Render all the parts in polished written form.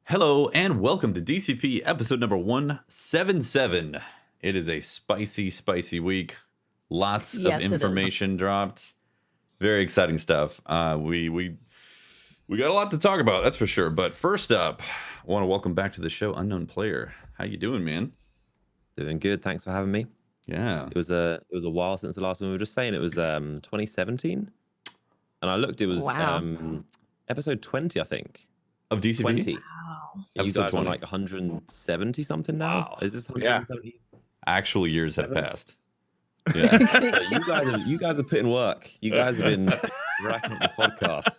Hello and welcome to DCP episode number 177. It is a spicy week. Lots of information dropped. Very exciting stuff. We got a lot to talk about, that's for sure. But first up, I want to welcome back to the show Unknown Player. How you doing, man? Doing good. Thanks for having me. Yeah. It was a while since the last one. We were just saying it was 2017, and I looked. It was episode 20, I think. Of DCP. 20. Wow. You guys are on like 170 something now. Wow. Is this 170? Actual years have passed. Yeah. you guys are putting work. You guys have been racking up the podcast,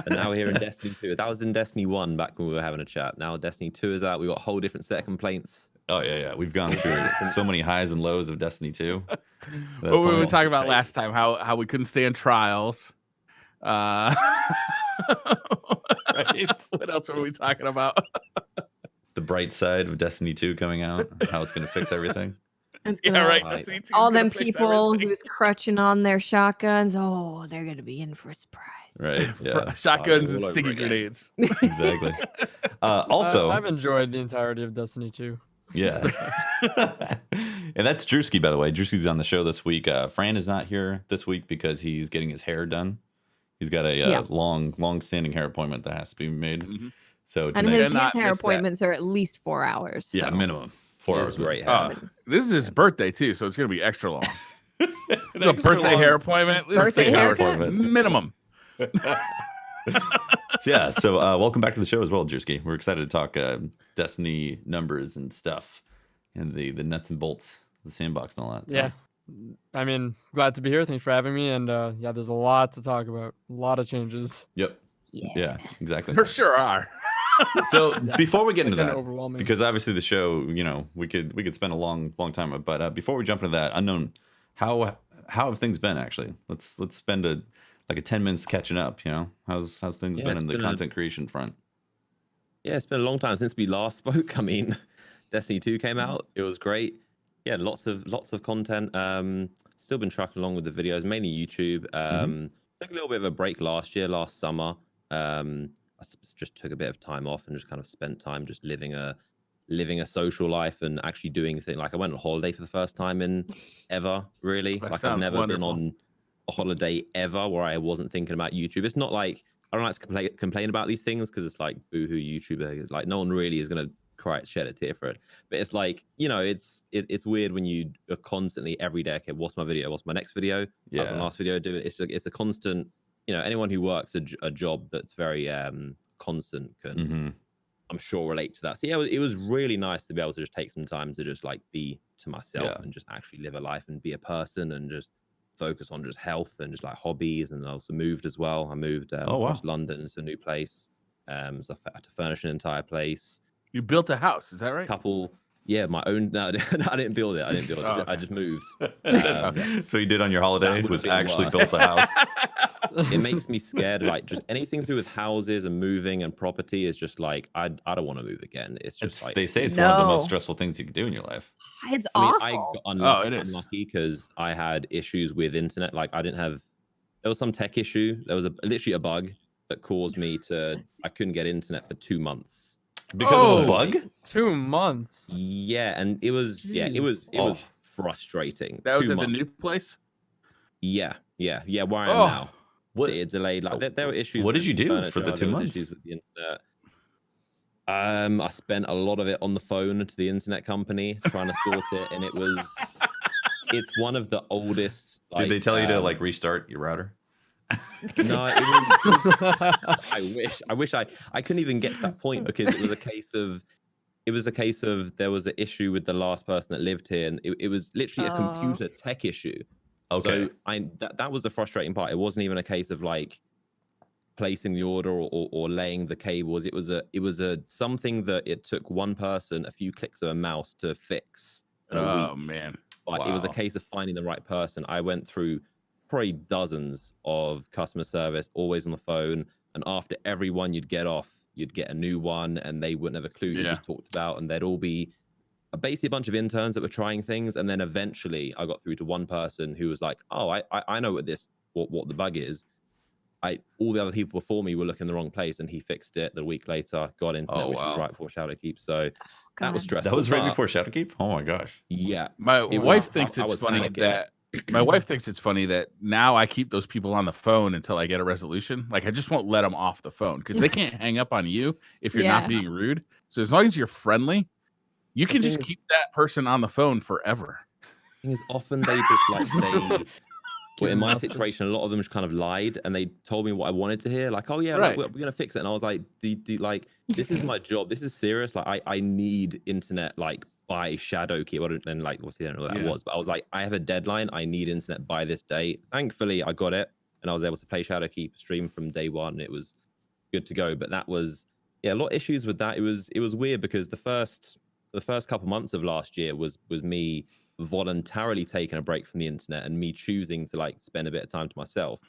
and now we're here in Destiny 2. That was in Destiny 1 back when we were having a chat. Now Destiny 2 is out. We got a whole different set of complaints. Oh yeah. We've gone through so many highs and lows of Destiny 2. What we were talking about last time, how we couldn't stand Trials. Right. What else were we talking about? The bright side of Destiny 2 coming out, how it's going to fix everything. It's Yeah, gonna, right. Right. Destiny 2 's all gonna them fix people everything. who's crutching on their shotguns. Oh, they're gonna be in for a surprise. Right. Yeah. Shotguns All and over sticky again. grenades. Exactly. Also, I've enjoyed the entirety of Destiny 2. yeah. And that's Drewski, by the way. Drewski's on the show this week. Fran is not here this week because he's getting his hair done. He's got a long-standing hair appointment that has to be made. Mhm. So And tonight, his not hair miss that. appointments are at least 4 hours. yeah, so. minimum 4 It was hours. great hair. This is his birthday too, so it's gonna be extra long. An It's a extra birthday long- hair appointment. This is Birthday 6 hours haircut? minimum. Yeah. So welcome back to the show as well, Drewski. We're excited to talk Destiny numbers and stuff, and the nuts and bolts, the sandbox and all that. So. Yeah. I mean, glad to be here. Thanks for having me. And yeah, there's a lot to talk about. A lot of changes. Yep. Yeah. Yeah. Exactly. There sure are. So before we get into Kinda that, overwhelming. because obviously the show, we could spend a long time, but before we jump into that, Unknown, how have things been actually? Let's spend a 10 minutes catching up. How's things Yeah, been it's in the been content creation front? Yeah, it's been a long time since we last spoke. I mean, Destiny 2 came out. It was great. Yeah, lots of content. Still been trucking along with the videos, mainly YouTube. Took a little bit of a break last summer. I just took a bit of time off and just kind of spent time just living a social life and actually doing things. Like I went on holiday for the first time in ever, really. That Like I've sounds never wonderful. been on a holiday ever where I wasn't thinking about YouTube. It's not like I don't like to complain about these things because it's like boohoo YouTuber. It's like no one really is gonna shed a tear for it. But it's like it's weird when you are constantly every day. Okay, what's my video? What's my next video? How's my last video doing? It's a constant. Anyone who works a job that's very constant can, I'm sure, relate to that. So yeah, it was really nice to be able to just take some time to just like be to myself and just actually live a life and be a person and just focus on just health and just like hobbies. And I also moved as well. I moved across London to a new place. So I had to furnish an entire place. You built a house, is that right? My own. No, I didn't build it. Oh, I just moved. That's what you did on your holiday, would've was been actually worse. built a house. It makes me scared. Like just anything to do with houses and moving and property is just like I don't want to move again. It's just like They say it's one of the most No. stressful things you can do in your life. It's I mean, awful. I got Oh, it is. unlucky because I had issues with internet. Like I didn't have. There was some tech issue. There was literally a bug that caused me to. I couldn't get internet for 2 months. Because of a Oh. bug? 2 months. Yeah, and it was it was Oh. frustrating. That was 2 at the months. new place? Yeah, where I am Oh. now. What- So it delayed. Like there were issues. What did with you do furniture, for the 2 there was months? Issues with the internet. I spent a lot of it on the phone to the internet company trying to sort it, and it's one of the oldest. Did they tell you to restart your router? No, it was. I wish I couldn't even get to that point because it was a case of there was an issue with the last person that lived here, and it was literally a computer tech issue. Okay. So that was the frustrating part. It wasn't even a case of like placing the order or laying the cables. It was a something that it took one person a few clicks of a mouse to fix in a Oh week. man. But it was a Wow. case of finding the right person. I went through probably dozens of customer service, always on the phone, and after every one you'd get off, you'd get a new one, and they wouldn't have a clue you Yeah. just talked about, and they'd all be basically a bunch of interns that were trying things, and then eventually I got through to one person who was like, "Oh, I know what the bug is," all the other people before me were looking in the wrong place, and he fixed it. The week later, got internet, which was right before Shadowkeep. So that was stressful. That was right but- before Shadowkeep. Oh my gosh. Yeah, My It wife was- thinks I it's was funny panicking. that my wife thinks it's funny that now I keep those people on the phone until I get a resolution. Like I just won't let them off the phone because they can't hang up on you if you're Yeah. not being rude. So as long as you're friendly, you can thing just is- keep that person on the phone forever. thing is, often they just like they. Well, in my Message. situation, a lot of them just kind of lied, and they told me what I wanted to hear. Like, oh yeah, Right. we're gonna fix it, and I was like, like, this is my job. This is serious. Like, I need internet like by Shadowkeep. And like, obviously, I don't know what that Yeah. was, but I was like, I have a deadline. I need internet by this date. Thankfully, I got it, and I was able to play Shadowkeep stream from day one, and it was good to go. But that was a lot of issues with that. It was weird because the first couple months of last year was me voluntarily taking a break from the internet and me choosing to like spend a bit of time to myself.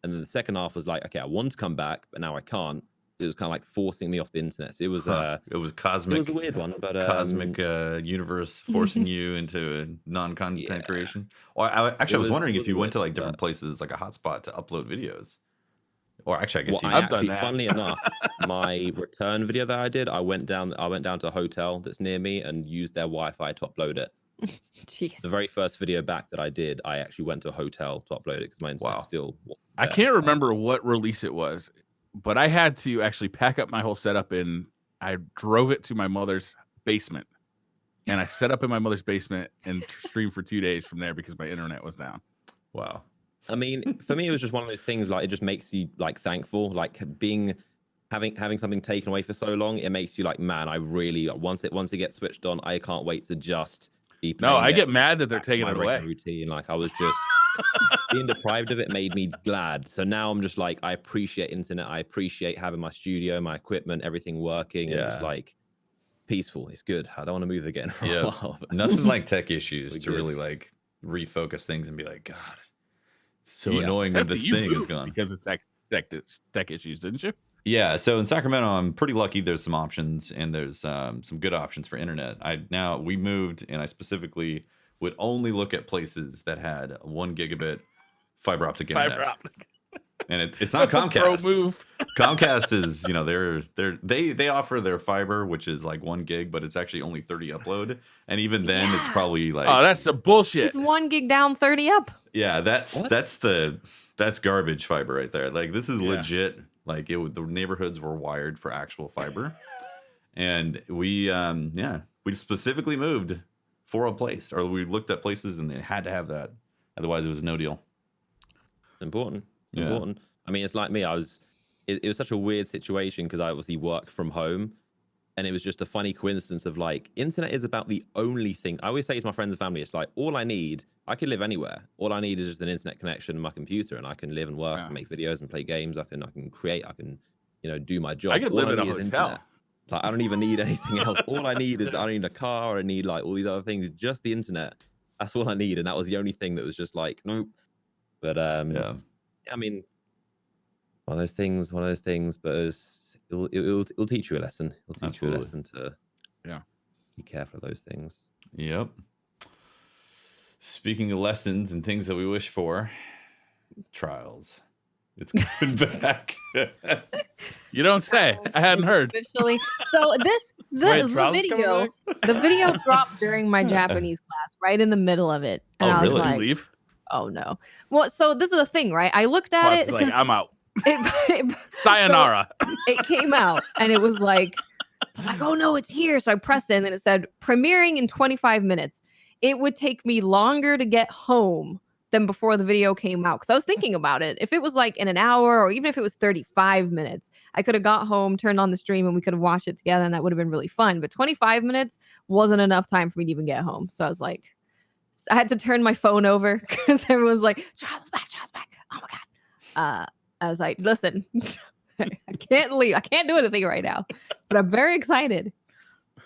And then the second half was like, okay, I want to come back, but now I can't. So it was kind of like forcing me off the internet. So it was It was cosmic. it was a weird one, but Cosmic universe forcing you into a non-content Yeah. creation. Or I was wondering it if you was went to weird, like different but- places, like a hotspot to upload videos. Or actually, I guess Well, you I I've done actually, that. funnily enough, my return video that I did, I went down to a hotel that's near me and used their Wi-Fi to upload it. Jeez. The very first video back that I did, I actually went to a hotel to upload it because my internet Wow. still. wasn't I there. can't remember what release it was, but I had to actually pack up my whole setup and I drove it to my mother's basement. And I set up in my mother's basement and streamed for 2 days from there because my internet was down. Wow. I mean, for me, it was just one of those things. Like, it just makes you like thankful. Like having something taken away for so long, it makes you like, man, I really once it gets switched on, I can't wait to just be. No, playing I it get mad that they're back to taking my it regular away. Routine, like I was just being deprived of it made me glad. So now I'm just like, I appreciate internet. I appreciate having my studio, my equipment, everything working, and just Yeah. like peaceful. It's good. I don't want to move again for a Yeah. while. but- Nothing like tech issues We to good. really like refocus things and be like, God, it's so Yeah. annoying when Except that this you thing is moved gone. because it's tech issues, didn't you? Yeah, so in Sacramento, I'm pretty lucky. There's some options, and there's some good options for internet. We moved, and I specifically would only look at places that had 1 gigabit fiber optic internet. Fiber optic. And it's not That's a pro Comcast. move. Comcast is, they offer their fiber, which is like 1 gig, but it's actually only 30 upload, and even then, it's Yeah. probably like, Oh, that's some bullshit. It's 1 gig down, 30 up. yeah, that's garbage fiber right there. Like this is Yeah. legit. Like the neighborhoods were wired for actual fiber, and we specifically moved for a place, or we looked at places and they had to have that, otherwise it was no deal. Important. Yeah. Important. I mean, it's like me. It was such a weird situation because I obviously work from home, and it was just a funny coincidence of like, internet is about the only thing. I always say to my friends and family, it's like, all I need, I can live anywhere. All I need is just an internet connection and my computer, and I can live and work Yeah. and make videos and play games. I can create. I can, do my job. I could All live in a need is hotel. internet. Like, I don't even need anything else. All I need is I don't need a car. I need like all these other things. Just the internet. That's all I need, and that was the only thing that was just like, nope. But Yeah. I mean, one of those things. But it'll teach you a lesson. It'll teach you a Absolutely. lesson to be careful of those things. Yep. Speaking of lessons and things that we wish for, Trials. It's coming back. You don't say. I hadn't heard. Officially. So the Wait, Trials is coming video, the video dropped during my Japanese class, right in the middle of it, and Oh, I was really? Did you like, leave? "Oh no!" Well, so this is the thing, right? I looked at Plus, it like, because I'm out. it, Sayonara. it came out, and it was like, I was like, "Oh no, it's here!" So I pressed it, and then it said premiering in 25 minutes. It would take me longer to get home than before the video came out, because I was thinking about it. If it was like in an hour, or even if it was 35 minutes, I could have got home, turned on the stream, and we could have watched it together, and that would have been really fun. But 25 minutes wasn't enough time for me to even get home. So I was like, I had to turn my phone over because everyone was like, Trials back. Oh my God. I was like, listen, I can't leave. I can't do anything right now, but I'm very excited.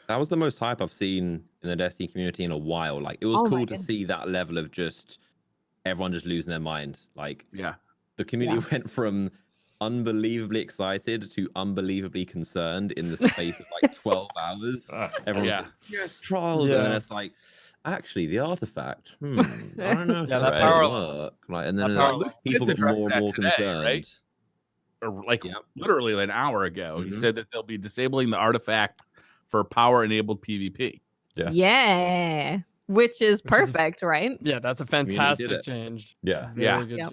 That was the most hype I've seen in the Destiny community in a while. Like, it was Oh my cool to goodness. see that level of just everyone just losing their mind. Like, Yeah. the community went from unbelievably excited to unbelievably concerned in the space of like 12 hours. Everyone's Yeah. like, yes, Trials. And then Yeah. it's like, actually, the artifact, I don't know if Yeah, that's that gonna power- work. Like, and then that like, power- people Let's got address more and that more today, concerned. right? like Yep. literally an hour ago. He Mhm. said that they'll be disabling the artifact for power-enabled PvP. Yeah. Yeah. Which is Which is a perfect, right? Yeah, that's a Community did fantastic it. change. Yeah. Very Yeah. good. Yep.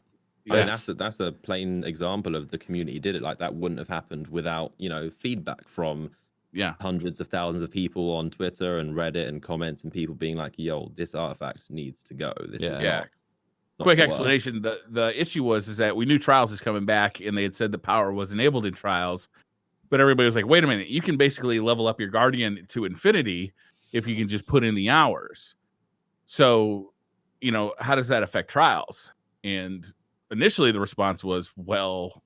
I mean, That's- that's a plain example of the community did it. Like that wouldn't have happened without, you know, feedback from Yeah. hundreds of thousands of people on Twitter and Reddit and comments and people being like, yo, this artifact needs to go. This Yeah. is Yeah. not Quick to work." explanation. The issue was that we knew Trials is coming back, and they had said the power was enabled in Trials, but everybody was like, "Wait a minute! You can basically level up your Guardian to infinity if you can just put in the hours." So, you know, how does that affect Trials? And initially, the response was, "Well,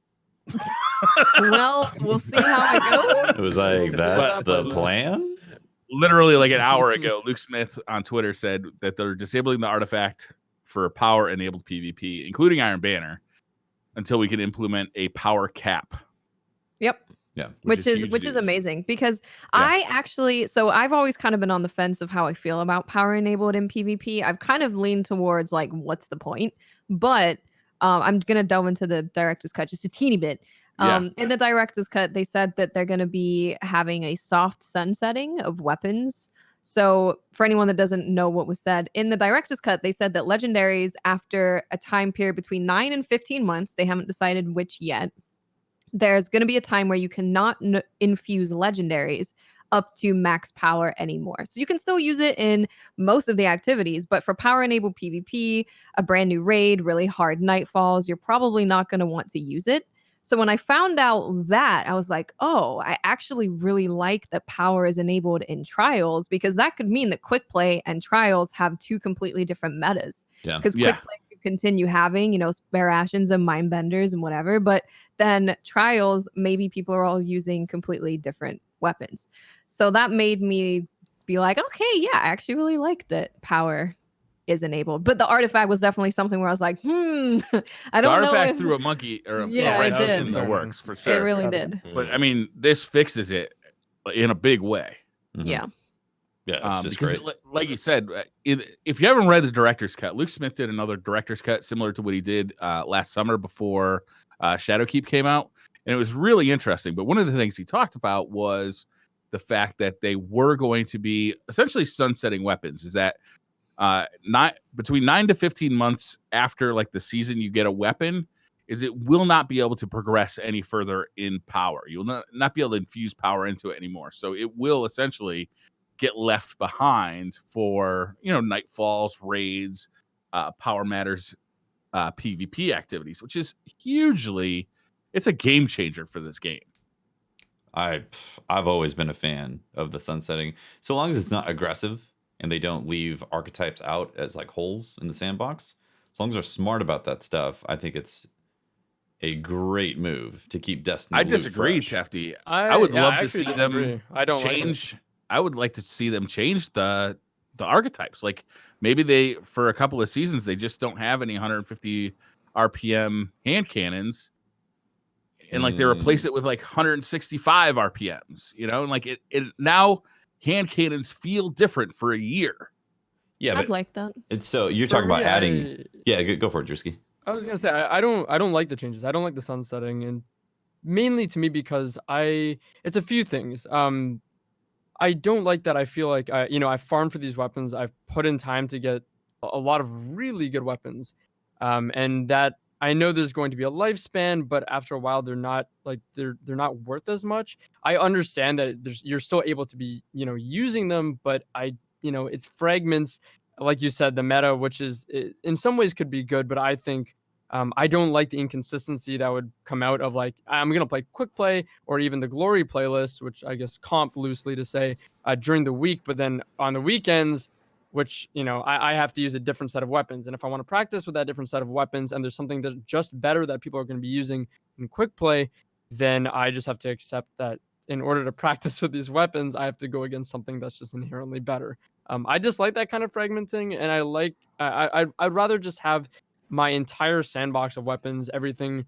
Well, we'll see how it goes. It was like, that's But- the plan? literally like an hour ago, Luke Smith on Twitter said that they're disabling the artifact for power-enabled PvP, including Iron Banner, until we can implement a power cap." Yep. Yeah. Which is huge news. amazing because Yeah. I've always kind of been on the fence of how I feel about power enabled in PvP. I've kind of leaned towards like, what's the point? But I'm gonna delve into the director's cut just a teeny bit. In the director's cut, they said that they're gonna be having a soft sunsetting of weapons. So for anyone that doesn't know what was said in the director's cut, they said that legendaries after a time period between 9 and 15 months, they haven't decided which yet, there's going to be a time where you cannot infuse legendaries up to max power anymore. So you can still use it in most of the activities, but for power enabled PvP, a brand new raid, really hard nightfalls, you're probably not going to want to use it. So when I found out that, I was like, oh, I actually really like that power is enabled in Trials, because that could mean that quick play and Trials have two completely different metas. Yeah. Because Yeah. quick play could continue having, you know, spare ashes and mind benders and whatever, but then Trials, maybe people are all using completely different weapons. So that made me be like, okay, yeah, I actually really like that power is enabled. But the artifact was definitely something where I was like, I The don't know artifact if through a monkey or a Yeah, red it in did. the works for it sure. really Got did. But I mean, this fixes it in a big way. Mhm. Yeah. Yeah. It's just Because, great. like you said, if you haven't read the director's cut, Luke Smith did another director's cut similar to what he did last summer before Shadowkeep came out, and it was really interesting. But one of the things he talked about was the fact that they were going to be essentially sunsetting weapons. Is that not between 9 to 15 months after like the season you get a weapon, is it will not be able to progress any further in power. You'll not be able to infuse power into it anymore. So it will essentially get left behind for, you know, nightfalls, raids, power matters, PvP activities, which is hugely, it's a game changer for this game. I've always been a fan of the sunsetting, so long as it's not aggressive and they don't leave archetypes out as like holes in the sandbox. As long as they're smart about that stuff, I think it's a great move to keep Destiny. I loot disagree, fresh. Tefty. I would love to actually see them disagree. I don't like it. change. I would like to see them change the archetypes. Like maybe they, for a couple of seasons, they just don't have any 150 RPM hand cannons, and like they replace it with like 165 RPMs. You know, and like it now hand cannons feel different for a year. Yeah, I'd but like that. it's so you're For talking about me, adding. Yeah, go for it, Drewski. I was gonna say I don't like the changes. I don't like the sunsetting, and mainly to me because it's a few things. I don't like that. I feel like I farmed for these weapons. I've put in time to get a lot of really good weapons, and that I know there's going to be a lifespan, but after a while they're not not worth as much. I understand that you're still able to be using them, but it's fragments, like you said, the meta, which is in some ways could be good, but I think I don't like the inconsistency that would come out of like I'm gonna play quick play or even the glory playlist, which I guess comp loosely to say during the week, but then on the weekends, which I have to use a different set of weapons, and if I want to practice with that different set of weapons, and there's something that's just better that people are going to be using in quick play, then I just have to accept that in order to practice with these weapons, I have to go against something that's just inherently better. I dislike that kind of fragmenting, and I'd rather just have my entire sandbox of weapons, everything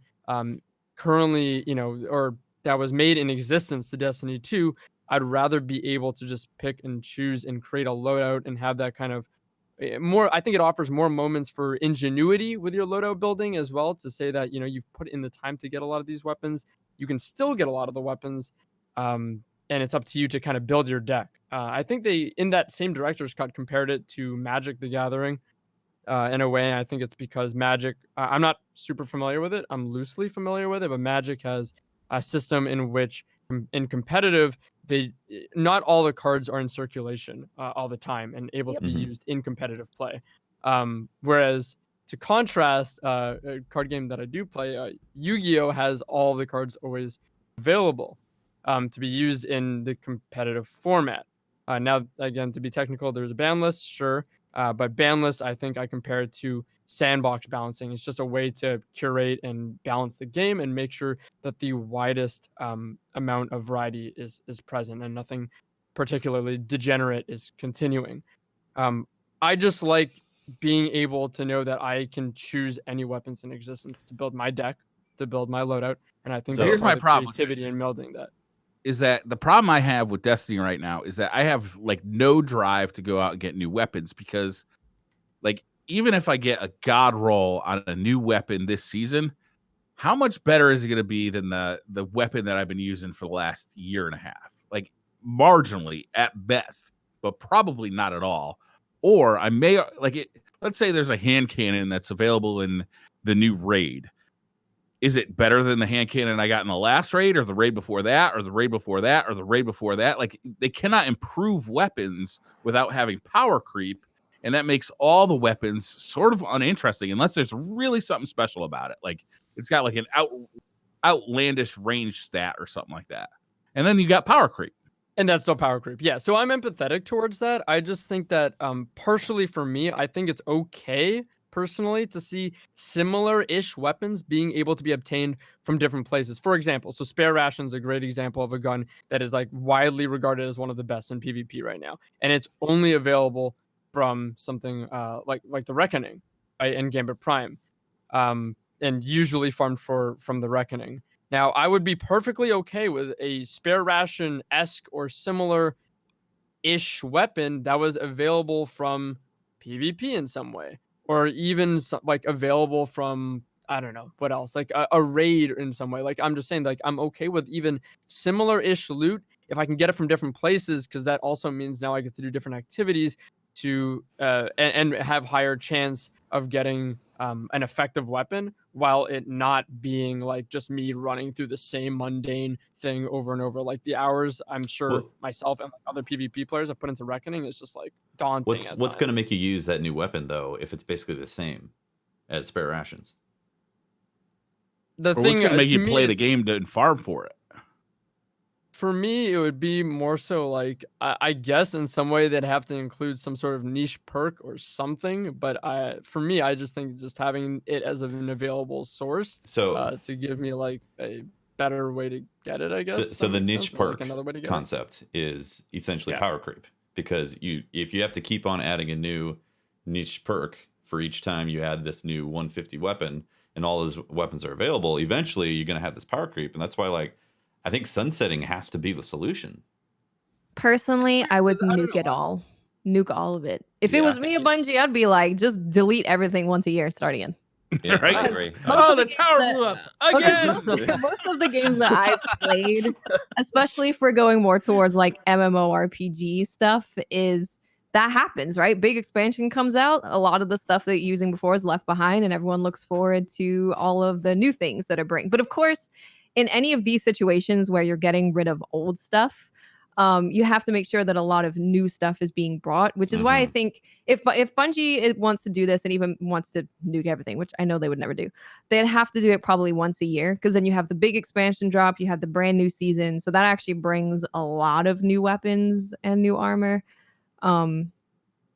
currently, or that was made in existence to Destiny 2, I'd rather be able to just pick and choose and create a loadout and have that kind of more. I think it offers more moments for ingenuity with your loadout building as well, to say that you've put in the time to get a lot of these weapons. You can still get a lot of the weapons, and it's up to you to kind of build your deck. I think they, in that same director's cut, compared it to Magic the Gathering. In a way, I think it's because Magic, I'm not super familiar with it. I'm loosely familiar with it, but Magic has a system in which, in competitive, not all the cards are in circulation all the time and able to be used in competitive play. Whereas, to contrast, a card game that I do play, Yu-Gi-Oh has all the cards always available to be used in the competitive format. Now, again, to be technical, there's a ban list, sure. But ban list, I think I compare it to sandbox balancing. It's just a way to curate and balance the game and make sure that the widest amount of variety is present and nothing particularly degenerate is continuing. I just like being able to know that I can choose any weapons in existence to build my deck, to build my loadout, and I think So that's here's part my of the problem. creativity in melding that. Is that the problem I have with Destiny right now is that I have like no drive to go out and get new weapons, because like even if I get a god roll on a new weapon this season, how much better is it going to be than the weapon that I've been using for the last year and a half? Like marginally at best, but probably not at all. Or I may let's say there's a hand cannon that's available in the new raid. Is it better than the hand cannon I got in the last raid, or the raid before that, or the raid before that, or the raid before that? Like, they cannot improve weapons without having power creep, and that makes all the weapons sort of uninteresting unless there's really something special about it. Like, it's got like an outlandish range stat or something like that. And then you got power creep. And that's still power creep. Yeah, so I'm empathetic towards that. I just think that partially for me, I think it's okay personally to see similar-ish weapons being able to be obtained from different places. For example, so Spare Ration's a great example of a gun that is like widely regarded as one of the best in PvP right now, and it's only available from something like the Reckoning, right, and Gambit Prime, and usually farmed from the Reckoning. Now, I would be perfectly okay with a Spare Ration-esque or similar-ish weapon that was available from PvP in some way, or even like available from, I don't know, what else, like a raid in some way. Like, I'm just saying, like, I'm okay with even similar-ish loot if I can get it from different places, because that also means now I get to do different activities to and have higher chance of getting an effective weapon, while it not being like just me running through the same mundane thing over and over. Like, the hours I'm sure myself and like other PvP players have put into Reckoning is just like daunting. What's going to make you use that new weapon though if it's basically the same as Spare Rations? The Or thing what's going to make you me, play the game and farm for it? For me, it would be more so like, I guess in some way they'd have to include some sort of niche perk or something. But for me, I just think just having it as an available source to give me like a better way to get it, I guess. So the niche perk like concept is essentially power creep, because if you have to keep on adding a new niche perk for each time you add this new 150 weapon and all those weapons are available, eventually you're going to have this power creep. And that's why, like, I think sunsetting has to be the solution. Personally, I would nuke it all. Nuke all of it. If it was me, a Bungie, I'd be like, just delete everything once a year, start again. Yeah, right? I agree. The tower blew up again. Most of the games that I've played, especially if we're going more towards like MMORPG stuff, is that happens, right? Big expansion comes out. A lot of the stuff that you're using before is left behind, and everyone looks forward to all of the new things that are bringing. But of course, in any of these situations where you're getting rid of old stuff, you have to make sure that a lot of new stuff is being brought, which is why I think if Bungie wants to do this and even wants to nuke everything, which I know they would never do, they'd have to do it probably once a year, because then you have the big expansion drop, you have the brand new season, so that actually brings a lot of new weapons and new armor.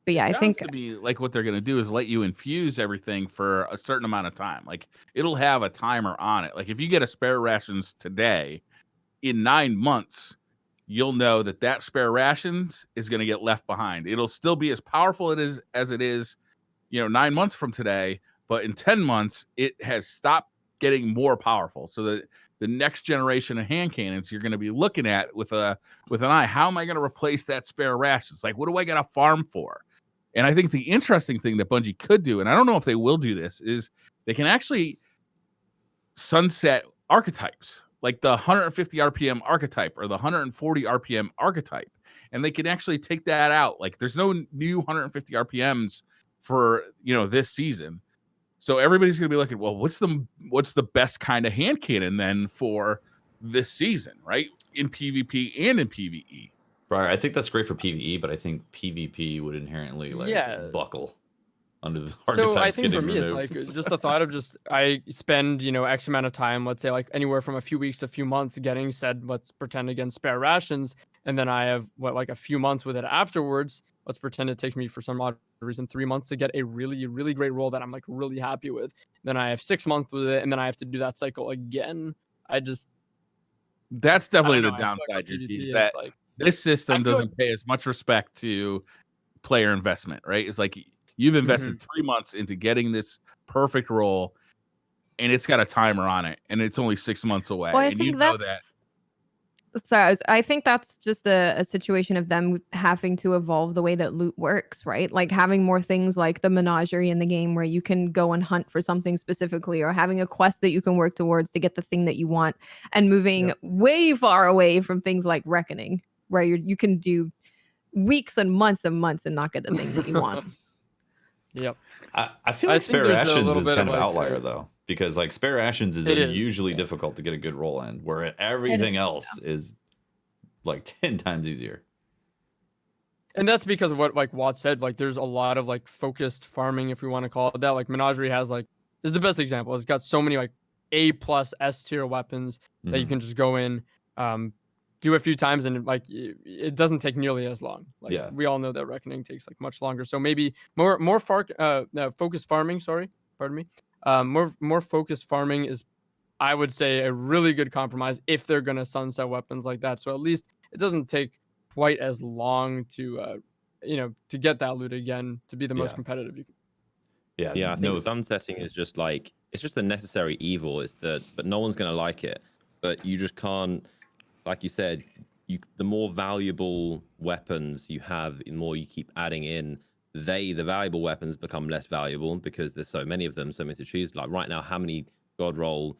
But yeah, I think to be like what they're going to do is let you infuse everything for a certain amount of time. Like, it'll have a timer on it. Like, if you get a Spare Rations today, in 9 months, you'll know that Spare Rations is going to get left behind. It'll still be as powerful as it is, 9 months from today, but in 10 months, it has stopped getting more powerful. So that the next generation of hand cannons you're going to be looking at with an eye, how am I going to replace that Spare Rations? Like, what do I got to farm for? And I think the interesting thing that Bungie could do, and I don't know if they will do this, is they can actually sunset archetypes, like the 150 RPM archetype or the 140 RPM archetype. And they can actually take that out. Like there's no new 150 RPMs for, this season. So everybody's going to be looking, well, what's the best kind of hand cannon then for this season, right? In PvP and in PvE. Right. I think that's great for PvE, but I think PvP would inherently buckle under the archetypes. So I think for me, removed. it's like just the thought of I spend X amount of time, let's say like anywhere from a few weeks to a few months getting said, let's pretend against spare rations, and then I have like a few months with it afterwards. Let's pretend it takes me for some odd reason 3 months to get a really, really great roll that I'm like really happy with. Then I have 6 months with it, and then I have to do that cycle again. That's definitely the downside. That this system doesn't pay as much respect to player investment, right? It's like you've invested 3 months into getting this perfect roll, and it's got a timer on it, and it's only 6 months away. Well, I and think know that. Sorry, I think that's just a situation of them having to evolve the way that loot works, right? Like having more things like the menagerie in the game where you can go and hunt for something specifically, or having a quest that you can work towards to get the thing that you want, and moving way far away from things like Reckoning, where you can do weeks and months and not get the thing that you want. Yep. I feel like Spare Rations is kind of an outlier though, because like Spare Rations is usually difficult to get a good roll in, where everything else is like 10 times easier. And that's because of what like Watt said. Like there's a lot of like focused farming, if we want to call it that. Like Menagerie is the best example. It's got so many like A+ S tier weapons that you can just go in, do a few times, and like it doesn't take nearly as long. Like we all know that Reckoning takes like much longer. So maybe more focused farming. Sorry, pardon me. More focused farming is, I would say, a really good compromise if they're gonna sunset weapons like that. So at least it doesn't take quite as long to to get that loot again, to be the most competitive you can. I think sunsetting is just like, it's just a necessary evil. But no one's gonna like it. But you just can't, like you said, the more valuable weapons you have, the more you keep adding in, the valuable weapons become less valuable because there's so many of them, so many to choose. Like right now, how many God roll,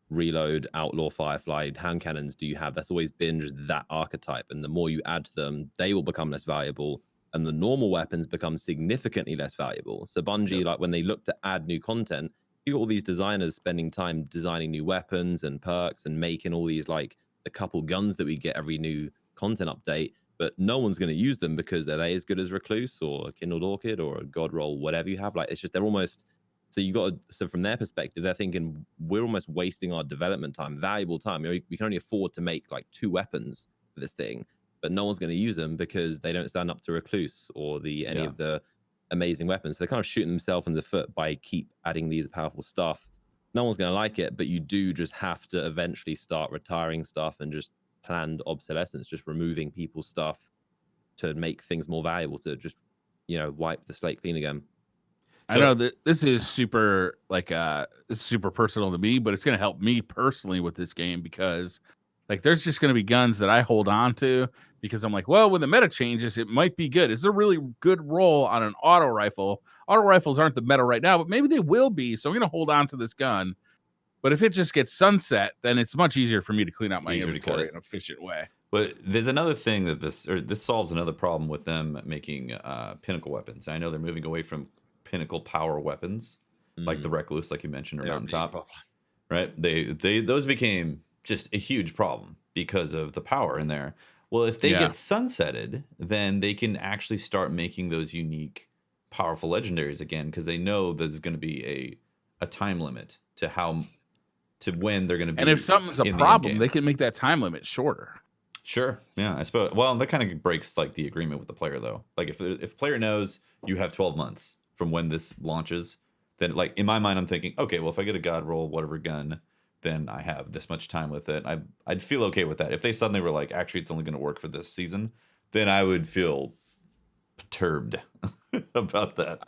reload, outlaw, firefly, hand cannons do you have? That's always been just that archetype, and the more you add to them, they will become less valuable, and the normal weapons become significantly less valuable. So Bungie, like when they look to add new content, you got all these designers spending time designing new weapons and perks and making all these like the couple guns that we get every new content update, but no one's going to use them because are they as good as Recluse or Kindled Orchid or a God roll, whatever you have? Like it's just, they're almost, so from their perspective, they're thinking we're almost wasting our development time, valuable time. We can only afford to make like 2 weapons for this thing, but no one's going to use them because they don't stand up to Recluse or any of the amazing weapons. So they're kind of shooting themselves in the foot by keep adding these powerful stuff. No one's going to like it, but you do just have to eventually start retiring stuff and just planned obsolescence, just removing people's stuff to make things more valuable, to just wipe the slate clean again. I know that this is super super personal to me, but it's going to help me personally with this game because like there's just going to be guns that I hold on to because I'm like, well, when the meta changes, it might be good. It's a really good roll on an auto rifle. Auto rifles aren't the meta right now, but maybe they will be. So I'm going to hold on to this gun. But if it just gets sunset, then it's much easier for me to clean out my inventory in an efficient way. But there's another thing that this solves another problem with them making pinnacle weapons. I know they're moving away from pinnacle power weapons like the Recluse, like you mentioned, or Mountaintop. Right? Those became just a huge problem because of the power in there. Well, if they get sunsetted, then they can actually start making those unique, powerful legendaries again because they know there's going to be a time limit to when they're going to be. And if something's a problem, they can make that time limit shorter. Sure. Yeah, I suppose. Well, that kind of breaks like the agreement with the player, though. Like if player knows you have 12 months from when this launches, then like in my mind, I'm thinking, okay, well, if I get a God roll, whatever gun, then I have this much time with it. I'd feel okay with that. If they suddenly were like, actually, it's only going to work for this season, then I would feel perturbed about that.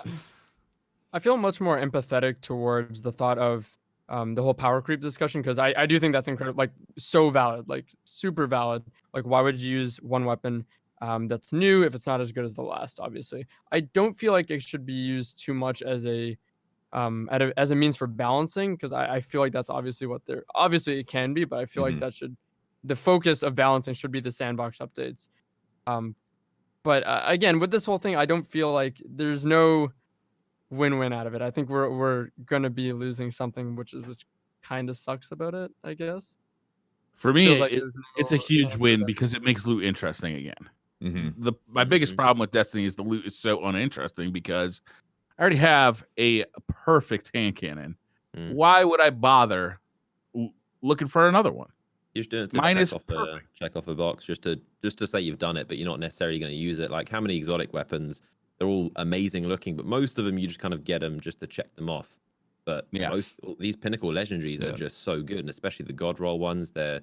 I feel much more empathetic towards the thought of the whole power creep discussion because I do think that's incredible, like so valid, like super valid. Like why would you use one weapon that's new if it's not as good as the last. Obviously, I don't feel like it should be used too much as a means for balancing, because I feel like that's obviously what they're obviously it can be, but I feel like that should the focus of balancing should be the sandbox updates. But again, with this whole thing, I don't feel like there's no win-win out of it. I think we're gonna be losing something, which kind of sucks about it, I guess. For me, Feels like it's a huge win because it makes loot interesting again. My biggest problem with Destiny is the loot is so uninteresting because I already have a perfect hand cannon. Why would I bother looking for another one? You're just doing it to Mine is check off a box just to say you've done it, but you're not necessarily going to use it. Like, how many exotic weapons? They're all amazing looking, but most of them you just kind of get them just to check them off. But these pinnacle legendaries are just so good, and especially the god roll ones. They're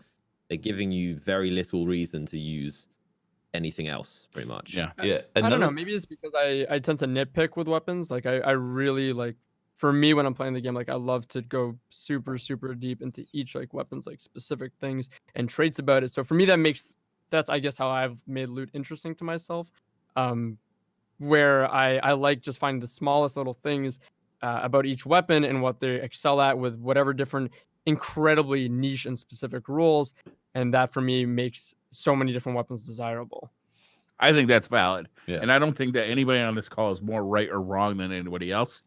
giving you very little reason to use anything else, pretty much. I don't know. Maybe it's because I tend to nitpick with weapons. Like I really like. For me, when I'm playing the game, like I love to go super, super deep into each like weapons, like specific things and traits about it. So for me, that's I guess how I've made loot interesting to myself, where I like just finding the smallest little things about each weapon and what they excel at with whatever different incredibly niche and specific roles, and that for me makes so many different weapons desirable. I think that's valid, and I don't think that anybody on this call is more right or wrong than anybody else.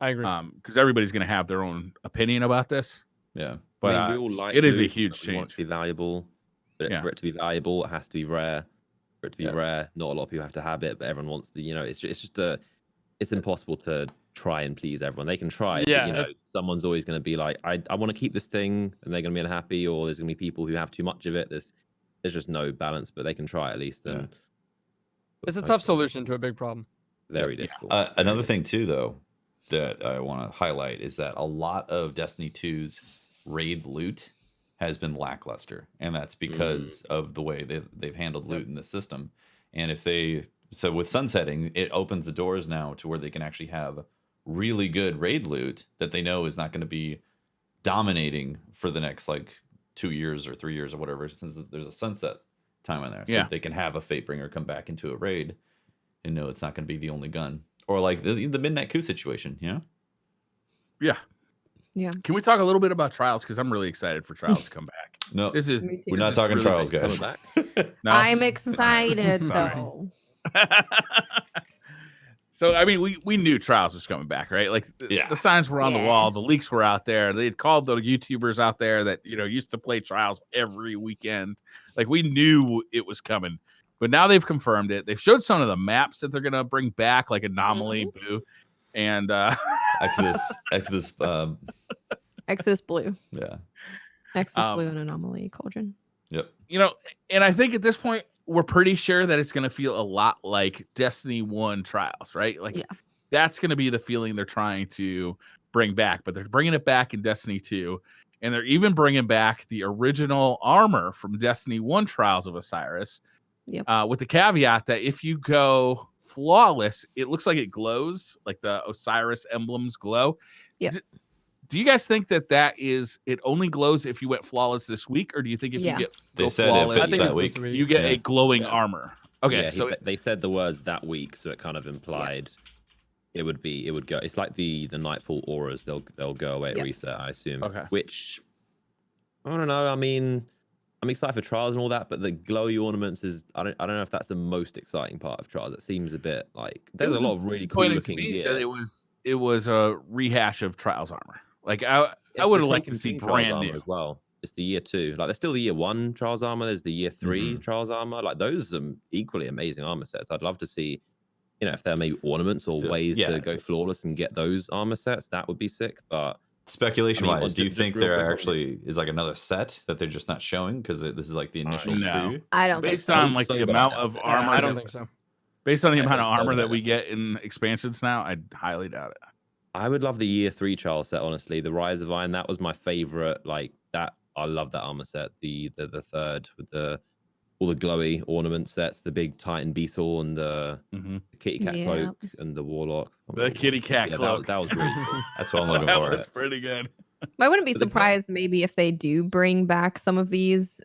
I agree. Because everybody's going to have their own opinion about this. Yeah. But I mean, we all like it is a loot, huge we want it change. to be valuable. But for it to be valuable, it has to be rare. For it to be rare, not a lot of people have to have it, but everyone wants to, it's just it's impossible to try and please everyone. They can try, but, someone's always going to be like, I want to keep this thing, and they're going to be unhappy, or there's going to be people who have too much of it. There's just no balance, but they can try at least. And it's a tough solution to a big problem. Very difficult. Another thing too, though, that I want to highlight is that a lot of Destiny 2's raid loot has been lackluster, and that's because of the way they've handled loot in the system. And so with sunsetting, it opens the doors now to where they can actually have really good raid loot that they know is not going to be dominating for the next like 2 years or 3 years or whatever, since there's a sunset time in there. So they can have a Fatebringer come back into a raid and know it's not going to be the only gun. Or like the Midnight Coup situation, Yeah. Can we talk a little bit about Trials? Because I'm really excited for Trials to come back. No, we're not is talking really Trials, guys. back. No? I'm excited though. So I mean, we knew Trials was coming back, right? Like the signs were on the wall, the leaks were out there. They had called the YouTubers out there that used to play Trials every weekend. Like we knew it was coming. But now they've confirmed it. They've showed some of the maps that they're gonna bring back, like Anomaly, Boo, and Exodus Blue. Yeah. Exodus Blue and Anomaly Cauldron. Yep. And I think at this point we're pretty sure that it's gonna feel a lot like Destiny 1 Trials, right? Like that's gonna be the feeling they're trying to bring back. But they're bringing it back in Destiny 2, and they're even bringing back the original armor from Destiny 1 Trials of Osiris. With the caveat that if you go flawless, it looks like it glows, like the Osiris emblems glow. Do you guys think that it only glows if you went flawless this week, or do you think if you get flawless, if it's that week, you get a glowing armor? Okay, so they said the words that week, so it kind of implied it would go. It's like the Nightfall auras; they'll go away at reset, I assume. Okay, which I don't know. I mean, I'm excited for Trials and all that, but the glowy ornaments is I don't know if that's the most exciting part of Trials. It seems a bit like there's a lot of really cool looking gear. It was a rehash of Trials armor. Like I would have liked to see brand new as well. It's the year 2. Like there's still the year 1 Trials armor. There's the year 3 Trials armor. Like those are equally amazing armor sets. I'd love to see, if there are maybe ornaments or ways to go flawless and get those armor sets. That would be sick. But speculation-wise, do you think there actually is like another set that they're just not showing because this is like the initial preview? I don't based on like the amount of armor. I don't think so. Based on the amount of armor that we get in expansions now, I highly doubt it. I would love the year 3 Trials set, honestly. The Rise of Iron, that was my favorite. Like that, I love that armor set. The third with all the glowy ornament sets, the big Titan beetle and the kitty cat cloak and the Warlock. The kitty cat cloak. That was really cool. That's what I'm looking for. That's pretty good. I wouldn't be surprised maybe if they do bring back some of these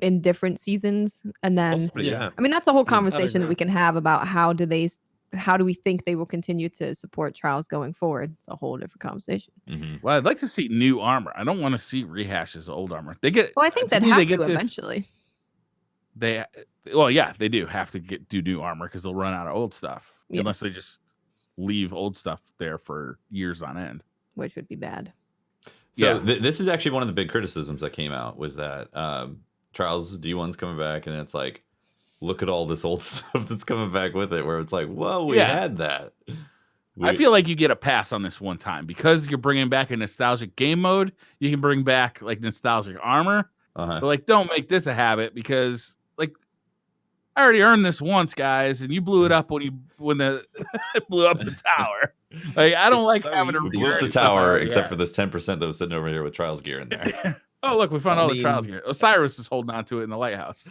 in different seasons, and then Possibly, Yeah. yeah. I mean that's a whole I'd conversation that agree. we can have about how do we think they will continue to support Trials going forward. It's a whole different conversation. Well, I'd like to see new armor. I don't want to see rehashes of old armor. They get. Well, I think to they'd me, have they to get this. eventually. Well, yeah, they do have to do new armor because they'll run out of old stuff Yeah. unless they just leave old stuff there for years on end. Which would be bad. So Yeah. this is actually one of the big criticisms that came out was that Trials D1's coming back, and it's like, look at all this old stuff that's coming back with it, where it's like, whoa, we had that. I feel like you get a pass on this one time because you're bringing back a nostalgic game mode. You can bring back like nostalgic armor, but like don't make this a habit because like I already earned this once, guys, and you blew it up when the it blew up the tower. Like I don't like having to blew up the tower, except for this 10% that was sitting over here with Trials gear in there. Oh, look, we found all the Trials gear. Osiris is holding on to it in the lighthouse.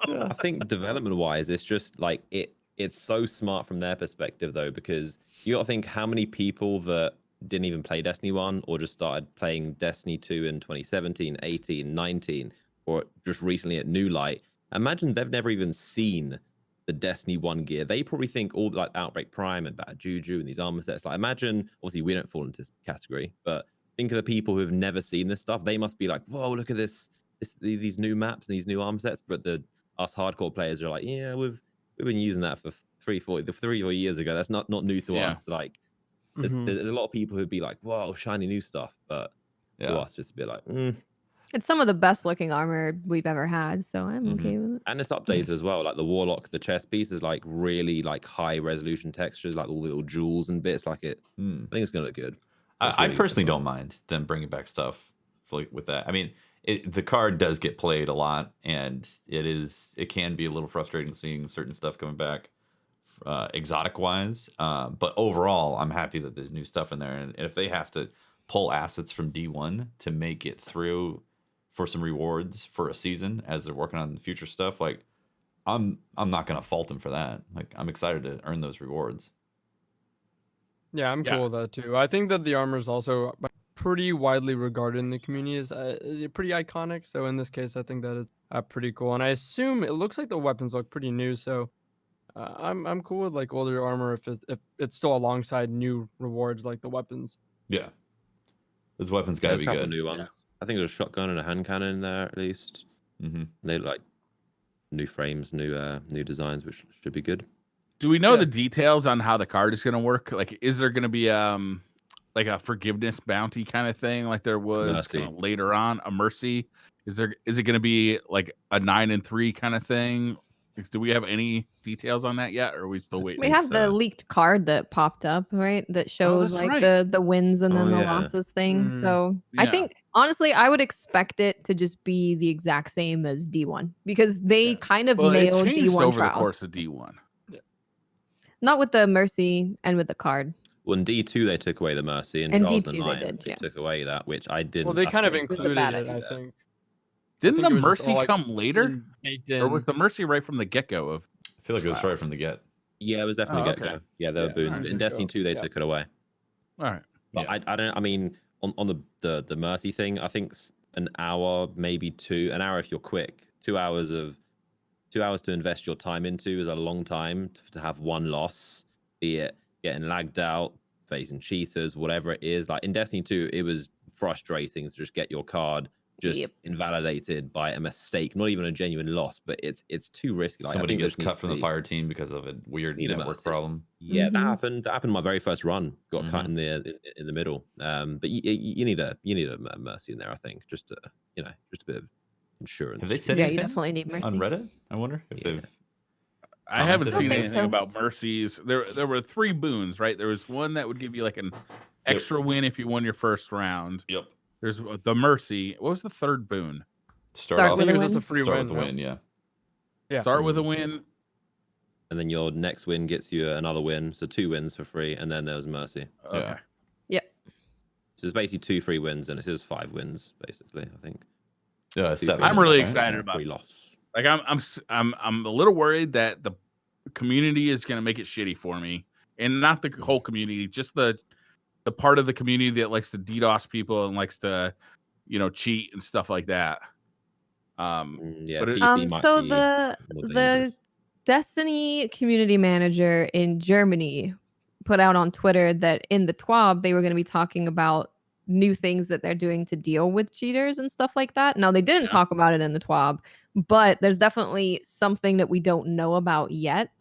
I think development-wise, it's just like it's so smart from their perspective, though, because you got to think how many people that didn't even play Destiny 1 or just started playing Destiny 2 in 2017, 18, 19, or just recently at New Light. Imagine they've never even seen the Destiny 1 gear. They probably think all like Outbreak Prime and Bad Juju and these armor sets. Like imagine, obviously we don't fall into this category, but think of the people who have never seen this stuff. They must be like, whoa, look at these new maps and these new armor sets. But us hardcore players are like, yeah, we've been using that for 3-4 years ago. That's not new to us. Like there's a lot of people who'd be like, whoa, shiny new stuff. But to us, just a bit like, It's some of the best looking armor we've ever had, so I'm okay with it. And it's updated as well. Like the Warlock, the chest piece is like really like high resolution textures, like all the little jewels and bits. Like it, I think it's gonna look good. I personally don't mind them bringing back stuff with that. I mean, the card does get played a lot, and it can be a little frustrating seeing certain stuff coming back, exotic wise. But overall, I'm happy that there's new stuff in there, and if they have to pull assets from D1 to make it through for some rewards for a season as they're working on future stuff, like I'm not gonna fault them for that. Like I'm excited to earn those rewards. Yeah, I'm cool with that too. I think that the armor is also pretty widely regarded in the community as pretty iconic. So in this case, I think that is pretty cool. And I assume it looks like the weapons look pretty new. So I'm cool with like older armor if it's still alongside new rewards like the weapons. Yeah, those weapons gotta be a couple good. New ones. Yeah. I think there's a shotgun and a hand cannon in there at least. They look like new frames, new designs, which should be good. Do we know the details on how the card is going to work? Like, is there going to be like a forgiveness bounty kind of thing, like there was later on a mercy? Is it going to be like a 9 and 3 kind of thing? Do we have any details on that yet, or are we still waiting? We have the leaked card that popped up, right? That showed like the wins and then the losses thing. So I think honestly, I would expect it to just be the exact same as D1 because they kind of nailed D1 over Trials. The course of D1. Not with the mercy and with the card. Well, in D2 they took away the mercy, and Trials the 9 they took away that, which I didn't. Well, they kind of included it, I think. Didn't the mercy come later, or was the mercy right from the get-go of? I feel like it was right from the get. Yeah, it was definitely get-go. Yeah, there were boons. But in Destiny 2 they took it away. All right. But I don't. I mean, on the mercy thing, I think an hour, maybe 2. An hour if you're quick. 2 hours to invest your time into is a long time to have one loss, be it getting lagged out, facing cheaters, whatever it is. Like in Destiny 2, it was frustrating to just get your card just invalidated by a mistake, not even a genuine loss, but it's too risky. Like, somebody gets cut from the fire team because of a weird network problem. Yeah, that happened. That happened in my very first run. Got cut in the middle. But you need a mercy in there, I think, just to, just a bit of insurance. Have they said anything? You definitely need mercy on Reddit? I wonder if they've. I haven't seen anything about mercies. There were 3 boons, right? There was one that would give you like an extra win if you won your first round. Yep. There's the mercy. What was the third boon? Start with a win. Just a free Start win. with a win, yeah. Start with a win. And then your next win gets you another win. So 2 wins for free. And then there's mercy. Okay. Yep. So it's basically 2 free wins. And it is 5 wins, basically, I think. 7. I'm really excited about free loss. Like I'm a little worried that the community is going to make it shitty for me. And not the whole community, just the part of the community that likes to DDoS people and likes to, cheat and stuff like that. Yeah, but PC might So be the more the dangerous. Destiny community manager in Germany put out on Twitter that in the TWAB they were going to be talking about new things that they're doing to deal with cheaters and stuff like that. Now they didn't Yeah. talk about it in the TWAB, but there's definitely something that we don't know about yet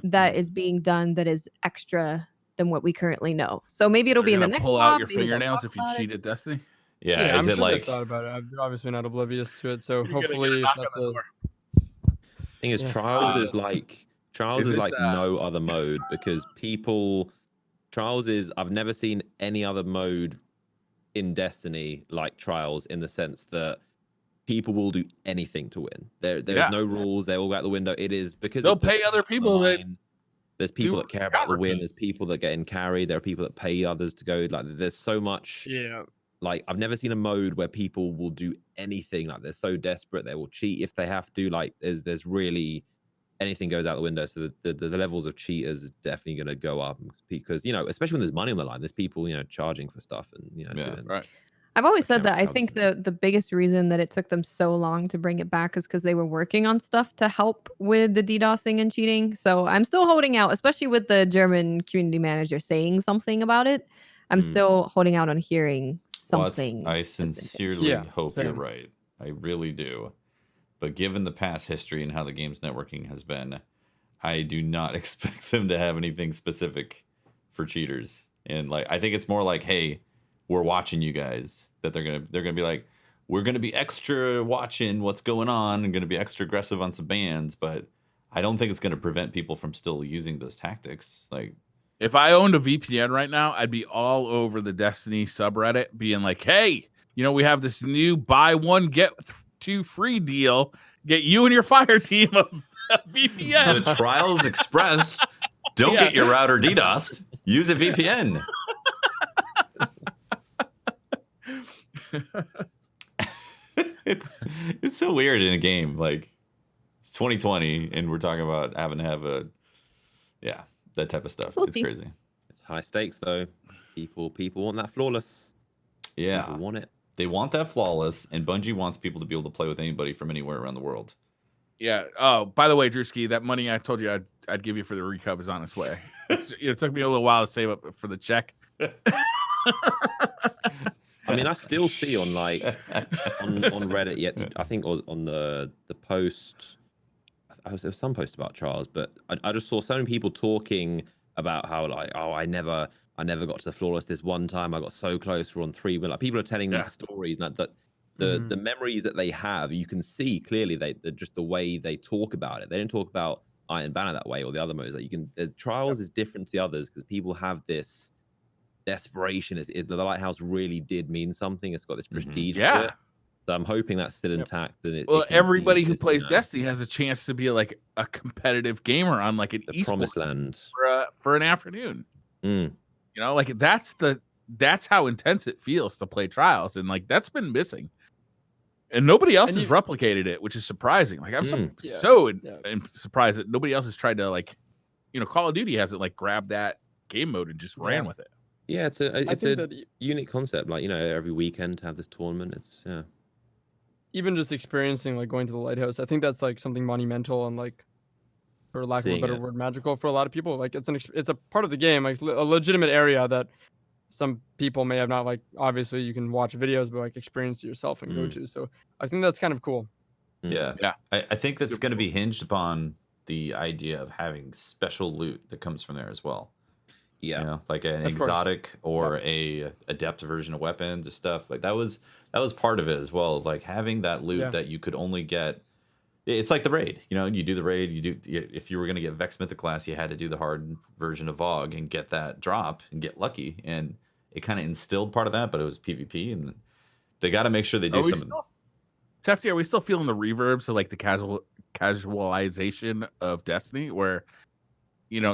that is being done that is extra than what we currently know. So maybe it'll They're be in the gonna next pull out TWAB, your maybe they'll fingernails talk if you about it. cheat at Destiny. Yeah, I'm is it sure like they've thought about it. They're obviously not oblivious to it. So You're gonna get a hopefully, if knock that's on the a door. Thing is, Yeah. Trials is like is this, no other mode because Trials is I've never seen any other mode in Destiny like Trials in the sense that people will do anything to win. There's Yeah. no rules. They all go out the window. It is because They'll there's pay so other much on the people that line. There's people do that care about the win. counterfeit. There's people that get in carry. There are people that pay others to go. Like there's so much. yeah. Like I've never seen a mode where people will do anything. Like they're so desperate they will cheat if they have to. Like there's really anything goes out the window. So the levels of cheaters is definitely going to go up because especially when there's money on the line, there's people charging for stuff and doing, Right. I've always said account that I crowds think and- the biggest reason that it took them so long to bring it back is because they were working on stuff to help with the DDoSing and cheating. So I'm still holding out, especially with the German community manager saying something about it. I'm still holding out on hearing something. I has been done. sincerely Yeah, hope you're same. right. I really do. But given the past history and how the game's networking has been, I do not expect them to have anything specific for cheaters. And I think it's more like, hey, we're watching you guys. That they're gonna be like, we're gonna be extra watching what's going on and gonna be extra aggressive on some bans. But I don't think it's gonna prevent people from still using those tactics. If I owned a VPN right now, I'd be all over the Destiny subreddit being like, hey, we have this new buy one, get two free deal. Get you and your fire team a VPN. The Trials Express. Don't Yeah. get your router DDoSed. Use a VPN. It's so weird in a game. It's 2020 and we're talking about having to have that type of stuff. We'll It's see. crazy. It's high stakes though. People want that flawless. Yeah. People want it. They want that flawless, and Bungie wants people to be able to play with anybody from anywhere around the world. Yeah. Oh, by the way, Drewski, that money I told you I'd give you for the recov is on its way. It took me a little while to save up for the check. I mean, I still see on on Reddit yet. I think on the post, there was some post about Trials, but I just saw so many people talking about how I never got to the flawless this one time. I got so close. We're on 3 win. Like people are telling these stories, and that the memories that they have, you can see clearly. Just the way they talk about it. They didn't talk about Iron Banner that way or the other modes. The Trials is different to the others because people have this desperation. The Lighthouse really did mean something. It's got this prestige to it. So I'm hoping that's still intact. And everybody who plays Destiny has a chance to be like a competitive gamer on an the promised land for an afternoon. That's how intense it feels to play Trials, and that's been missing. And nobody else has replicated it, which is surprising. I'm surprised that nobody else has tried to Call of Duty hasn't grabbed that game mode and just ran with it. Yeah, it's a unique concept. Every weekend to have this tournament. It's even just experiencing going to the lighthouse. I think that's something monumental and for lack of a better word, magical for a lot of people. It's a part of the game, a legitimate area that some people may have not obviously you can watch videos, but experience it yourself and go to. So I think that's kind of cool. Yeah. I think that's going to be hinged upon the idea of having special loot that comes from there as well. Yeah, like an exotic or a adept version of weapons or stuff. That was part of it as well. Having that loot that you could only get. It's like the raid. You do the raid. If you were going to get Vex Mythic class, you had to do the hard version of VoG and get that drop and get lucky. And it kind of instilled part of that, but it was PvP, and they got to make sure they do something. Tefty, are we still feeling the reverbs of the casualization of Destiny, where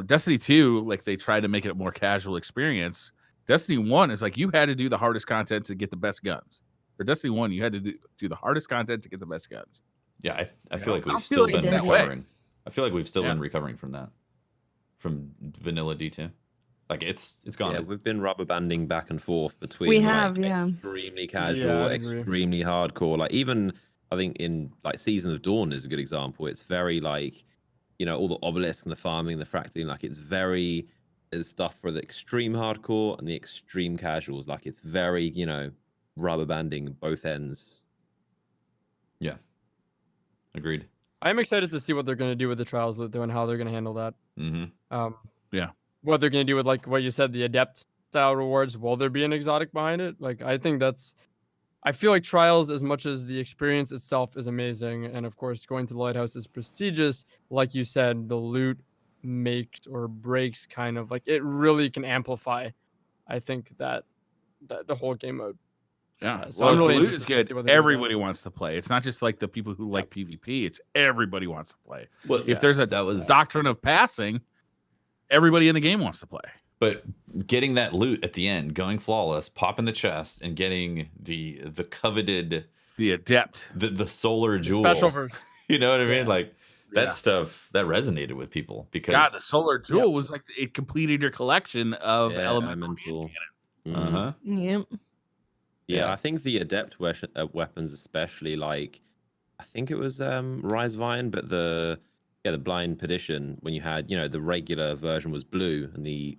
Destiny 2, they tried to make it a more casual experience. Destiny 1 is you had to do the hardest content to get the best guns. For Destiny 1, you had to do the hardest content to get the best guns. Yeah, I feel like we've still been recovering. I feel like we've still been recovering from that, from vanilla D2. It's gone. Yeah, we've been rubber banding back and forth between We have, extremely casual, extremely hardcore. Even I think in like Season of Dawn is a good example. It's very like, you know, all the obelisks and the farming, the fractaling, like it's very, there's stuff for the extreme hardcore and the extreme casuals. Like it's very, you know, rubber banding both ends. Yeah. Agreed. I'm excited to see what they're going to do with the Trials loot, though, and how they're going to handle that. Yeah. What they're going to do with, like, what you said, the Adept style rewards. Will there be an exotic behind it? Like, I think that's... I feel like Trials, as much as the experience itself is amazing, and of course, going to the Lighthouse is prestigious, like you said, the loot makes or breaks kind of... Like, it really can amplify, I think, that the whole game mode. Yeah. So Well, I'm if really the loot is interested to see good, what they do with that. everybody wants to play. It's not just like the people who like PvP. It's everybody wants to play. Well, If there's a doctrine of passing, everybody in the game wants to play. But getting that loot at the end, going flawless, popping the chest, and getting the coveted, The Adept. the solar jewel. Special version. You know what I mean? Like that Yeah. stuff that resonated with people because God, the Solar Jewel was like it completed your collection of elemental. uh-huh. Yep. Yeah, I think the adept weapons, especially like, I think it was Rise Vine, but the blind perdition, when you had, you know, the regular version was blue and the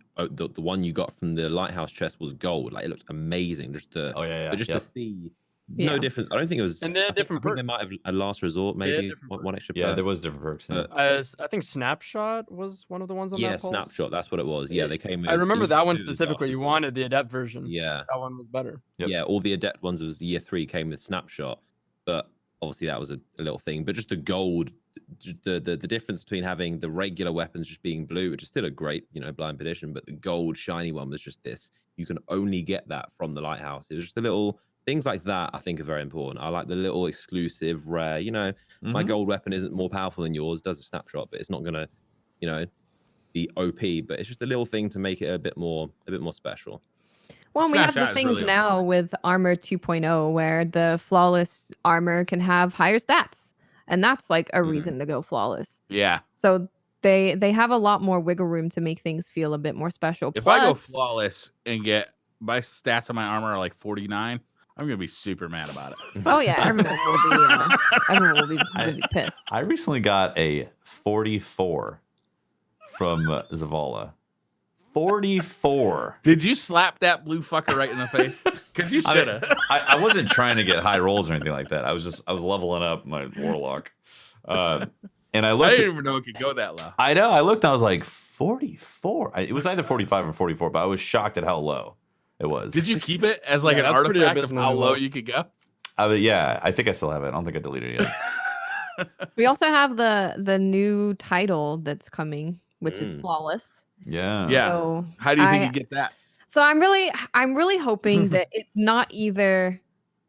one you got from the lighthouse chest was gold. Like it looked amazing. Just to Oh, just to see Yeah. no different. I don't think it was. And they had different I think they perks. might have a last resort, They had maybe different one extra. Yeah, perk. there was different perks. Yeah. As I think Snapshot was one of the ones on Yeah, that pulse. snapshot. That's what it was. Yeah, they came. I remember that one it was last specifically. You resort. wanted the Adept version. Yeah. That one was better. Yep. Yeah, all the adept ones was the year 3 came with snapshot, but obviously that was a little thing. But just the gold, the difference between having the regular weapons just being blue, which is still a great, you know, blind perdition, but the gold shiny one was just this. You can only get that from the lighthouse. It was just a little things like that. I think are very important. I like the little exclusive, rare. You know, my Mhm. gold weapon isn't more powerful than yours. Does a snapshot, but it's not gonna, you know, be OP. But it's just a little thing to make it a bit more special. Well, and we have the Snapshot is things really now with Armor 2.0 where the flawless armor can have higher stats. And that's like a reason to go flawless. Yeah. So they have a lot more wiggle room to make things feel a bit more special. If I go Plus- flawless and get my stats on my armor are like 49, I'm gonna be super mad about it. Oh yeah, everyone will be pissed. I recently got a 44 from Zavala. 44. Did you slap that blue fucker right in the face? Because you I should mean, have. I wasn't trying to get high rolls or anything like that. I was leveling up my warlock. And I I looked didn't even know it could go that low. I know. I looked. I was like 44. It was either 45 or 44, but I was shocked at how low it was. Did you keep it as like Yeah, an that's pretty artifact of how abysmally low low. you could go? Yeah, I think I still have it. I don't think I deleted it yet. We also have the new title that's coming, which is flawless. Yeah. Yeah. So How do you think you get that? So I'm really hoping that it's not either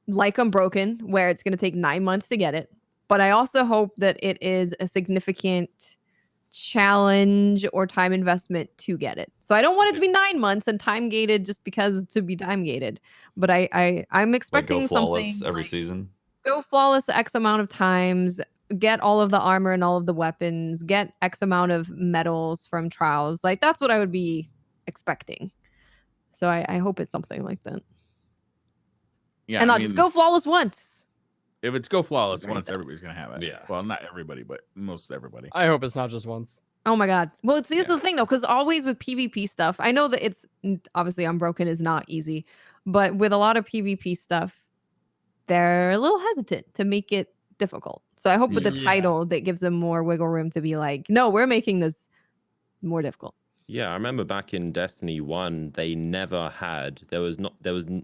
like Unbroken, where it's going to take 9 months to get it, but I also hope that it is a significant challenge or time investment to get it. So I don't want it to be 9 months and time gated just because to be time gated, but I'm Like expecting go flawless something every like, season. go flawless X amount of times, get all of the armor and all of the weapons, get X amount of medals from Trials. Like that's what I would be expecting. So I hope it's something like that. Yeah. And I not mean, just go flawless once. if it's go flawless Very once, sad. everybody's gonna have it. Yeah. Well, not everybody, but most everybody. I hope it's not just once. Oh my god. Well, it's the thing though, because always with PvP stuff, I know that it's obviously Unbroken is not easy, but with a lot of PvP stuff, they're a little hesitant to make it difficult. So I hope with the Yeah. title that gives them more wiggle room to be like, no, we're making this more difficult. Yeah, I remember back in Destiny 1, they never had there was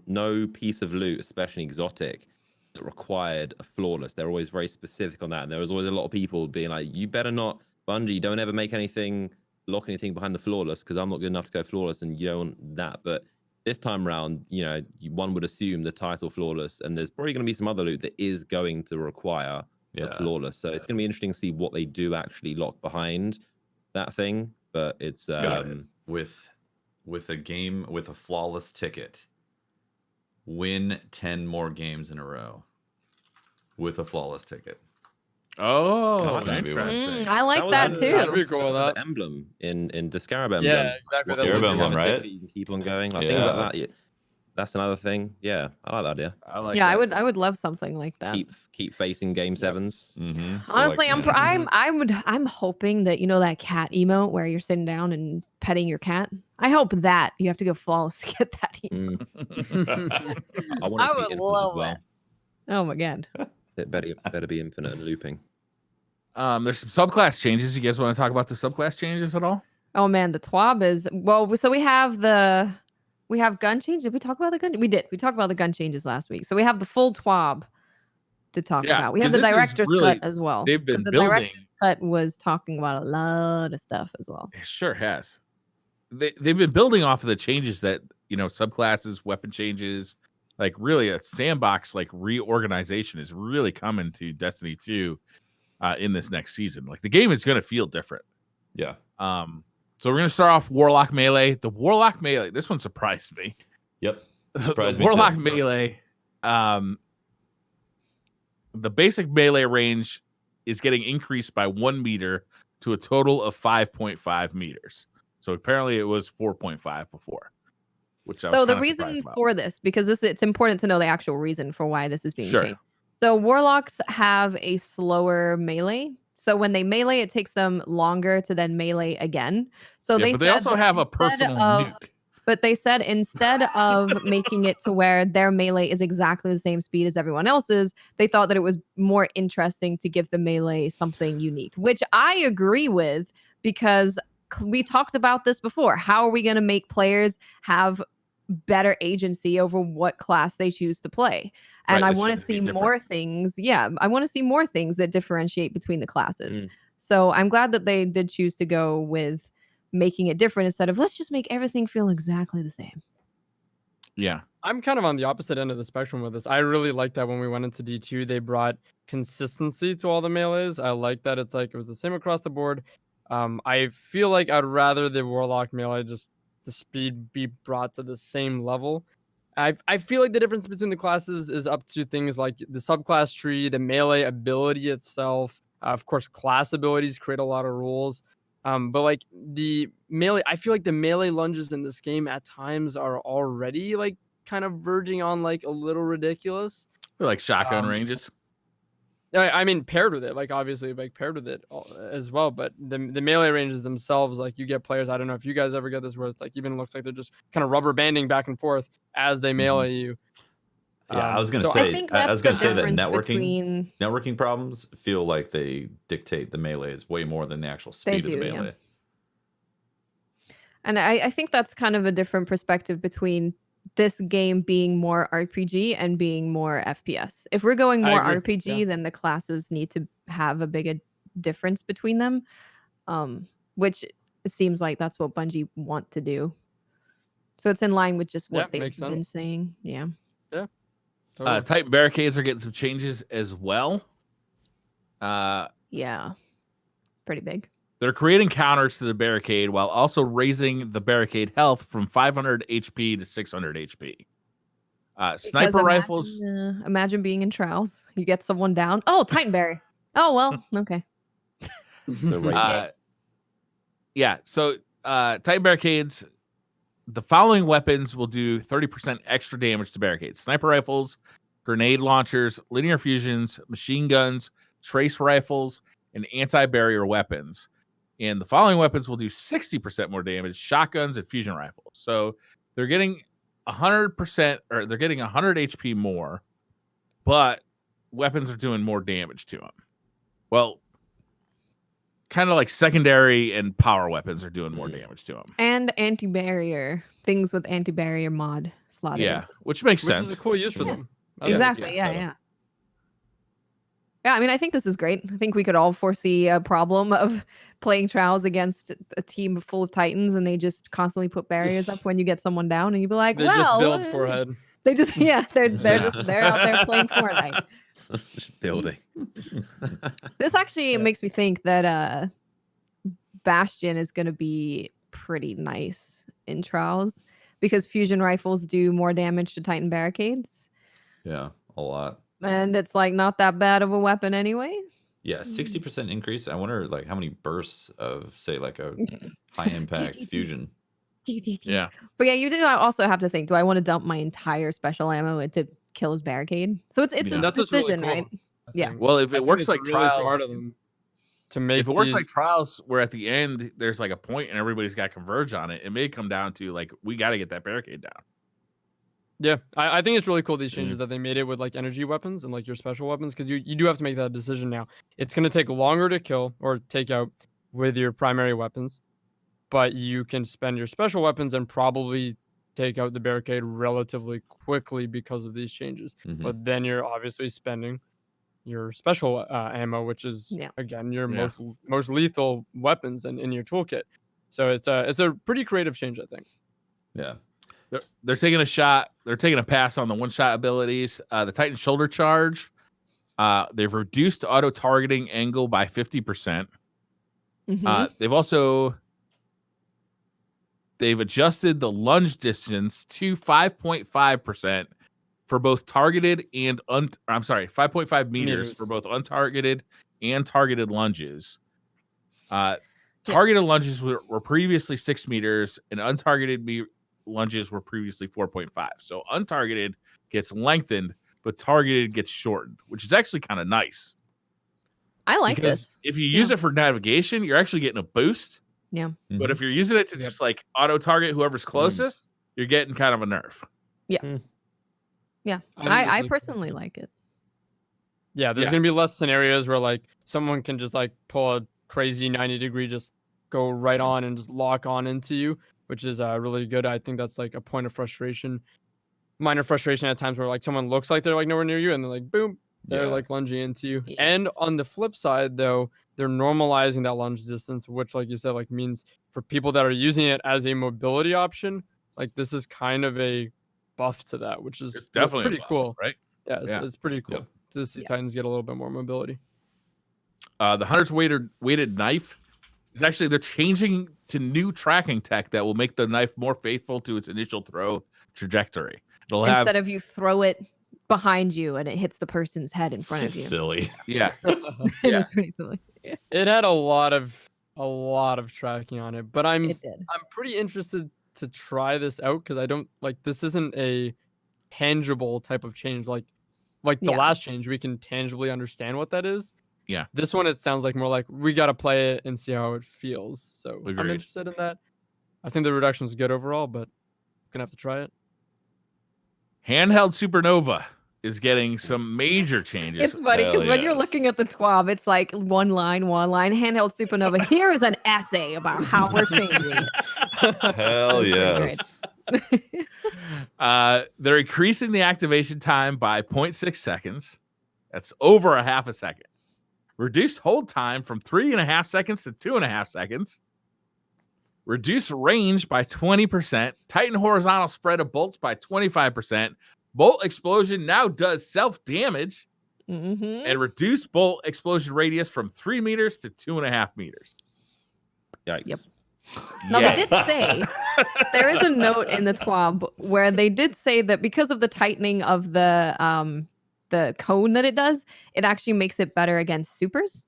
no piece of loot, especially exotic, that required a flawless. They're always very specific on that. And there was always a lot of people being like, you better not, Bungie, don't ever make anything, lock anything behind the flawless, because I'm not good enough to go flawless and you don't want that. But this time around, you know, one would assume the title flawless, and there's probably going to be some other loot that is going to require a flawless. So it's going to be interesting to see what they do actually lock behind that thing. But it's Got it. With a game with a flawless ticket, win 10 more games in a row with a flawless ticket. Oh, That's gonna be one. interesting. I like was that the- too. That'd be cool with the that. emblem in the Scarab emblem. Yeah, exactly. Scarab That's what emblem, you right? Ticket, you can keep on going, like things Yeah. like that. That's another thing. Yeah, I like that idea. I like. Yeah, that I too. would love something like that. Keep facing game sevens. Mm-hmm. Honestly, I'm hoping that that cat emote where you're sitting down and petting your cat. I hope that you have to go flawless to get that emote. I want it I to be would infinite as love well. it. Oh my god. It better be infinite and looping. There's some subclass changes. You guys want to talk about the subclass changes at all? Oh man, the TWAB is so we have gun change. Did we talk about the gun? We did. We talked about the gun changes last week. So we have the full TWAB to talk about. We have 'cause the this is director's really- cut as well. They've been The building. director's cut was talking about a lot of stuff as well. It sure has. They've been building off of the changes that subclasses, weapon changes, like really a sandbox like reorganization is really coming to Destiny 2 in this next season. Like the game is going to feel different. Yeah. So we're going to start off Warlock Melee. The Warlock Melee, this one surprised me. Yep. The Warlock Melee, the basic melee range is getting increased by 1 meter to a total of 5.5 meters. So apparently it was 4.5 before. So the reason for this, because it's important to know the actual reason for why this is being Sure. changed. So warlocks have a slower melee. So when they melee, it takes them longer to then melee again. So but they also have a personal nuke. But they said instead of making it to where their melee is exactly the same speed as everyone else's, they thought that it was more interesting to give the melee something unique, which I agree with because we talked about this before. How are we going to make players have better agency over what class they choose to play? And I want to see more things. Yeah, I want to see more things that differentiate between the classes. So I'm glad that they did choose to go with making it different instead of let's just make everything feel exactly the same. Yeah. I'm kind of on the opposite end of the spectrum with this. I really like that when we went into D2, they brought consistency to all the melees. I like that it's like it was the same across the board. I feel like I'd rather the Warlock Melee just the speed be brought to the same level. I feel like the difference between the classes is up to things like the subclass tree, the melee ability itself. Of course, class abilities create a lot of rules. But like the melee, I feel like the melee lunges in this game at times are already like kind of verging on like a little ridiculous. They're like shotgun ranges. I mean, paired with it, like obviously, like paired with it as well. But the melee ranges themselves, like you get players. I don't know if you guys ever get this, where it's like even looks like they're just kind of rubber banding back and forth as they melee you. Yeah, I was gonna I say. think I was that's gonna the say that difference networking problems feel like they dictate the melees way more than the actual speed of the melee. Yeah. And I think that's kind of a different perspective between this game being more RPG and being more FPS. If we're going more RPG, then the classes need to have a bigger difference between them, which it seems like that's what Bungie want to do. So it's in line with just what they've been saying. Yeah. Yeah. Totally. Titan barricades are getting some changes as well. Yeah. Pretty big. They're creating counters to the barricade while also raising the barricade health from 500 HP to 600 HP. Sniper rifles. Imagine being in Trials. You get someone down. Oh, Titan Barrier. Oh, well, okay. Yeah, so Titan barricades, the following weapons will do 30% extra damage to barricades. Sniper rifles, grenade launchers, linear fusions, machine guns, trace rifles, and anti-barrier weapons. And the following weapons will do 60% more damage, shotguns and fusion rifles. So they're getting 100%, or they're getting 100 HP more, but weapons are doing more damage to them. Well, kind of like secondary and power weapons are doing more damage to them. And anti-barrier. Things with anti-barrier mod slotted. Yeah, which makes sense. Which is a cool use for them. Exactly, yeah. Yeah, I mean, I think this is great. I think we could all foresee a problem of playing Trials against a team full of Titans and they just constantly put barriers up when you get someone down and you'd be like, they just build forehead. They just, they're out there playing Fortnite. Just building. This actually makes me think that Bastion is going to be pretty nice in Trials because fusion rifles do more damage to Titan barricades. Yeah, a lot. And it's like not that bad of a weapon anyway. Yeah, 60% increase. I wonder like how many bursts of say like a high impact fusion. Yeah. But yeah, you do also have to think, do I want to dump my entire special ammo into kill his barricade? So it's Yeah. a That's what's really decision, cool, right? I Yeah. think. Well, if I it think works it's like really Trials, smart of them to make if it works these- like Trials, where at the end there's like a point and everybody's got converge on it, it may come down to like we got to get that barricade down. Yeah, I think it's really cool these changes that they made it with like energy weapons and like your special weapons, because you do have to make that decision now. It's going to take longer to kill or take out with your primary weapons, but you can spend your special weapons and probably take out the barricade relatively quickly because of these changes. But then you're obviously spending your special ammo, which is again your most lethal weapons in your toolkit. So it's a pretty creative change, I think. Yeah. They're taking a shot. They're taking a pass on the one-shot abilities. The Titan shoulder charge. They've reduced auto targeting angle by 50%. They've adjusted the lunge distance to 5.5% for both targeted and 5.5 meters for both untargeted and targeted lunges. Targeted lunges were previously 6 meters, and untargeted lunges were previously 4.5. So untargeted gets lengthened, but targeted gets shortened, which is actually kind of nice. I like this. If you use it for navigation, you're actually getting a boost. Yeah. But if you're using it to just like auto target whoever's closest, you're getting kind of a nerf. Yeah. Yeah. I personally like it. Yeah, there's gonna be less scenarios where like someone can just like pull a crazy 90-degree, just go right on and just lock on into you, which is really good. I think that's like a point of frustration, minor frustration at times where like someone looks like they're like nowhere near you and they're like boom, they're like lunging into you. And on the flip side though, they're normalizing that lunge distance, which like you said, like means for people that are using it as a mobility option, like this is kind of a buff to that, which is definitely pretty cool, right? Yeah, it's pretty cool to see Titans get a little bit more mobility. The Hunter's weighted knife is actually, they're changing to new tracking tech that will make the knife more faithful to its initial throw trajectory. Instead of you throw it behind you and it hits the person's head in front of you. Silly. Yeah. It's pretty silly. It had a lot of tracking on it, but I'm pretty interested to try this out because I don't like this isn't a tangible type of change like the last change. We can tangibly understand what that is. Yeah. This one, it sounds like more like we got to play it and see how it feels. So Agreed. I'm interested in that. I think the reduction is good overall, but I'm gonna have to try it. Handheld Supernova is getting some major changes. It's funny because when you're looking at the TWAB, it's like one line, handheld supernova. Here is an essay about how we're changing. Hell yes. They're increasing the activation time by 0.6 seconds. That's over a half a second. Reduced hold time from 3.5 seconds to 2.5 seconds. Reduce range by 20%. Tighten horizontal spread of bolts by 25%. Bolt explosion now does self-damage. And reduce bolt explosion radius from 3 meters to 2.5 meters. Yikes. Yep. Now, they did say, there is a note in the TWAB where they did say that because of the tightening of the cone that it does, it actually makes it better against supers.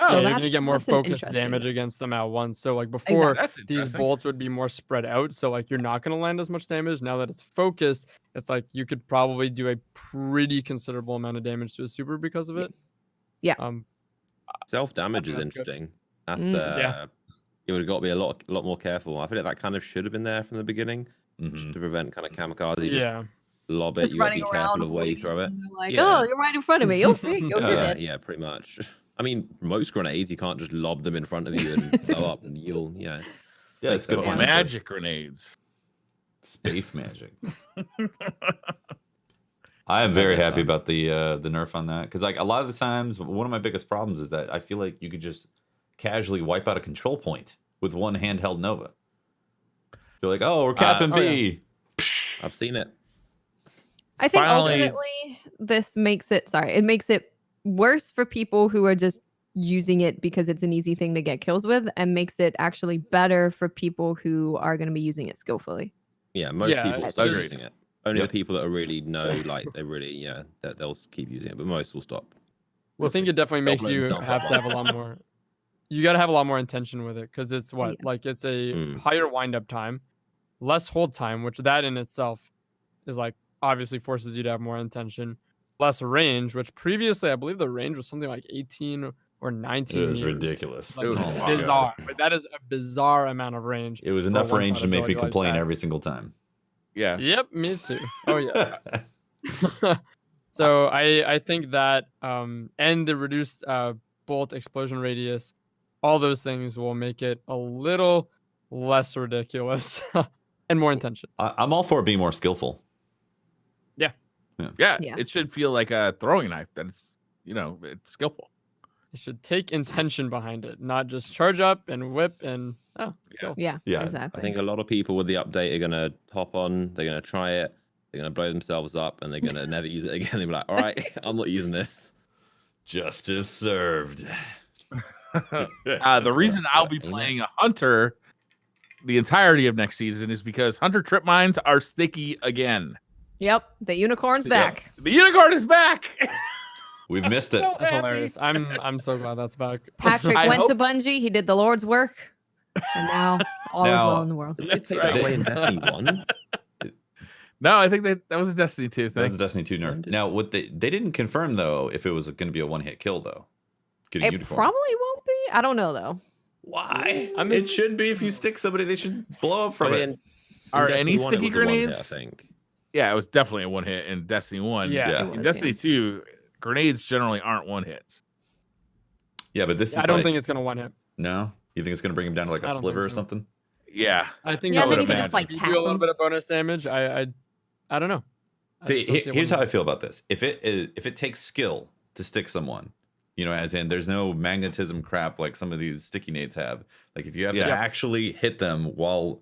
So you're going to get more focused damage against them at once. So like before, these bolts would be more spread out. So like you're not going to land as much damage. Now that it's focused, it's like you could probably do a pretty considerable amount of damage to a super because of it. Yeah. Self-damage is interesting. That's you would have got to be a lot more careful. I feel like that kind of should have been there from the beginning, just to prevent kind of kamikaze. Just lob it. You got to be careful of where you throw it. Like, oh, you're right in front of me. You'll see. You'll get it. Yeah, pretty much. I mean, most grenades you can't just lob them in front of you and blow up, and you'll Yeah, it's good. Magic grenades, space magic. I am very happy about the nerf on that because like a lot of the times, one of my biggest problems is that I feel like you could just casually wipe out a control point with one handheld Nova. You're like, oh, we're capping B. Yeah. I've seen it. I think ultimately this makes it worse for people who are just using it because it's an easy thing to get kills with, and makes it actually better for people who are going to be using it skillfully. Yeah, most people will stop using it. Only the people that are really like they really they'll keep using it, but most will stop. Well, I think it definitely makes you have to have a lot more. you got to have a lot more intention with it because it's what like it's a higher wind up time, less hold time, which that in itself is like obviously forces you to have more intention, less range, which previously I believe the range was something like 18 or 19 It was meters. ridiculous. Like, It was bizarre, but that is a bizarre amount of range. It was for enough one range shot to make me ability like complain that. every single time. Yeah. Yep, me too. Oh yeah. So I think that and the reduced bolt explosion radius, all those things will make it a little less ridiculous and more intention. I'm all for it being more skillful. Yeah, Yeah. it should feel like a throwing knife. That it's it's skillful. It should take intention behind it, not just charge up and whip and go. Yeah, Yeah. exactly. I think a lot of people with the update are gonna hop on. They're gonna try it. They're gonna blow themselves up, and they're gonna never use it again. They'll be like, "All right, I'm not using this." Justice served. The reason I'll be playing a hunter the entirety of next season is because hunter trip mines are sticky again. Yep, the unicorn's back. The unicorn is back. We've missed it. That's hilarious. I'm so glad that's back. Patrick I went hope- to Bungie. He did the Lord's work, and now all is well in the world. Didn't they take that away in Destiny 1? No, I think that was a Destiny 2 That thing. was a Destiny 2 nerf. Now, what they didn't confirm though if it was going to be a one-hit kill though. Get a It unicorn. probably won't be. I don't know though. Why? I mean- It should be if you stick somebody, they should blow up from it. Are Destiny any 1, it sticky was a one-hit, grenades? I think. Yeah, it was definitely a one hit in Destiny 1. Yeah. Yeah. It was, In Destiny 2, grenades generally aren't one hits. Yeah, but this is I don't like, think it's gonna one hit. no. You think it's going to bring him down to like I a don't sliver or think so. something? Yeah. I think Yeah, that then would you can have just, been- like, if you tap do a little them. bit of bonus damage. I don't know. I'd See, still see a here's one how I hit. feel about this. If it takes skill to stick someone, as in there's no magnetism crap like some of these sticky nades have. Like if you have to Yeah. actually hit them while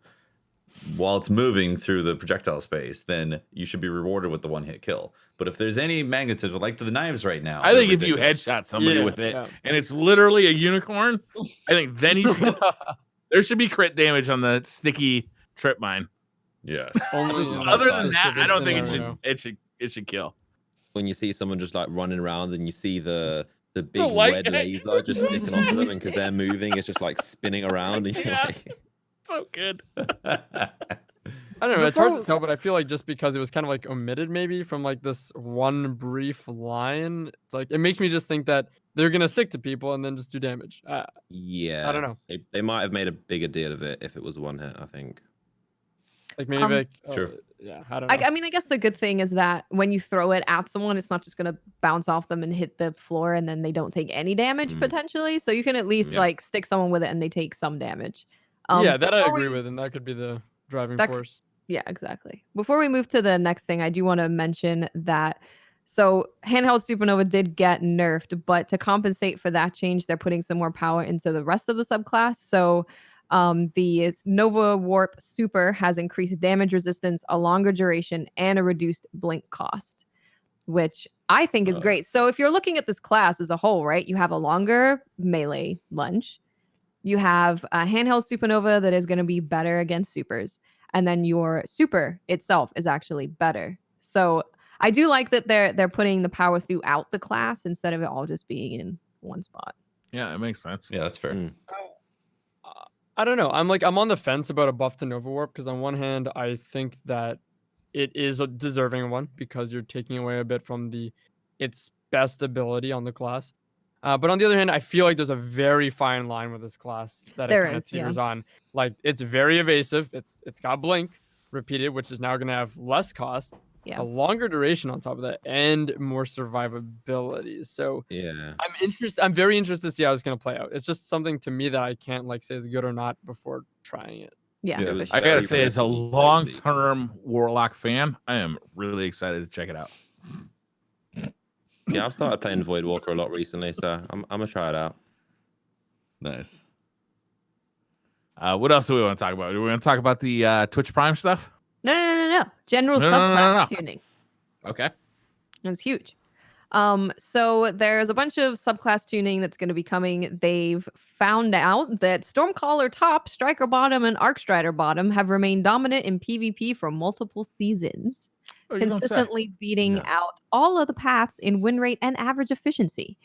it's moving through the projectile space, then you should be rewarded with the one-hit kill. But if there's any magnetism, like the knives right now, I they're think if you ridiculous. headshot somebody Yeah, with it yeah. and it's literally a unicorn, I think then there should be crit damage on the sticky trip mine. Yes. Only in a Other than that, specific I don't think scenario. it should kill. When you see someone just like running around and you see the big light red guy. laser just sticking off of them, and because they're moving, it's just like spinning around, and you're Yeah. like, So good. I don't know. It's hard to Before- tell, but I feel like just because it was kind of like omitted maybe from like this one brief line, it's like it makes me just think that they're gonna stick to people and then just do damage. yeah, I don't know. They might have made a bigger deal of it if it was one hit. I think. Like maybe Um, Sure. yeah, I don't know. I mean, I guess the good thing is that when you throw it at someone, it's not just going to bounce off them and hit the floor and then they don't take any damage Mm. potentially. So you can at least Yeah. like stick someone with it and they take some damage. Yeah, that I before agree we- with, and that could be the driving That c- force. Yeah, exactly. Before we move to the next thing, I do want to mention that so handheld supernova did get nerfed, but to compensate for that change, they're putting some more power into the rest of the subclass. So the Nova Warp Super has increased damage resistance, a longer duration, and a reduced blink cost, which I think is great. So if you're looking at this class as a whole, right, you have a longer melee lunge. You have a handheld supernova that is going to be better against supers. And then your super itself is actually better. So I do like that they're putting the power throughout the class instead of it all just being in one spot. Yeah, it makes sense. Yeah, that's fair. Mm. I don't know. I'm on the fence about a buff to Nova Warp because on one hand, I think that it is a deserving one because you're taking away a bit from its best ability on the class. But on the other hand, I feel like there's a very fine line with this class that There it kind of is, yeah. teeters on. Like it's very evasive. It's got blink repeated, which is now going to have less cost, Yeah. a longer duration on top of that, and more survivability. So Yeah. I'm very interested to see how it's going to play out. It's just something to me that I can't like say is good or not before trying it. Yeah. Yeah, for it was- sure. I gotta Very say, as a relatively lazy. long-term Warlock fan, I am really excited to check it out. Yeah, I've started playing Voidwalker a lot recently, so I'm gonna try it out. Nice. What else do we want to talk about? Do we want to talk about the Twitch Prime stuff? No. General No, subclass no. tuning. Okay. It's huge. So there's a bunch of subclass tuning that's going to be coming. They've found out that Stormcaller top, Striker bottom, and Arcstrider bottom have remained dominant in PvP for multiple seasons, Oh, you don't say. consistently beating Yeah. out all of the paths in win rate and average efficiency.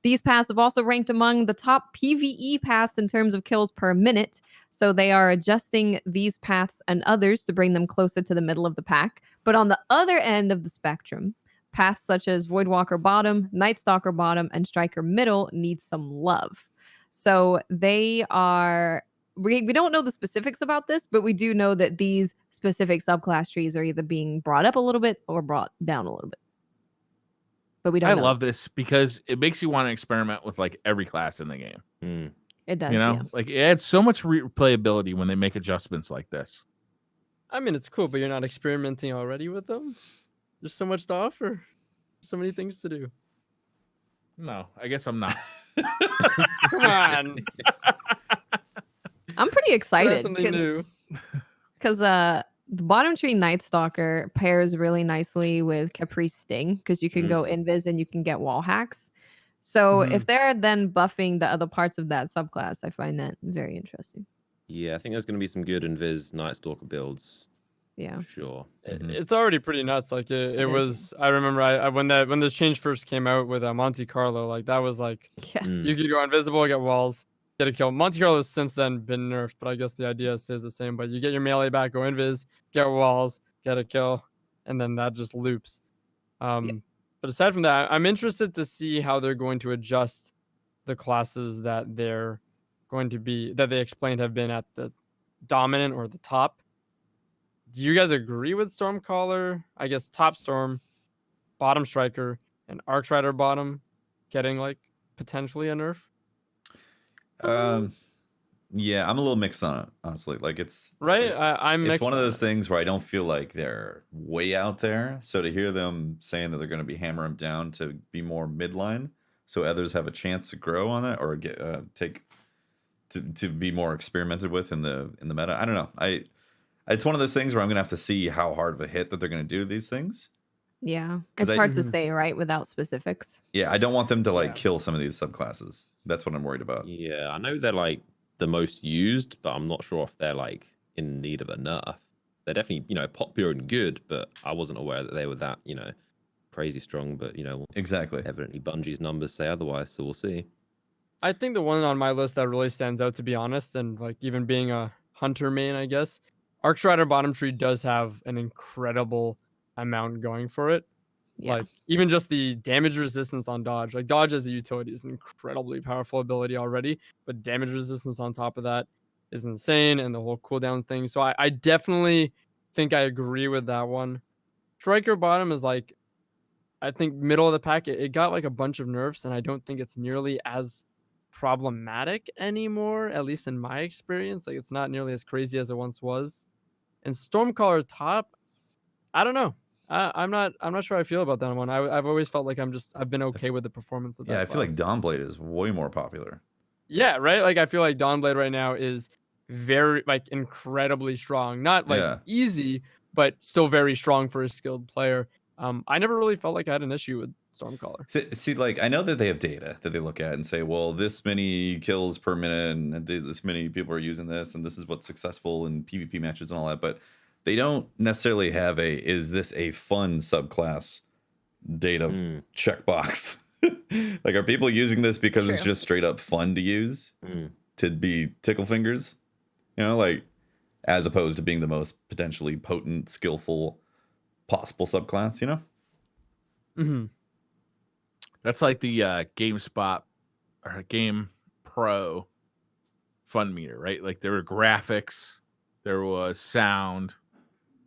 These paths have also ranked among the top PvE paths in terms of kills per minute, so they are adjusting these paths and others to bring them closer to the middle of the pack. But on the other end of the spectrum, paths such as Voidwalker bottom, Nightstalker bottom, and Striker middle need some love. So they are... We don't know the specifics about this, but we do know that these specific subclass trees are either being brought up a little bit or brought down a little bit. But we don't know. love this because it makes you want to experiment with like every class in the game. It does, You know, yeah. like it adds so much replayability when they make adjustments like this. I mean, it's cool, but you're not experimenting already with them. There's so much to offer, so many things to do. No, I guess I'm not. Come on, I'm pretty try excited something new. because the bottom tree Nightstalker pairs really nicely with Caprice Sting because you can go invis and you can get wall hacks. So if they're then buffing the other parts of that subclass, I find that very interesting. Yeah, I think there's going to be some good Invis Nightstalker builds. Yeah. For sure. It's already pretty nuts. Like it was. I remember when this change first came out with Monte Carlo, like that was like Yeah. you could go invisible, get walls, get a kill. Monte Carlo's since then been nerfed, but I guess the idea stays the same. But you get your melee back, go invis, get walls, get a kill, and then that just loops. But aside from that, I'm interested to see how they're going to adjust the classes that they're going to be that they explained have been at the dominant or the top. Do you guys agree with Stormcaller? I guess top Storm, bottom Striker, and Arcstrider bottom getting like potentially a nerf? Yeah, I'm a little mixed on it, honestly. Like it's right. I'm it's mixed one of on those it. things where I don't feel like they're way out there. So to hear them saying that they're going to be hammer them down to be more midline, so others have a chance to grow on that or get to be more experimented with in the meta. I don't know. It's one of those things where I'm gonna have to see how hard of a hit that they're gonna do these things. Yeah. It's I- hard to say, right, without specifics. Yeah, I don't want them to like Yeah. kill some of these subclasses. That's what I'm worried about. Yeah, I know they're like the most used, but I'm not sure if they're like in need of a nerf. They're definitely, popular and good, but I wasn't aware that they were that, crazy strong. But Exactly. evidently Bungie's numbers say otherwise, so we'll see. I think the one on my list that really stands out, to be honest, and like even being a hunter main, I guess, Arcstrider bottom tree does have an incredible amount going for it. Yeah. Like even just the damage resistance on dodge, like dodge as a utility is an incredibly powerful ability already, but damage resistance on top of that is insane, and the whole cooldown thing. So I definitely think I agree with that one. Striker bottom is like, I think middle of the pack. It got like a bunch of nerfs, and I don't think it's nearly as problematic anymore, at least in my experience. Like it's not nearly as crazy as it once was. And Stormcaller top, I don't know. I'm not sure how I feel about that one. I've always felt like I've been okay with the performance of that. Yeah, I feel like class. Dawnblade is way more popular. Yeah, right. Like I feel like Dawnblade right now is very like incredibly strong. Not like easy, but still very strong for a skilled player. I never really felt like I had an issue with Stormcaller. See, like I know that they have data that they look at and say, well, this many kills per minute, and this many people are using this, and this is what's successful in PvP matches and all that. But they don't necessarily have is this a fun subclass data checkbox? Like, are people using this because it's just straight up fun to use to be tickle fingers? Like as opposed to being the most potentially potent, skillful possible subclass, Mm-hmm. That's like the GameSpot or Game Pro fun meter, right? Like there were graphics, there was sound,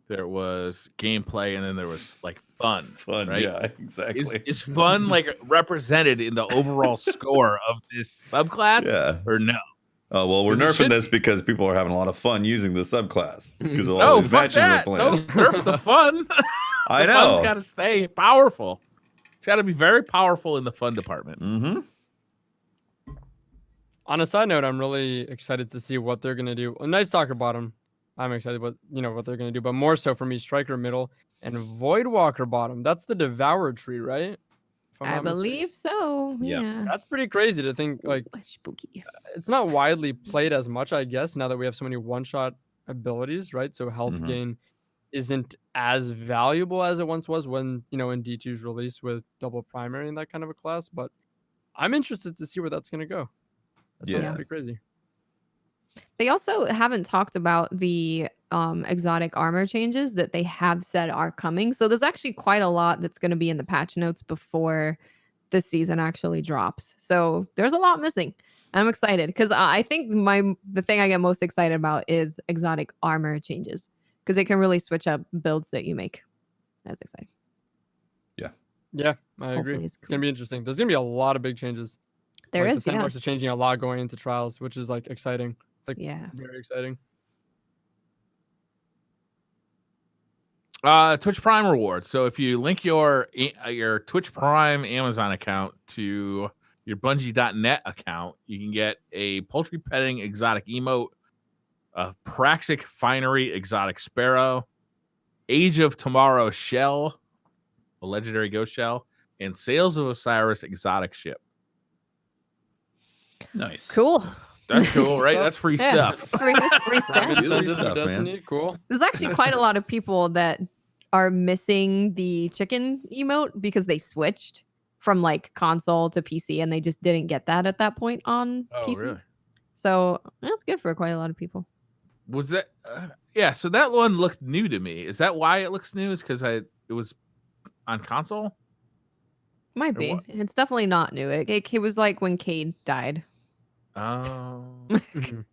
there was gameplay, and then there was like fun. Right? Yeah, exactly. Is fun like represented in the overall score of this subclass? Yeah. Or no? Oh, well, we're 'Cause it nerfing should this because people are having a lot of fun using the subclass because of all No, these fuck matches that. are No, playing. nerf the fun. I The know. fun's got to stay powerful. It's got to be very powerful in the fun department. Mm-hmm. On a side note, I'm really excited to see what they're gonna do. Nightstalker bottom, I'm excited what they're gonna do, but more so for me, Striker middle and Voidwalker bottom. That's the Devourer tree, right? If I'm I not mistaken. believe so. Yeah. Yeah. That's pretty crazy to think. Like Spooky. it's not widely played as much, I guess, now that we have so many one-shot abilities, right? So health Mhm. gain isn't as valuable as it once was when in D2's release with double primary and that kind of a class. But I'm interested to see where that's gonna go. That sounds Yeah. pretty crazy. They also haven't talked about the exotic armor changes that they have said are coming. So there's actually quite a lot that's going to be in the patch notes before the season actually drops. So there's a lot missing. I'm excited because I think the thing I get most excited about is exotic armor changes because it can really switch up builds that you make. That's exciting. Yeah, I agree. Hopefully It's it's gonna be interesting. There's gonna be a lot of big changes. There like, is, the yeah. sandbox is changing a lot going into Trials, which is like exciting. It's like Yeah. very exciting. Twitch Prime rewards. So if you link your Twitch Prime Amazon account to your Bungie.net account, you can get a poultry petting exotic emote, a Praxic Finery exotic sparrow, Age of Tomorrow shell, a legendary ghost shell, and Sales of Osiris exotic ship. Nice. Cool. That's cool, right? Stuff. That's free Yeah. stuff. Free Rapid stuff. Good incentives stuff, for man. Destiny. Cool. There's actually quite a lot of people that are missing the chicken emote because they switched from like console to PC and they just didn't get that at that point on Oh, PC. really? So that's good for quite a lot of people. Was that? Yeah. So that one looked new to me. Is that why it looks new? Is because it was on console? Might Or be. what? It's definitely not new. It was like when Cade died. Oh. Mhm.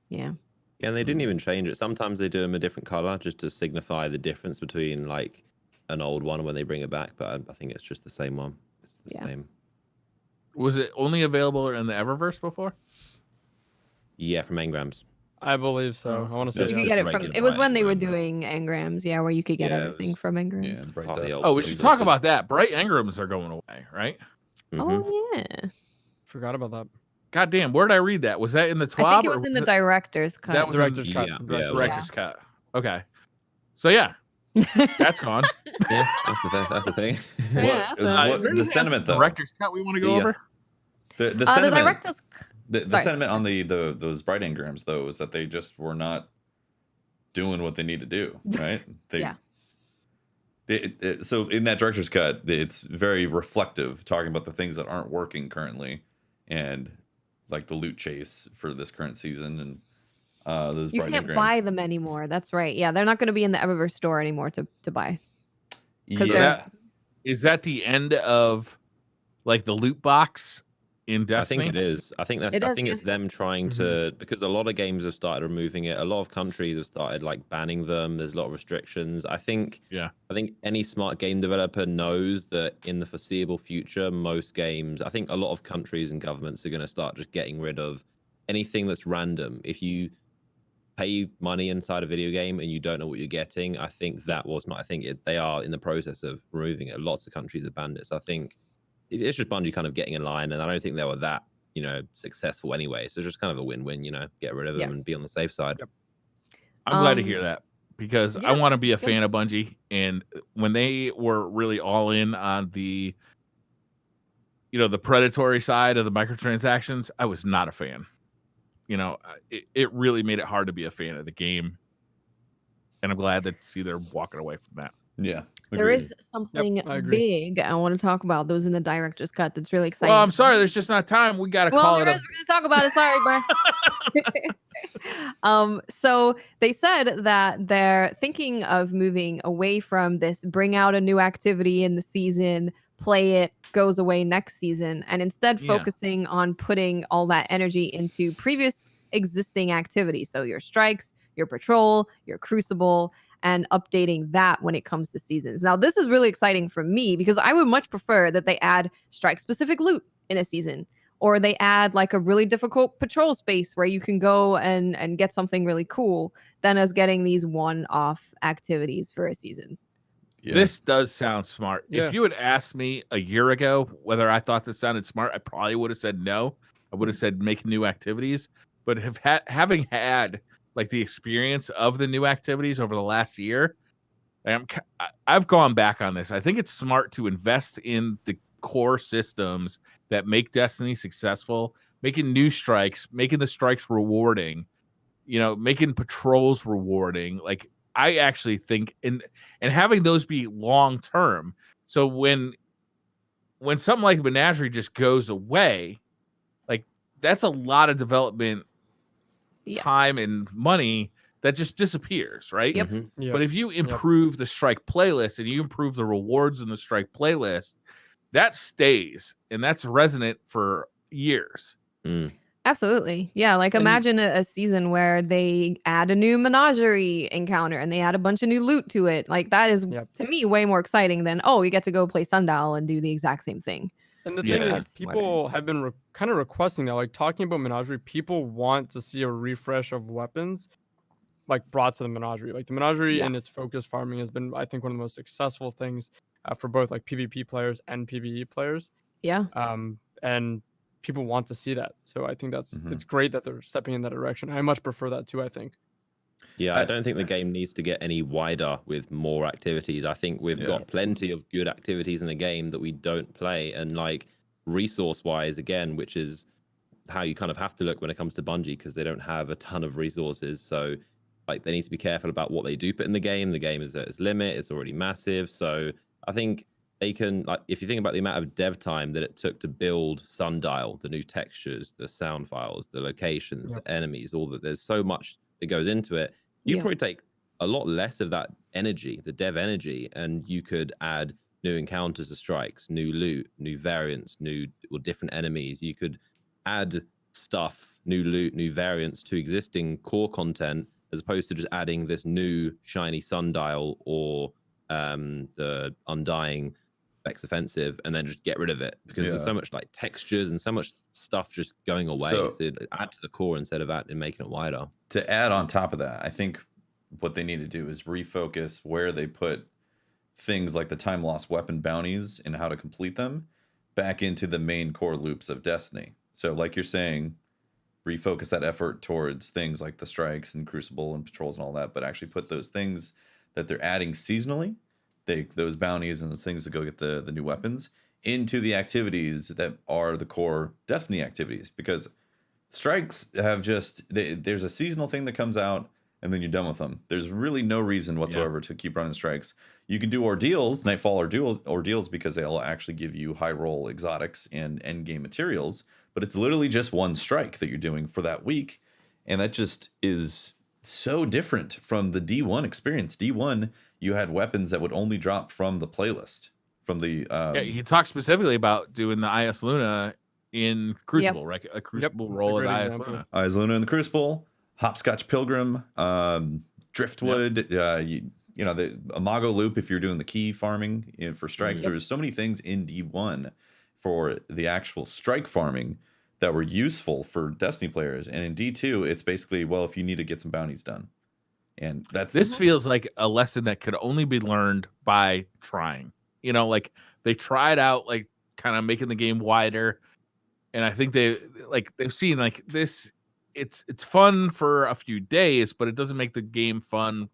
Yeah. Yeah, and they didn't even change it. Sometimes they do them a different color just to signify the difference between like an old one when they bring it back. But I think it's just the same one. It's the Yeah. same. Was it only available in the Eververse before? Yeah, from Engrams. I believe so. I want to say Just- You could yes. get it from regular it was when they were engrams. doing engrams, yeah, where you could get Yeah, it everything was- from engrams. Yeah, bright Partly dust. old Oh, we So should it's talk just a- about that. Bright engrams are going away, right? Mhm. Oh yeah. Forgot about that. God damn, where did I read that? Was that in the TWAB? I think it or was in the it- director's cut. That was Director's in, cut. Yeah, Director's yeah, cut. director's cut. Okay. So yeah, that's gone. Yeah, that's the thing. Yeah, What, so- what- Is there the anything else sentiment in though? director's cut we want to See go ya. over? The the sentiment. director's The Sorry. sentiment on those bright engrams though is that they just were not doing what they need to do, right? Yeah. So in that director's cut, it's very reflective, talking about the things that aren't working currently, and like the loot chase for this current season, and those You bright can't engrams. buy them anymore. That's right. Yeah, they're not going to be in the Eververse store anymore to buy. 'Cause Yeah, they're- Is that the end of like the loot box in I Destiny? think it is. I think It I is, think yeah. it's them trying to because a lot of games have started removing it. A lot of countries have started like banning them. There's a lot of restrictions. I think any smart game developer knows that in the foreseeable future, most games, I think a lot of countries and governments are going to start just getting rid of anything that's random. If you pay money inside a video game and you don't know what you're getting, I think they are in the process of removing it. Lots of countries have banned it. So I think it's just Bungie kind of getting in line, and I don't think they were that, successful anyway. So it's just kind of a win-win, get rid of them and be on the safe side. Yep. I'm glad to hear that because I yeah, want to be a it's good. fan of Bungie. And when they were really all in on the, the predatory side of the microtransactions, I was not a fan. It really made it hard to be a fan of the game. And I'm glad to see they're walking away from that. yeah. There agreed. is something I agree. big I want to talk about. Those in the director's cut. That's really exciting. Well, I'm sorry, there's just not time. We got to Well, call there it. is. We're gonna talk about it. Sorry, bye. So they said that they're thinking of moving away from this bring out a new activity in the season, play it, goes away next season, and instead Yeah. focusing on putting all that energy into previous existing activities. So your strikes, your patrol, your crucible, and updating that when it comes to seasons. Now, this is really exciting for me because I would much prefer that they add strike specific loot in a season, or they add like a really difficult patrol space where you can go and get something really cool than us getting these one-off activities for a season. Yeah. This does sound smart. Yeah. If you had asked me a year ago whether I thought this sounded smart, I probably would have said no. I would have said make new activities. But having had like the experience of the new activities over the last year, I've gone back on this. I think it's smart to invest in the core systems that make Destiny successful, making new strikes, making the strikes rewarding, making patrols rewarding. Like I actually think and having those be long term. So when when something like Menagerie just goes away, like that's a lot of development time and money that just disappears, right? Yep. But if you improve the Strike playlist and you improve the rewards in the Strike playlist, that stays and that's resonant for years. Absolutely. Yeah. Like imagine a season where they add a new menagerie encounter and they add a bunch of new loot to it. Like that is to me way more exciting than, oh, you get to go play Sundial and do the exact same thing. And the thing is, people have been kind of requesting that, like talking about Menagerie, people want to see a refresh of weapons like brought to the Menagerie. Like the Menagerie and its focus farming has been, I think, one of the most successful things for both like PvP players and PvE players. Yeah. And people want to see that. So I think that's it's great that they're stepping in that direction. I much prefer that too, I think. Yeah, I don't think the game needs to get any wider with more activities. I think we've got plenty of good activities in the game that we don't play. And like resource-wise, again, which is how you kind of have to look when it comes to Bungie, because they don't have a ton of resources. So like they need to be careful about what they do put in the game. The game is at its limit. It's already massive. So I think they can, like, if you think about the amount of dev time that it took to build Sundial, the new textures, the sound files, the locations, the enemies, all that, there's so much that goes into it. You probably take a lot less of that energy, the dev energy, and you could add new encounters to strikes, new loot, new variants, new or different enemies. You could add stuff, new loot, new variants to existing core content, as opposed to just adding this new shiny Sundial or the Undying Vex Offensive and then just get rid of it, because there's so much like textures and so much stuff just going away. So add to the core instead of making it wider. To add on top of that, I think what they need to do is refocus where they put things like the time lost weapon bounties and how to complete them back into the main core loops of Destiny. So like you're saying, refocus that effort towards things like the strikes and Crucible and patrols and all that, but actually put those things that they're adding seasonally, those bounties and those things to go get the new weapons, into the activities that are the core Destiny activities. Because strikes have just, there's a seasonal thing that comes out and then you're done with them. There's really no reason whatsoever to keep running strikes. You can do ordeals, Nightfall ordeals, because they'll actually give you high roll exotics and end game materials, but it's literally just one strike that you're doing for that week. And that just is so different from the D1 experience. D1, you had weapons that would only drop from the playlist. From the he talked specifically about doing the IS Luna in Crucible, right? A Crucible roll of IS Luna. IS Luna in the Crucible, Hopscotch Pilgrim, Driftwood, you know, the Imago Loop if you're doing the key farming for strikes. There was so many things in D1 for the actual strike farming that were useful for Destiny players. And in D2, it's basically, well, if you need to get some bounties done. And this feels like a lesson that could only be learned by trying. You know, like they tried out, like kind of making the game wider. And I think they've seen like this, it's fun for a few days, but it doesn't make the game fun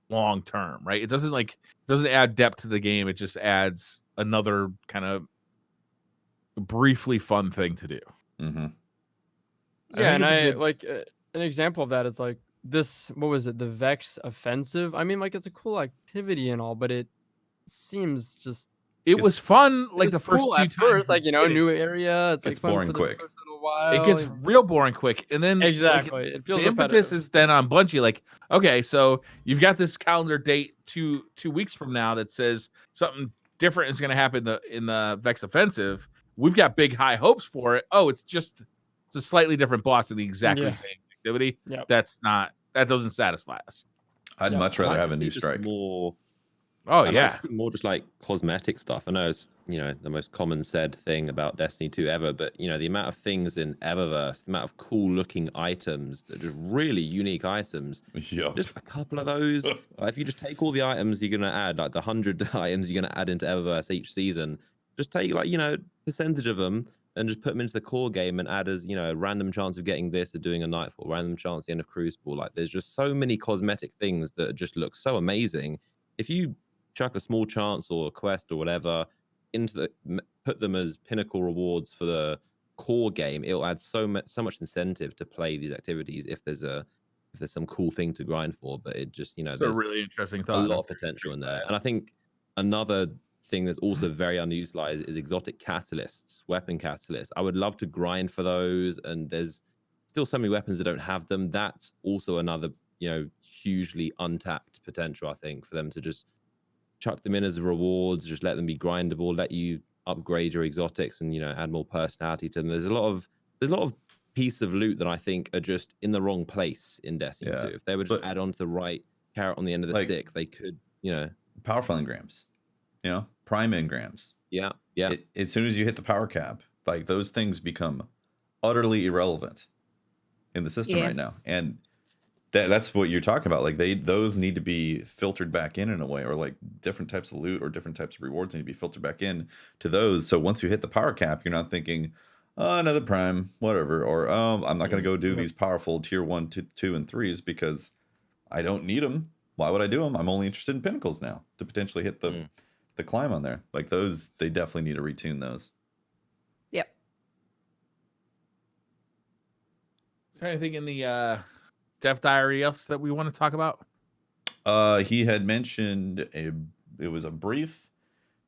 long term, right? It doesn't add depth to the game. It just adds another kind of briefly fun thing to do. Yeah, and I like an example of that is like this, what was it, the Vex Offensive? I mean, like it's a cool activity and all, but it seems just it was fun like the first cool two at times. First, like, you know, new area. It's like it's fun boring for the quick. first little while. It gets real boring quick, and then exactly it feels the impetus is then on Bungie. Like, okay, so you've got this calendar date 2 weeks from now that says something different is going to happen in the Vex Offensive. We've got big high hopes for it. Oh, it's a slightly different boss in the exactly same activity. That doesn't satisfy us. I'd much rather have a new strike. More just like cosmetic stuff. I know it's, you know, the most common said thing about Destiny 2 ever, but you know, the amount of things in Eververse, the amount of cool looking items that are just really unique items. Just a couple of those. If you just take all the items you're gonna add, like the 100 items you're gonna add into Eververse each season, just take like, you know, percentage of them and just put them into the core game and add as, you know, a random chance of getting this or doing a Nightfall, random chance at the end of Crucible. Like there's just so many cosmetic things that just look so amazing. If you chuck a small chance or a quest or whatever put them as pinnacle rewards for the core game, it'll add so much incentive to play these activities if there's some cool thing to grind for. But it just, you know, there's a really interesting thought. A lot of potential in there. And I think another thing that's also very underutilized is exotic catalysts, weapon catalysts. I would love to grind for those, and there's still so many weapons that don't have them. That's also another, hugely untapped potential, I think, for them to just chuck them in as rewards, just let them be grindable, let you upgrade your exotics and, add more personality to them. There's a lot of pieces of loot that I think are just in the wrong place in Destiny 2. If they would just add on to the right carrot on the end of the stick, they could, powerful engrams, prime engrams. Yeah. As soon as you hit the power cap, like those things become utterly irrelevant in the system right now. And that's what you're talking about. Like those need to be filtered back in a way, or like different types of loot or different types of rewards need to be filtered back in to those. So once you hit the power cap, you're not thinking, oh, another prime, whatever, or I'm not going to go do these powerful tier 1, 2, and 3s because I don't need them. Why would I do them? I'm only interested in pinnacles now to potentially hit the climb on there. Like those, they definitely need to retune those. Yep. Is there anything in the Dev Diary else that we want to talk about? He had mentioned it was a brief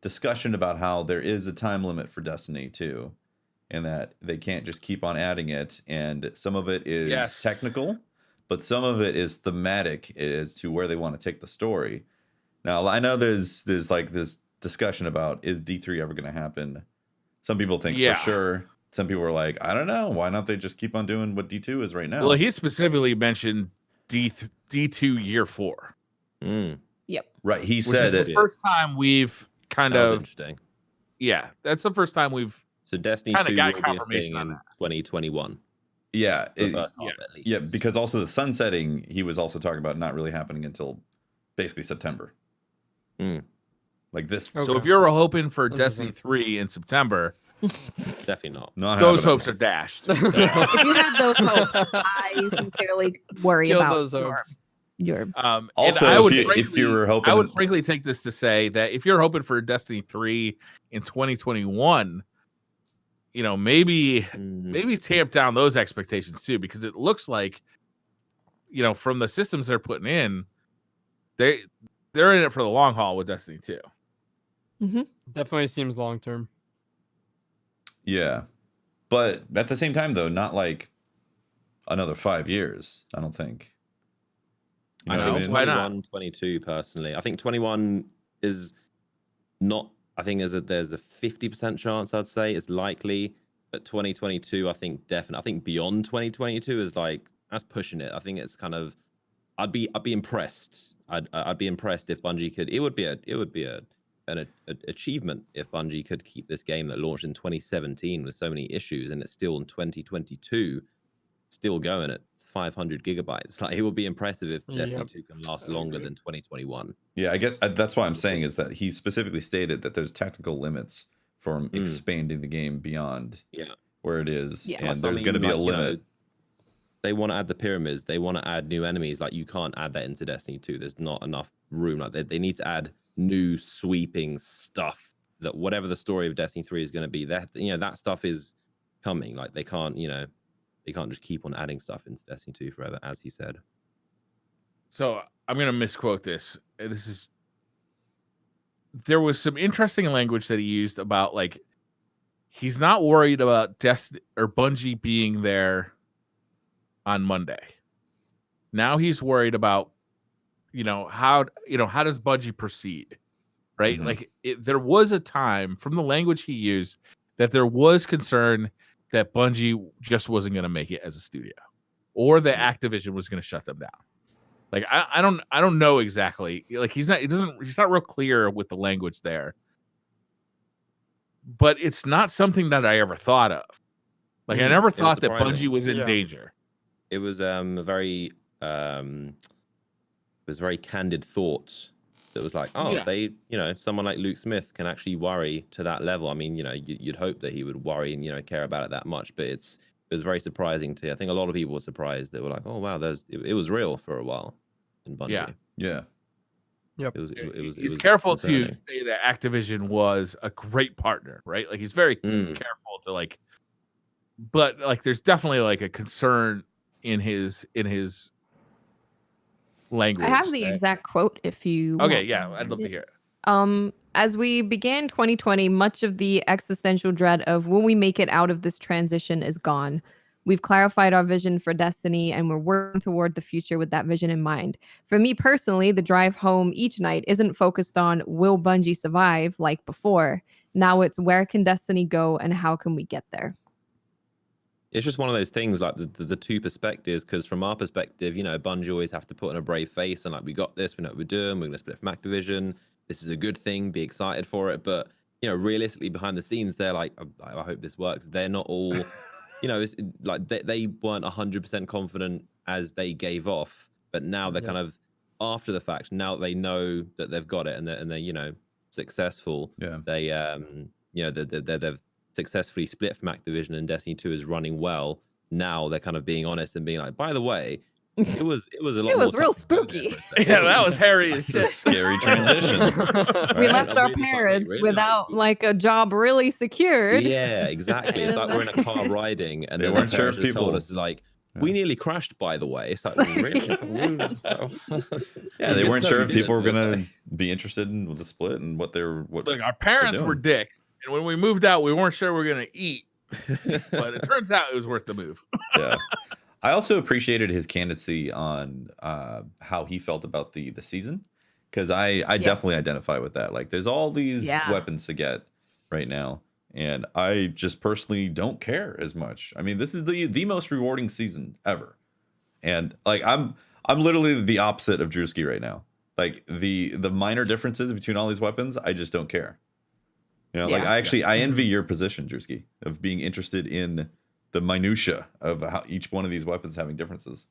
discussion about how there is a time limit for Destiny 2, and that they can't just keep on adding it. And some of it is technical, but some of it is thematic as to where they want to take the story. Now, I know there's like this discussion about, is D3 ever going to happen? Some people think for sure. Some people are like, I don't know. Why not they just keep on doing what D2 is right now? Well, he specifically mentioned D2 year 4. Yep. Right. He said it's the first time we've kind of interesting. Yeah, that's the first time we've so Destiny 2 will be a thing in 2021. Yeah, the first half at least. Yeah, because also the sunsetting, he was also talking about not really happening until basically September. Like this. Okay. So if you're hoping for Destiny 3 in September, definitely not. Those hopes are dashed. If you had those hopes, I sincerely worry about those hopes. Your also, if you were hoping, I would frankly take this to say that if you're hoping for Destiny 3 in 2021, maybe tamp down those expectations too, because it looks like, from the systems they're putting in, they're in it for the long haul with Destiny 2. Definitely seems long term. Yeah, but at the same time, though, not like another 5 years. I don't think. I think 21, 22 personally. I think 21 is not. I think there's a 50% chance, I'd say it's likely, but 2022, I think definitely. I think beyond 2022 is like, that's pushing it. I think it's kind of, I'd be impressed. I'd be impressed if Bungie could. It would be an achievement if Bungie could keep this game that launched in 2017 with so many issues, and it's still in 2022, still going at 500 gigabytes. Like, it would be impressive if Destiny 2 can last longer than 2021. Yeah, I get. That's why I'm saying is that he specifically stated that there's technical limits for expanding the game beyond where it is, and there's going to be a limit. They want to add the pyramids. They want to add new enemies. Like, you can't add that into Destiny 2. There's not enough room. Like, they need to add new sweeping stuff. That whatever the story of Destiny 3 is going to be, that stuff is coming. Like, they can't just keep on adding stuff into Destiny 2 forever, as he said. So I'm going to misquote this. There was some interesting language that he used about, like, he's not worried about Destiny or Bungie being there on Monday. Now he's worried about, how does Bungie proceed, right? Like, there was a time from the language he used that there was concern that Bungie just wasn't going to make it as a studio, or that Activision was going to shut them down. Like, I don't know exactly. Like, he's not real clear with the language there. But it's not something that I ever thought of. Like, I never thought that Bungie was in danger. It was very candid thoughts. It was like, they, someone like Luke Smith can actually worry to that level. I mean, you'd hope that he would worry and, care about it that much, but it was very surprising to, I think a lot of people were surprised. They were like, oh, wow, it was real for a while in Bungie. Yeah. Yep. He's careful to say that Activision was a great partner, right? Like, he's very careful to but like, there's definitely like a concern in his language. I have the exact quote if you I'd love to hear it. As we began 2020, much of the existential dread of will we make it out of this transition is gone. We've clarified our vision for Destiny and we're working toward the future with that vision in mind. For me personally, the drive home each night isn't focused on will Bungie survive like before. Now it's where can Destiny go and how can we get there? It's just one of those things, like the two perspectives, because from our perspective, you know, Bungie always have to put on a brave face and like, we got this, we know what we're doing, we're going to split from Activision. This is a good thing, be excited for it. But, you know, realistically behind the scenes, they're like, I hope this works. They're not all, you know, it's like they weren't 100% confident as they gave off, but now they're kind of after the fact, now they know that they've got it and they're you know, successful. Yeah. They, you know, they've successfully split from Activision and Destiny 2 is running well. Now they're kind of being honest and being like, by the way, it was a lot. It was more real tough to go there spooky. for a second." Yeah, that was hairy as It's a shit. scary transition. We Right? left our Really, it's like, parents really? without like a job really secured. Yeah, exactly. It's like we're in a car riding and They then weren't the sure if parents just told people- us like, we nearly crashed, by the way. It's like, really? Yeah, they weren't No, sure you if people were didn't. It's gonna like- be interested in the split and what they're what. Look, our parents were doing. dicks, and when we moved out, we weren't sure we were gonna eat. But it turns out it was worth the move. Yeah. I also appreciated his candidacy on how he felt about the season, because I definitely identify with that. Like, there's all these weapons to get right now, and I just personally don't care as much. I mean, this is the most rewarding season ever, and like I'm literally the opposite of Drewski right now. Like the minor differences between all these weapons, I just don't care. You know, like I envy your position, Drewski, of being interested in the minutia of how each one of these weapons having differences.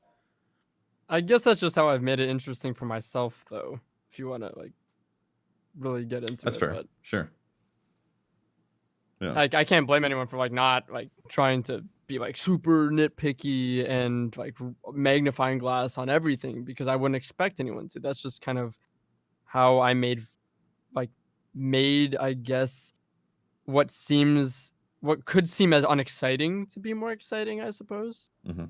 I guess that's just how I've made it interesting for myself, though. If you want to like really get into That's it, fair. but Sure. Yeah. like I can't blame anyone for like not like trying to be like super nitpicky and like magnifying glass on everything, because I wouldn't expect anyone to. That's just kind of how I made I guess what could seem as unexciting to be more exciting, I suppose. Mm-hmm.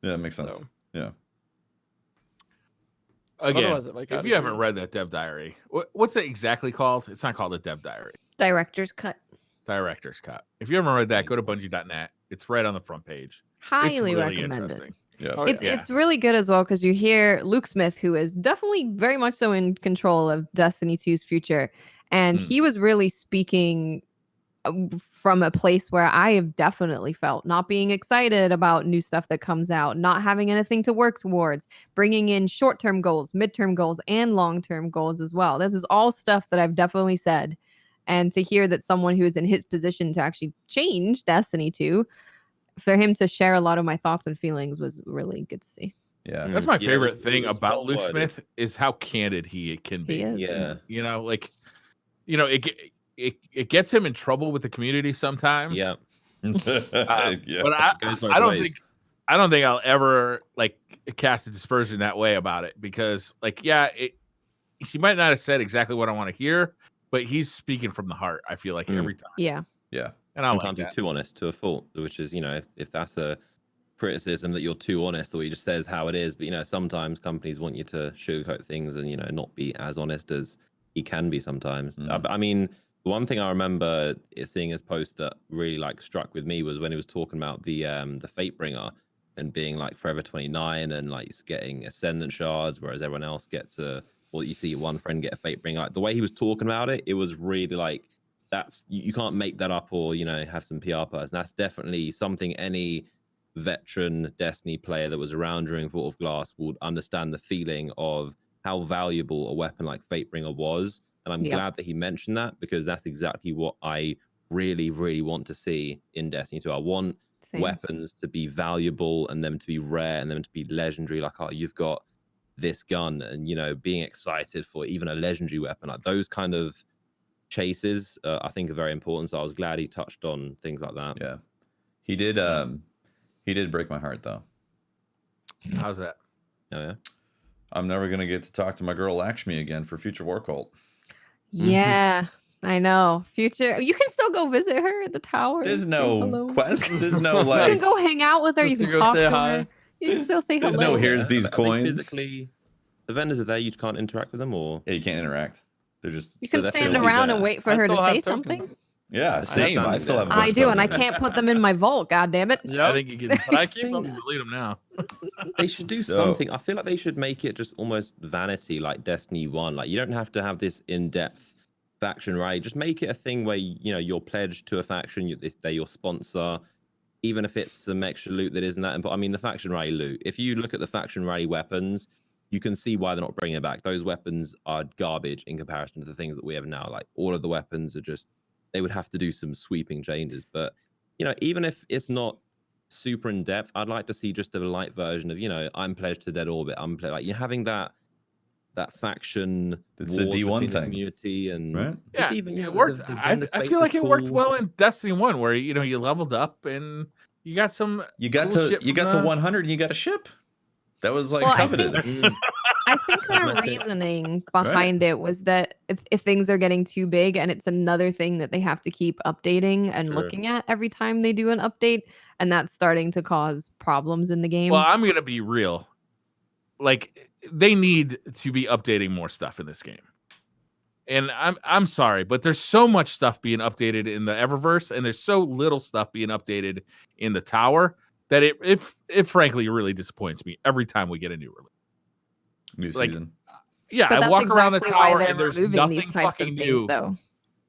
Yeah, it makes sense. So. Yeah. Again, Otherwise, like, if I'd you haven't agree. read that dev diary, what's it exactly called? It's not called a dev diary. Director's cut. Director's cut. If you haven't read that, go to Bungie.net. It's right on the front page. Highly it's really recommended. interesting. Yeah. Oh, It's really good as well, because you hear Luke Smith, who is definitely very much so in control of Destiny 2's future, and he was really speaking from a place where I have definitely felt not being excited about new stuff that comes out, not having anything to work towards, bringing in short-term goals, midterm goals, and long-term goals as well. This is all stuff that I've definitely said, and to hear that someone who is in his position to actually change Destiny 2, for him to share a lot of my thoughts and feelings was really good to see. Yeah. That's my Yeah, it favorite was- thing it was about well Luke worded. Smith is how candid he can be. He is. Yeah. You know, like, you know, it gets him in trouble with the community sometimes. Yeah. Yeah. But Goes both I don't ways. think I'll ever like cast a dispersion that way about it, because like, yeah, he might not have said exactly what I want to hear, but he's speaking from the heart. I feel like every time. Yeah. Yeah. And I like Sometimes that. he's too honest to a fault, which is, you know, if that's a criticism that you're too honest or he just says how it is. But, you know, sometimes companies want you to sugarcoat things and, you know, not be as honest as he can be sometimes. I mean, the one thing I remember seeing his post that really like struck with me was when he was talking about the Fatebringer and being like Forever 29 and like getting Ascendant shards, whereas everyone else gets or you see one friend get a Fatebringer. Like the way he was talking about it, it was really like, that's you can't make that up or, you know, have some PR person. That's definitely something any veteran Destiny player that was around during Vault of Glass would understand the feeling of how valuable a weapon like Fatebringer was. And I'm glad that he mentioned that, because that's exactly what I really, really want to see in Destiny 2. I want weapons to be valuable and them to be rare and them to be legendary. Like, oh, you've got this gun, and, you know, being excited for even a legendary weapon. Like those kind of chases, I think are very important. So I was glad he touched on things like that. Yeah. He did break my heart, though. How's that? Oh, yeah. I'm never going to get to talk to my girl Lakshmi again for Future War Cult. Yeah, I know. Future, you can still go visit her at the tower. There's say no hello. quest. There's no You like. can go hang out with her. You Just to can go talk say to hi. her. You can still say There's hello. no here's these Are they coins. physically, the vendors are there. You can't interact with them, or Yeah, you can't interact. They're just You can they're stand filthy around fair. and wait for I her to still have say something. tokens. yeah, same. I standing still have. there. A bunch I of do, and I tokens. can't put them in my vault. God damn it! I Yeah. think you can, but I keep them. think- Delete them now. They should do So- something. I feel like they should make it just almost vanity, like Destiny 1. Like, you don't have to have this in-depth faction rally. Just make it a thing where, you know, you're pledged to a faction, they're your sponsor, even if it's some extra loot that isn't that important. I mean, the faction rally loot, if you look at the faction rally weapons, you can see why they're not bringing it back. Those weapons are garbage in comparison to the things that we have now. Like, all of the weapons are just, they would have to do some sweeping changes. But, you know, even if it's not super in depth, I'd like to see just a light version of, you know, I'm pledged to Dead Orbit. Like, you're having that faction. It's a wars D1 between the thing, community and right? just Yeah, even, you know, it worked. the I vendor feel space like is it worked cool. well in Destiny 1, where you know you leveled up and you got some. You got cool to shit you from got to the- 100 and you got a ship. That was like Well, I coveted. think- I think their Cosmetic. reasoning behind it was that if things are getting too big and it's another thing that they have to keep updating and Sure. looking at every time they do an update, and that's starting to cause problems in the game. Well, I'm gonna be real. Like, they need to be updating more stuff in this game. And I'm sorry, but there's so much stuff being updated in the Eververse, and there's so little stuff being updated in the Tower that it frankly really disappoints me every time we get a new release. New like, season. Yeah, But I that's walk around the exactly why tower they're and there's removing these nothing types of fucking things, new. though.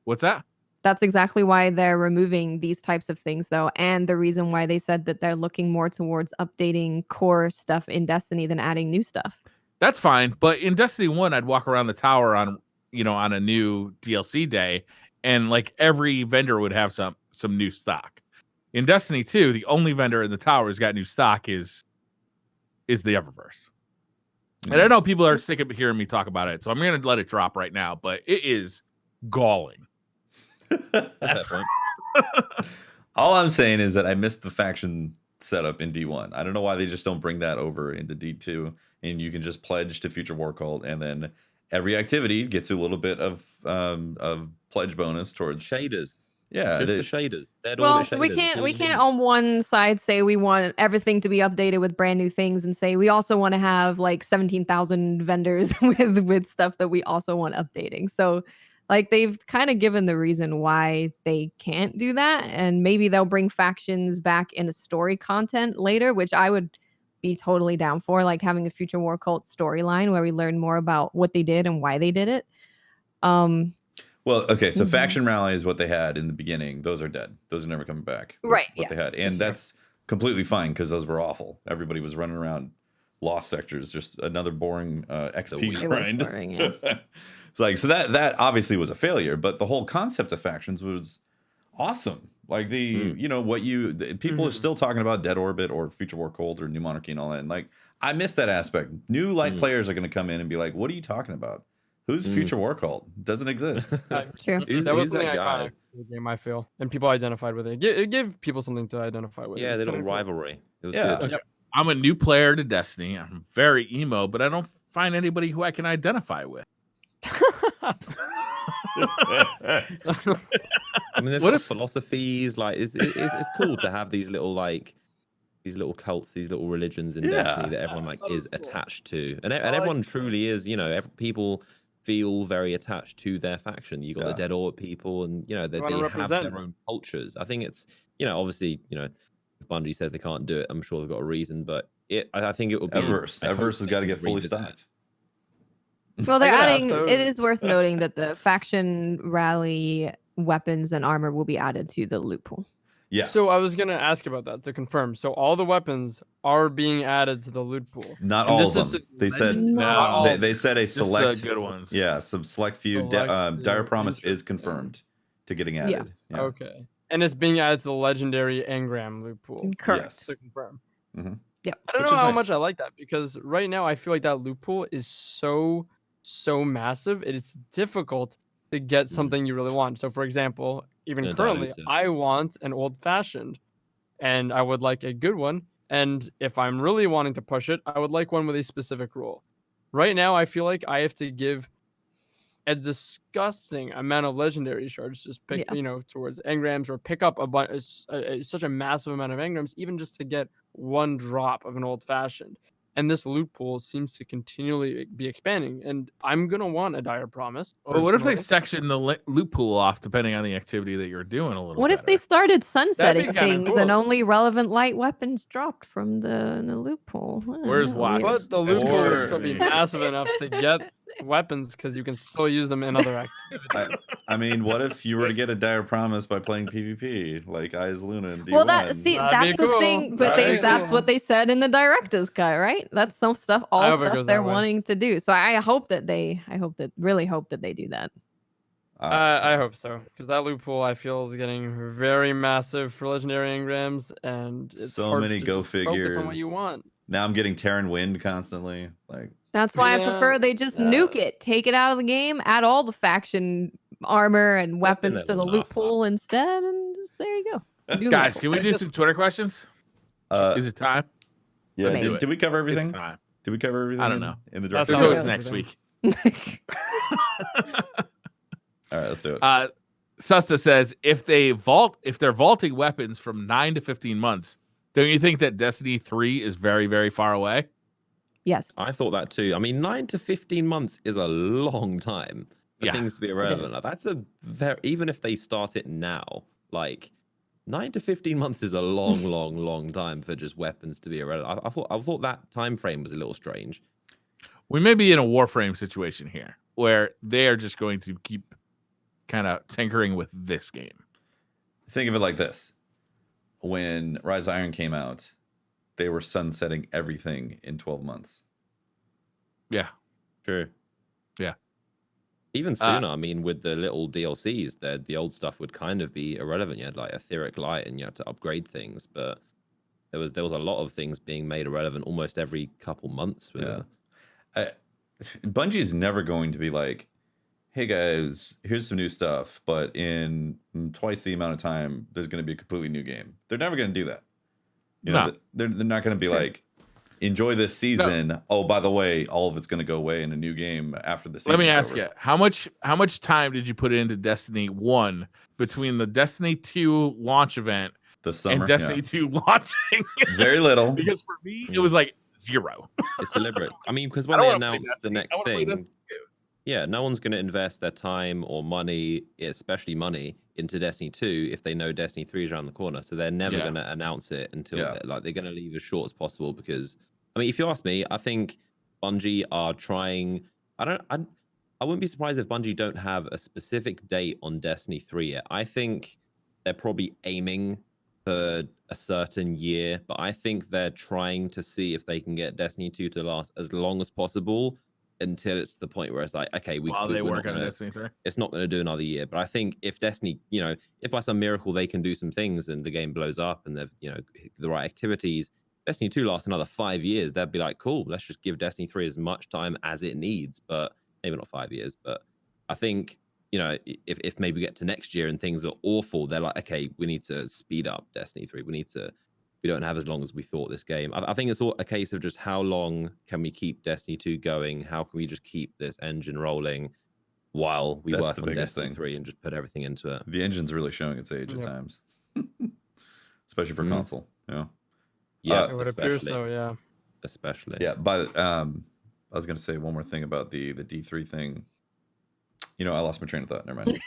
What's that? That's exactly why they're removing these types of things, though, and the reason why they said that they're looking more towards updating core stuff in Destiny than adding new stuff. That's fine, but in Destiny 1, I'd walk around the tower on a new DLC day, and like every vendor would have some new stock. In Destiny 2, the only vendor in the tower who's got new stock is the Eververse. And I know people are sick of hearing me talk about it, so I'm going to let it drop right now, but it is galling. That's a fair point. All I'm saying is that I missed the faction setup in D1. I don't know why they just don't bring that over into D2, and you can just pledge to Future War Cult, and then every activity gets you a little bit of pledge bonus towards. Shaders. Yeah, Just they- the shaders. Dead Well, Orbit shaders. we That's can't all we you can't need. on one side say we want everything to be updated with brand new things and say we also want to have like 17,000 vendors with stuff that we also want updating. So like they've kind of given the reason why they can't do that, and maybe they'll bring factions back into story content later, which I would be totally down for, like having a Future War Cult storyline where we learn more about what they did and why they did it. Well, okay, so Mhm. faction rally is what they had in the beginning. Those are dead. Those are never coming back. Right, What they had, and that's completely fine because those were awful. Everybody was running around lost sectors, just another boring XP It was grind. boring, yeah. It's like, so that obviously was a failure, but the whole concept of factions was awesome. Like people are still talking about Dead Orbit or Future War Cult or New Monarchy and all that. And like, I miss that aspect. New light players are going to come in and be like, "What are you talking about? Who's Future War Cult? Doesn't exist." True. Who's- That was who's that something guy? iconic in the game, I feel, and people identified with it. It gave people something to identify with. Yeah, It's the kinda little cool. rivalry. It was Yeah. good. Yep. I'm a new player to Destiny. I'm very emo, but I don't find anybody who I can identify with. I mean, there's What what philosophies, like it's cool to have these little cults, these little religions in Yeah. Destiny that everyone like is cool. attached to, and everyone truly is. You know, people feel very attached to their faction. You got Yeah. the Dead Orbit people, and you know they wanna have represent. their own cultures. I think it's, you know, obviously, you know, if Bungie says they can't do it, I'm sure they've got a reason, but I think it will be Eververse I hope has they got to can get fully revisit it. stocked. Well, they're I gotta adding. ask, though- It is worth noting that the faction rally weapons and armor will be added to the loot pool. Yeah, So I was gonna ask about that to confirm. So all the weapons are being added to the loot pool. not And all of this is them. a They said legend- No. not all. they said a Just select the good ones. Yeah, some select few. Select Dire few, Promise is interesting. confirmed to getting added. Yeah. Okay, and it's being added to the legendary engram loot pool. Correct. Yes. To confirm. Mhm. Yep. I don't Which know is how nice. much I like that, because right now I feel like that loot pool is so massive. It's difficult to get something you really want. So for example, even Yeah, currently, dilute it. I want an old fashioned, and I would like a good one. And if I'm really wanting to push it, I would like one with a specific rule. Right now, I feel like I have to give a disgusting amount of legendary shards, just pick, Yeah. towards engrams, or pick up such a massive amount of engrams, even just to get one drop of an old fashioned. and this loot pool seems to continually be expanding. And I'm gonna want a dire promise. Well, what if they personally. section the loot pool off depending on the activity that you're doing a little What better? if they started sunsetting kinda things and cool. only relevant light weapons dropped from the loophole? Where's Watts? But the loot That's pool true. would still be massive enough to get weapons because you can still use them in other activities. I mean, what if you were to get a dire promise by playing PvP like Eyes Luna and D1? Well, that's That'd the be cool. thing, but That'd be that's cool. what they said in the director's cut, right? That's some stuff, I all hope it stuff goes they're that way. wanting to do. So I really hope that they do that. I hope so, because that loot pool I feel is getting very massive for legendary engrams, and it's So hard many to go just focus on what you figures. want. Now I'm getting Terran Wind constantly. Like, That's why I Yeah, prefer they just nuke it, take it out of the game, add all the faction armor and weapons there to the loot enough. pool instead, and just, there you go. New Guys, loot can we do some Twitter questions? Is it time? yeah, Let's do it. did we cover everything? It's time. Did we cover everything? I don't know. In the That director's There's sounds cut? always like next everything. week. All right, let's do it. Susta says if they're vaulting weapons from 9 to 15 months, don't you think that Destiny 3 is very, very far away? Yes. I thought that too. I mean, 9 to 15 months is a long time for Yeah, things to be irrelevant. Like, that's a very, even if they start it now, like 9 to 15 months is a long, long time for just weapons to be irrelevant. I thought that time frame was a little strange. We may be in a Warframe situation here where they are just going to keep kind of tinkering with this game. Think of it like this. When Rise of Iron came out, they were sunsetting everything in 12 months. Yeah. True. Yeah. Even sooner, I mean, with the little DLCs, the old stuff would kind of be irrelevant. You had like Etheric Light and you had to upgrade things, but there was a lot of things being made irrelevant almost every couple months. With Bungie's never going to be like, hey guys, here's some new stuff, but in twice the amount of time, there's going to be a completely new game. They're never going to do that. You know, No. they're not going to be like, enjoy this season. No. Oh, by the way, all of it's going to go away in a new game after the season. Let me ask you, how much time did you put into Destiny 1 between the Destiny 2 launch event the summer, and Destiny 2 launching? Very little. Because for me, it was like 0. It's deliberate. I mean, because when they announced the next thing, yeah, no one's going to invest their time or money, especially money, into Destiny 2 if they know Destiny 3 is around the corner. So they're never going to announce it until they're going to leave as short as possible. Because, I mean, if you ask me, I think Bungie are trying. I wouldn't be surprised if Bungie don't have a specific date on Destiny 3 yet. I think they're probably aiming for a certain year, but I think they're trying to see if they can get Destiny 2 to last as long as possible until it's to the point where it's like, okay, while they work on Destiny 3, it's not going to do another year. But I think if Destiny, if by some miracle they can do some things and the game blows up and they've, the right activities, Destiny 2 lasts another 5 years, they'd be like, cool, let's just give Destiny 3 as much time as it needs. But maybe not 5 years. But I think, if maybe we get to next year and things are awful, they're like, okay, we need to speed up Destiny 3. We don't have as long as we thought this game. I think it's all a case of just how long can we keep Destiny 2 going? How can we just keep this engine rolling while we work on Destiny 3 and just put everything into it? The engine's really showing its age at times, especially for console. Yeah, it would appear so. Yeah, especially. Yeah, but I was gonna say one more thing about the D3 thing. I lost my train of thought. Never mind.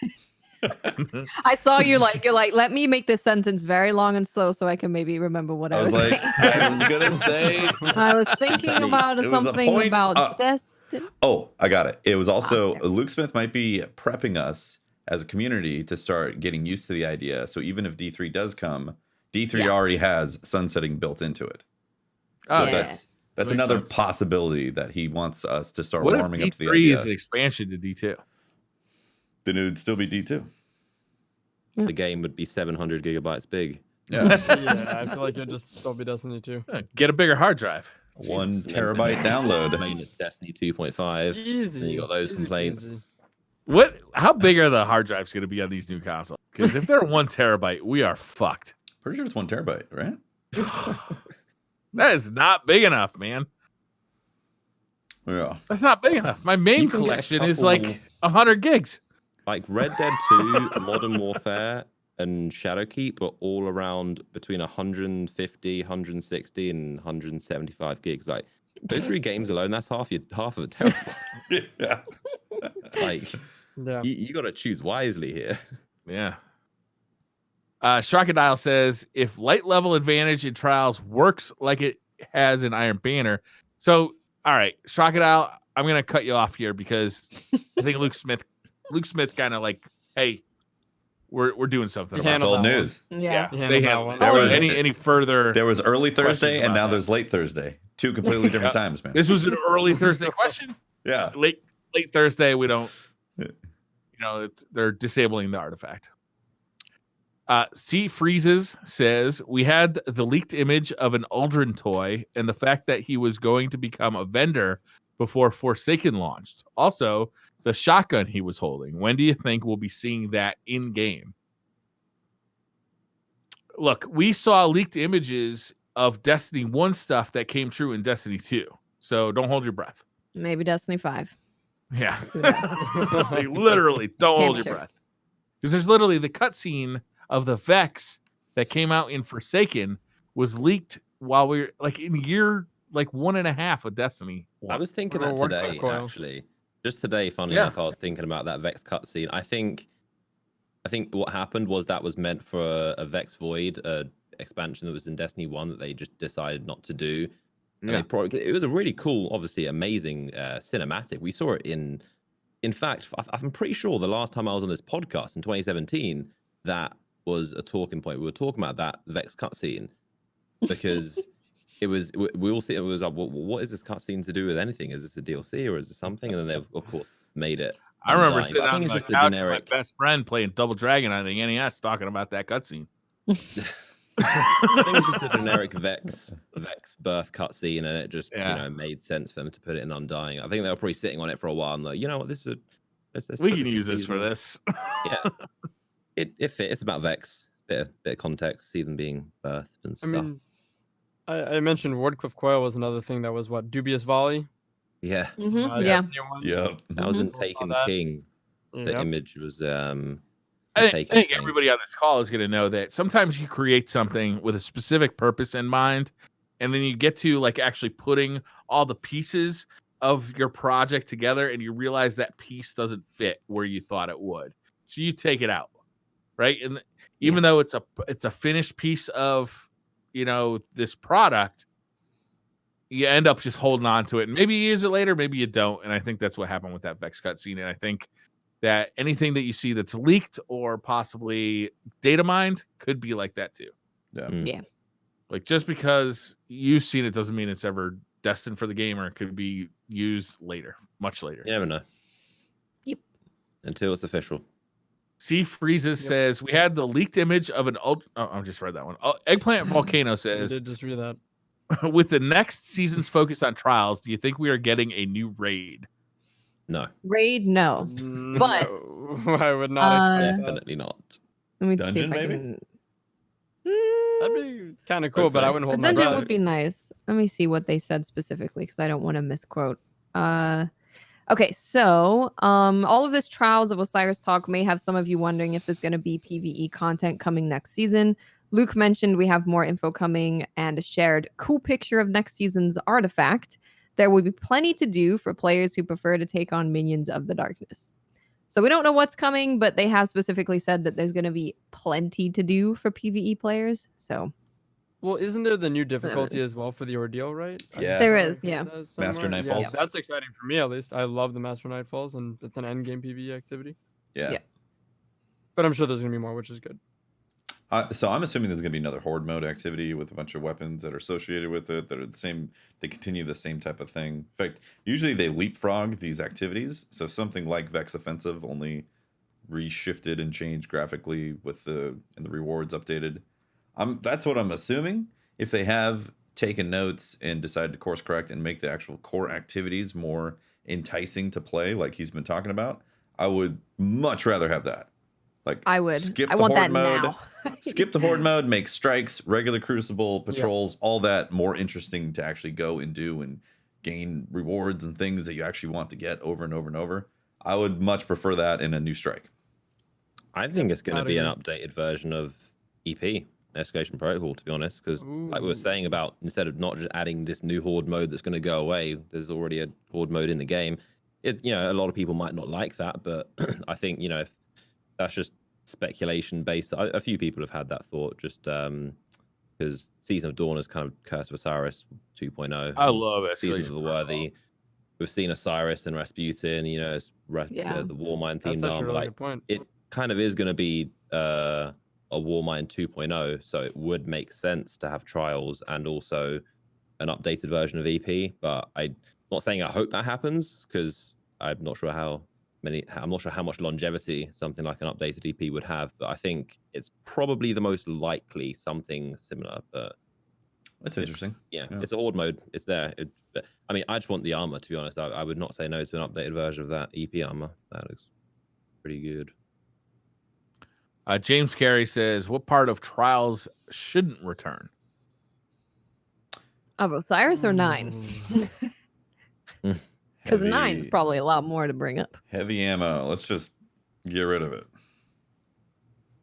I saw you're like, let me make this sentence very long and slow so I can maybe remember what I was like, saying. I was gonna say. I was thinking about something about Destiny. Oh, I got it. It was also Luke Smith might be prepping us as a community to start getting used to the idea. So even if D3 does come, D3 already has sunsetting built into it. So that's another possibility that he wants us to start warming up to the idea. D3 is an expansion to D2. Then it would still be D2. The game would be 700 gigabytes big. Yeah. Yeah, I feel like it'd just still be Destiny 2. Get a bigger hard drive. 1 terabyte download. It's Destiny 2.5. Easy. And you got those Easy complaints. peasy. How big are the hard drives going to be on these new consoles? Because if they're 1 terabyte, we are fucked. Pretty sure it's 1 terabyte, right? That is not big enough, man. Yeah. That's not big enough. My main You can get a collection is couple- like 100 gigs. Like Red Dead 2, Modern Warfare, and Shadowkeep are all around between 150, 160, and 175 gigs. Like Those 3 games alone, that's half of a terrible. Yeah. Like, Yeah. you got to choose wisely here. Yeah. Shrockedile says, if light level advantage in Trials works like it has in Iron Banner. So, all right, Shrockedile, I'm going to cut you off here because I think Luke Smith kind of like, hey, we're doing something about That's it. old that one. news. Yeah. Yeah, They that have one. There was- any further. There was early Thursday questions and about now that? there's late Thursday. 2 completely different times, man. This was an early Thursday question. Yeah. Late Thursday, we don't. Yeah. They're disabling the artifact. C Freezes says, we had the leaked image of an Aldrin toy and the fact that he was going to become a vendor before Forsaken launched. Also, the shotgun he was holding. When do you think we'll be seeing that in game? Look, we saw leaked images of Destiny 1 stuff that came true in Destiny 2. So don't hold your breath. Maybe Destiny 5. Yeah. Who knows? Like, literally, don't Can't hold be your sure. breath. Because there's literally the cutscene of the Vex that came out in Forsaken was leaked while we were like in year like 1.5 of Destiny. I was thinking Or that Warcraft today, Coil. actually. Just today, funnily Yeah. enough, I was thinking about that Vex cutscene. I think what happened was that was meant for a Vex Void expansion that was in Destiny 1 that they just decided not to do. And Yeah. they probably, it was a really cool, obviously amazing cinematic. We saw it in fact, I'm pretty sure the last time I was on this podcast in 2017, that was a talking point. We were talking about that Vex cutscene because it was, we all see it was like, what is this cutscene to do with anything? Is this a DLC or is it something? And then they've of course made it. I remember Undying. sitting But I on think the it's just couch the with generic. my best friend playing Double Dragon on the NES talking about that cutscene. I think it's just the generic Vex birth cutscene, and it just Yeah. made sense for them to put it in Undying. I think they were probably sitting on it for a while and like, you know what, this is let's We put can in use this for season. this. Yeah, it fit. It's about Vex. Bit of context. See them being birthed and I stuff. mean, I mentioned Wardcliff Coil was another thing that was what, Dubious Volley? Yeah, Mhm, yeah. Destiny 1? Yep. that was in Mhm. Taken Saw that. King. The Yep. image was I Taken think King. everybody on this call is going to know that sometimes you create something with a specific purpose in mind, and then you get to like actually putting all the pieces of your project together, and you realize that piece doesn't fit where you thought it would, so you take it out, right? And even though it's a finished piece of this product, you end up just holding on to it, and maybe you use it later, maybe you don't. And I think that's what happened with that Vex cutscene, and I think that anything that you see that's leaked or possibly data mined could be like that too. Yeah. Yeah. Like just because you've seen it doesn't mean it's ever destined for the game, or it could be used later, much later. You never know. Yep. Until it's official. C Freezes says, we had the leaked image of an I just read that one. Eggplant Volcano I says, did just read that. with the next season's focus on Trials, do you think we are getting a new raid? No, Raid, no. But- No, I would not expect that. definitely not. Let me see Dungeon, if I maybe? can. That'd be kind of cool, but I Okay. wouldn't A hold my dungeon breath. would be nice. Let me see what they said specifically because I don't want to misquote. Okay, so all of this Trials of Osiris talk may have some of you wondering if there's going to be PvE content coming next season. Luke mentioned we have more info coming and a shared cool picture of next season's artifact. There will be plenty to do for players who prefer to take on minions of the darkness. So we don't know what's coming, but they have specifically said that there's going to be plenty to do for PvE players. So Well, isn't there the new difficulty as well for the ordeal, right? Yeah. There I is, heard yeah. that somewhere. Master Yeah, Nightfalls. that's exciting for me at least. I love the Master Nightfalls, and it's an endgame PvE activity. Yeah. Yeah. But But I'm sure there's gonna be more, which is good. So I'm assuming there's going to be another horde mode activity with a bunch of weapons that are associated with it that are the same. They continue the same type of thing. In fact, usually they leapfrog these activities. So something like Vex Offensive only reshifted and changed graphically with the rewards updated. That's what I'm assuming. If they have taken notes and decided to course correct and make the actual core activities more enticing to play, like he's been talking about, I would much rather have that. Like I would. skip I the want horde that mode. now. Skip the horde mode, make strikes, regular crucible, patrols, all that more interesting to actually go and do and gain rewards and things that you actually want to get over and over and over. I would much prefer that in a new strike. I think it's going to I'd be an agree. updated version of EP. Escalation Protocol, to be honest, because like we were saying about, instead of not just adding this new horde mode that's going to go away, there's already a horde mode in the game. It, you know, a lot of people might not like that, but I think, you know, if that's just speculation based, a few people have had that thought, just because Season of Dawn is kind of Curse of Osiris 2.0. I love Season Escalation of the Worthy. We've seen Osiris and Rasputin, you know, it's the Warmind themed That's actually a armor. really Like, good point. it kind of is going to be a Warmind 2.0, so it would make sense to have Trials and also an updated version of EP. But I'm not saying I hope that happens, because I'm not sure how much longevity something like an updated EP would have. But I think it's probably the most likely something similar. But That's interesting. Yeah, it's a horde mode. It's there. I mean, I just want the armor, to be honest. I would not say no to an updated version of that EP armor. That looks pretty good. James Carey says, what part of Trials shouldn't return? Of Osiris or 9? Because 9 is probably a lot more to bring up. Heavy ammo. Let's just get rid of it.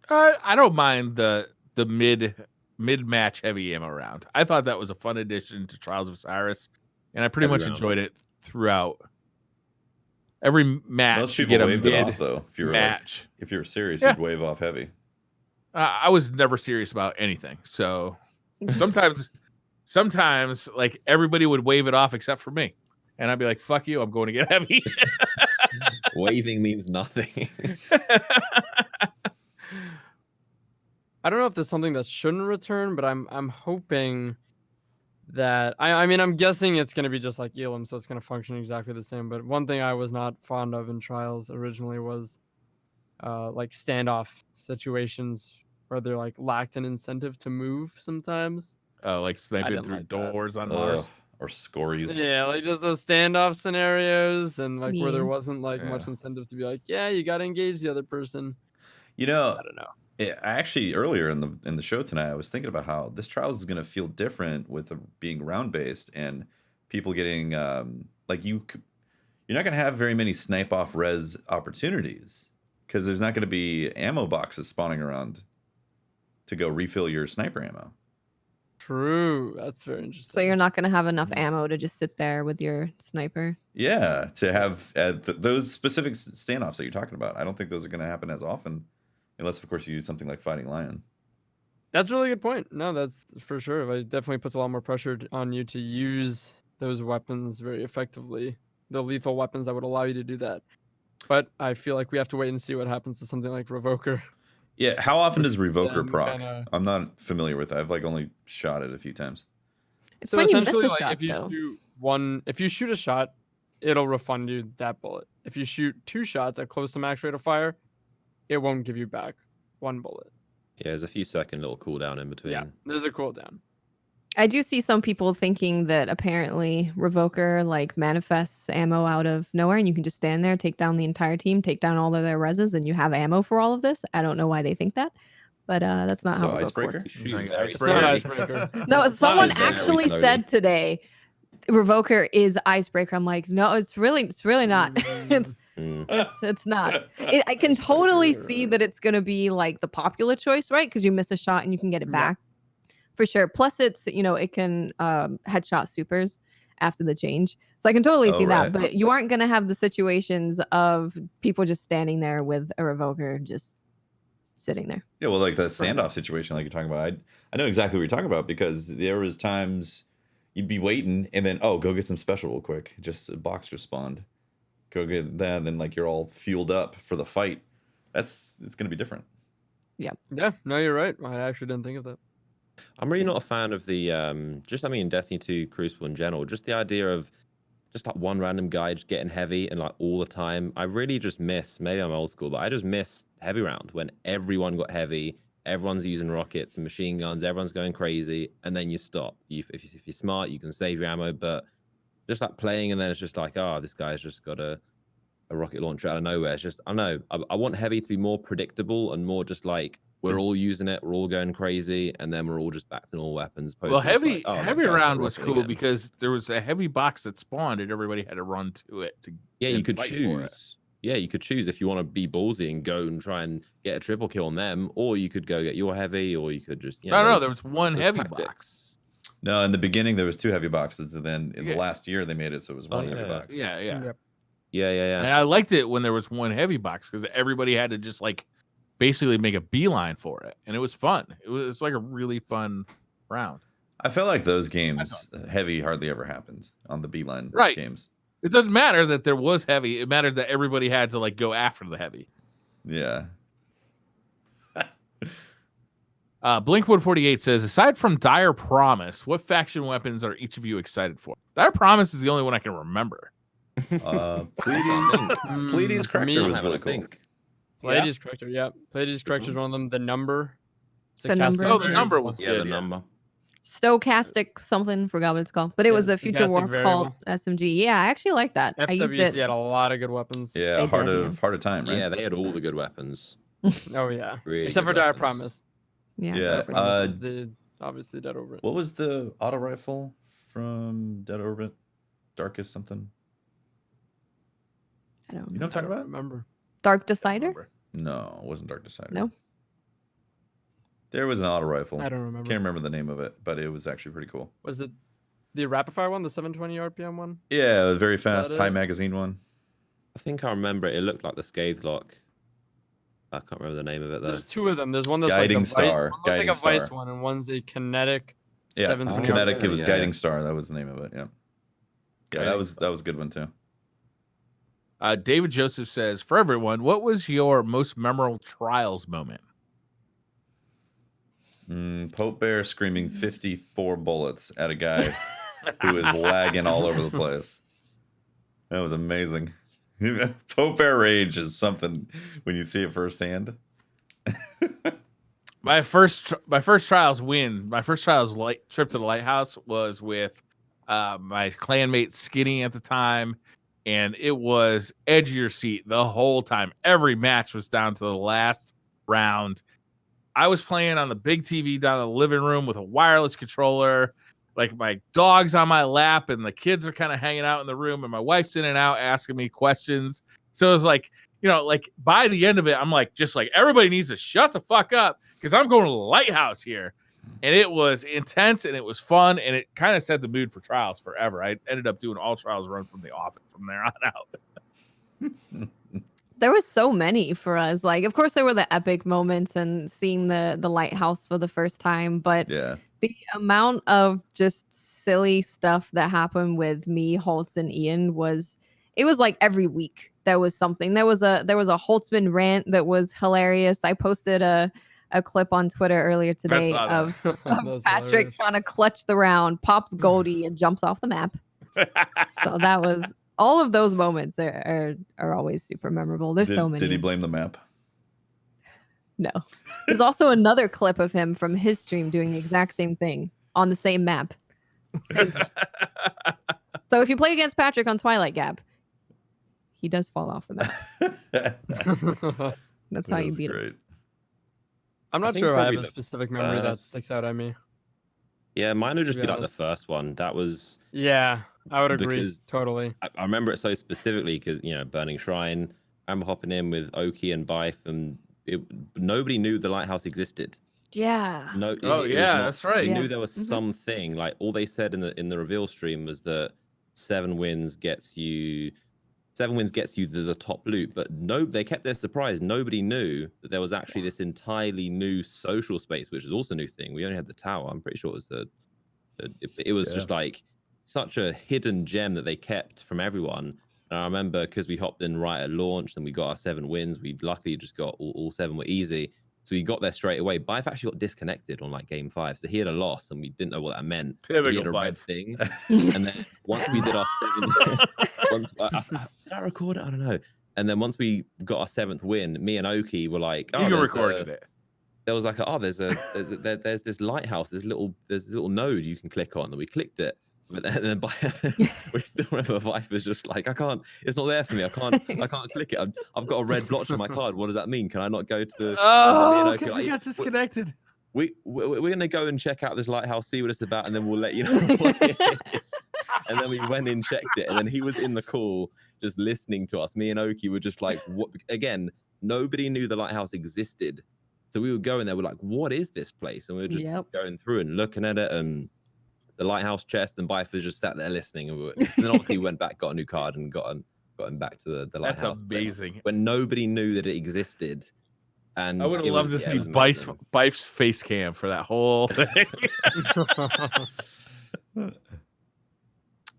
I don't mind the mid-match heavy ammo round. I thought that was a fun addition to Trials of Osiris, and I pretty much enjoyed it throughout. Every match, most people waved it off though. If you were match. If you were serious, you'd wave off heavy. I was never serious about anything, so sometimes like everybody would wave it off except for me, and I'd be like, "Fuck you, I'm going to get heavy." Waving means nothing. I don't know if there's something that shouldn't return, but I'm hoping that I mean, I'm guessing it's going to be just like Elam, so it's going to function exactly the same. But one thing I was not fond of in Trials originally was like standoff situations where they're like lacked an incentive to move sometimes. Like sniping through like doors on Mars. Or scories. Yeah, like just those standoff scenarios, and like where there wasn't like much incentive to be like, yeah, you got to engage the other person. You know, I don't know. Actually, earlier in the show tonight, I was thinking about how this Trials is going to feel different with being round based and people getting like you're not going to have very many snipe off res opportunities because there's not going to be ammo boxes spawning around to go refill your sniper ammo. True, that's very interesting. So you're not going to have enough ammo to just sit there with your sniper. Yeah, to have those specific standoffs that you're talking about. I don't think those are going to happen as often. Unless, of course, you use something like Fighting Lion. That's a really good point. No, that's for sure. It definitely puts a lot more pressure on you to use those weapons very effectively. The lethal weapons that would allow you to do that. But I feel like we have to wait and see what happens to something like Revoker. Yeah, how often does Revoker proc? I'm not familiar with it. I've like only shot it a few times. It's so when you essentially, miss a like, shot, if you shoot a shot, it'll refund you that bullet. If you shoot 2 shots at close to max rate of fire, it won't give you back 1 bullet. Yeah, there's a few second little cooldown in between. Yeah, there's a cooldown. I do see some people thinking that apparently Revoker like manifests ammo out of nowhere, and you can just stand there, take down the entire team, take down all of their reses, and you have ammo for all of this. I don't know why they think that, but that's not how Revoker Icebreaker? works. It's not Icebreaker. No, someone Icebreaker. actually said today, Revoker is Icebreaker. I'm like, no, it's really not. It's not. I can totally see that it's going to be like the popular choice, right? Because you miss a shot and you can get it back for sure. Plus, it's it can headshot supers after the change, so I can totally see that. But you aren't going to have the situations of people just standing there with a Revoker just sitting there. Yeah, well, like that standoff situation, like you're talking about, I know exactly what you're talking about because there was times you'd be waiting and then go get some special real quick. Just a box just spawned. Go get that, and then like you're all fueled up for the fight. It's gonna be different. Yeah, no, you're right. I actually didn't think of that. I'm really not a fan of the Destiny 2 Crucible in general. Just the idea of just like one random guy just getting heavy and like all the time. I really just miss, maybe I'm old school, but I just miss heavy round when everyone got heavy, everyone's using rockets and machine guns, everyone's going crazy, and then you stop. If you're smart, you can save your ammo, but just like playing and then it's just like, this guy's just got a rocket launcher out of nowhere. It's just, I don't know. I want heavy to be more predictable and more just like we're all using it, we're all going crazy, and then we're all just back to normal weapons. Well, heavy round was cool because there was a heavy box that spawned and everybody had to run to it. You could choose. yeah, you could choose if you want to be ballsy and go and try and get a triple kill on them, or you could go get your heavy, or you could just No, there was one heavy box. tactics. No, in the beginning there was 2 heavy boxes, and then in the Yeah. last year they made it so it was 1 heavy yeah. box. Yeah. Yep. Yeah. And I liked it when there was one heavy box because everybody had to just like basically make a beeline for it, and it was fun. It was like a really fun round. I feel like those games, heavy hardly ever happens on the beeline games. It doesn't matter that there was heavy. It mattered that everybody had to like go after the heavy. Yeah. Blinkwood48 says, aside from Dire Promise, what faction weapons are each of you excited for? Dire Promise is the only one I can remember. Pleiades Corrector was really cool. Pleiades Corrector, yeah. Pleiades Corrector is one of them. The number. The number. Oh, the number was Yeah, good. the number. Stochastic something, forgot what it's called, but it was the Future War called SMG. Yeah, I actually like that. I used FWC it. had a lot of good weapons. Yeah, Heart of Time, right? Yeah, they had all the good weapons. Oh yeah, Really except for good Dire weapons. Promise. Yeah. Yeah. Promise is obviously Dead Orbit. What was the auto rifle from Dead Orbit? Darkest something? I don't You know what I'm talking about? Remember? Dark Decider? No, it wasn't Dark Decider. No. There was an auto rifle. I don't remember. Can't remember the name of it, but it was actually pretty cool. Was it the rapid fire one, the 720 RPM one? Yeah, it was very fast, that high it? magazine one. I think I remember it. It looked like the Scathe Lock. I can't remember the name of it though. There's 2 of them. There's one that's Guiding like Star. One Guiding like a Vice Star. one, and one's a kinetic. Yeah, 720 Kinetic. RPM. It was Yeah, Guiding yeah. Star. That was the name of it. Yeah. Yeah, that was a good one too. David Joseph says, for everyone, what was your most memorable Trials moment? Pope Bear screaming 54 bullets at a guy who is lagging all over the place. That was amazing. Pope Bear rage is something when you see it firsthand. My first Trials win, my first Trials trip to the lighthouse was with my clanmate Skinny at the time, and it was edge of your seat the whole time. Every match was down to the last round. I was playing on the big TV down in the living room with a wireless controller, like my dog's on my lap, and the kids are kind of hanging out in the room, and my wife's in and out asking me questions. So it was like, like by the end of it, I'm like, just like everybody needs to shut the fuck up because I'm going to the lighthouse here. And it was intense and it was fun, and it kind of set the mood for Trials forever. I ended up doing all Trials run from the office from there on out. There was so many for us. Like, of course, there were the epic moments and seeing the lighthouse for the first time, but Yeah. the amount of just silly stuff that happened with me, Holtz, and Ian was like every week there was something. There was a Holtzman rant that was hilarious. I posted a clip on Twitter earlier today of Patrick hilarious. trying to clutch the round, pops Goldie, and jumps off the map. So that was all of those moments are always super memorable. There's so many. Did he blame the map? No. There's also another clip of him from his stream doing the exact same thing on the same map. Same thing. So if you play against Patrick on Twilight Gap, he does fall off the map. That's how you beat him. I'm not think sure I have probably a the specific memory that first- sticks out at me. Yeah, mine would just To be be like the honest. first one. That was Yeah, I would agree. Because- Totally. I remember it so specifically because Burning Shrine. I remember hopping in with Oki and Bife, and nobody knew the lighthouse existed. Yeah. No. it Oh was yeah, not- that's right. They Yeah. knew there was something. Like all they said in the reveal stream was that 7 wins gets you the top loot, but they kept their surprise. Nobody knew that there was actually this entirely new social space, which is also a new thing. We only had the tower. I'm pretty sure it was it was just like such a hidden gem that they kept from everyone. And I remember because we hopped in right at launch and we got our 7 wins. We luckily just got all 7 were easy. So we got there straight away. Bife actually got disconnected on like game 5. So he had a loss and we didn't know what that meant. He had Typical a red Bife. thing. And then once we did our 7th, did I record it? I don't know. And then once we got our 7th win, me and Oki were like, You can record it. there was like, there's this lighthouse, there's a little node you can click on, and we clicked it. But then we still remember Vipe was just like, it's not there for me. I can't click it. I've got a red blotch on my card. What does that mean? Can I not go to the? Oh, because you got disconnected. We're gonna go and check out this lighthouse, see what it's about, and then we'll let you know what it is. And then we went in, checked it, and then he was in the call just listening to us. Me and Oki were just like, what? Again, nobody knew the lighthouse existed. So we were going there, we're like, what is this place? And we were just going through and looking at it, and the lighthouse chest, and Bife was just sat there listening. And then obviously we went back, got a new card, and got him back to the lighthouse. That's amazing. When nobody knew that it existed. And I would have loved to see Bife's face cam for that whole thing.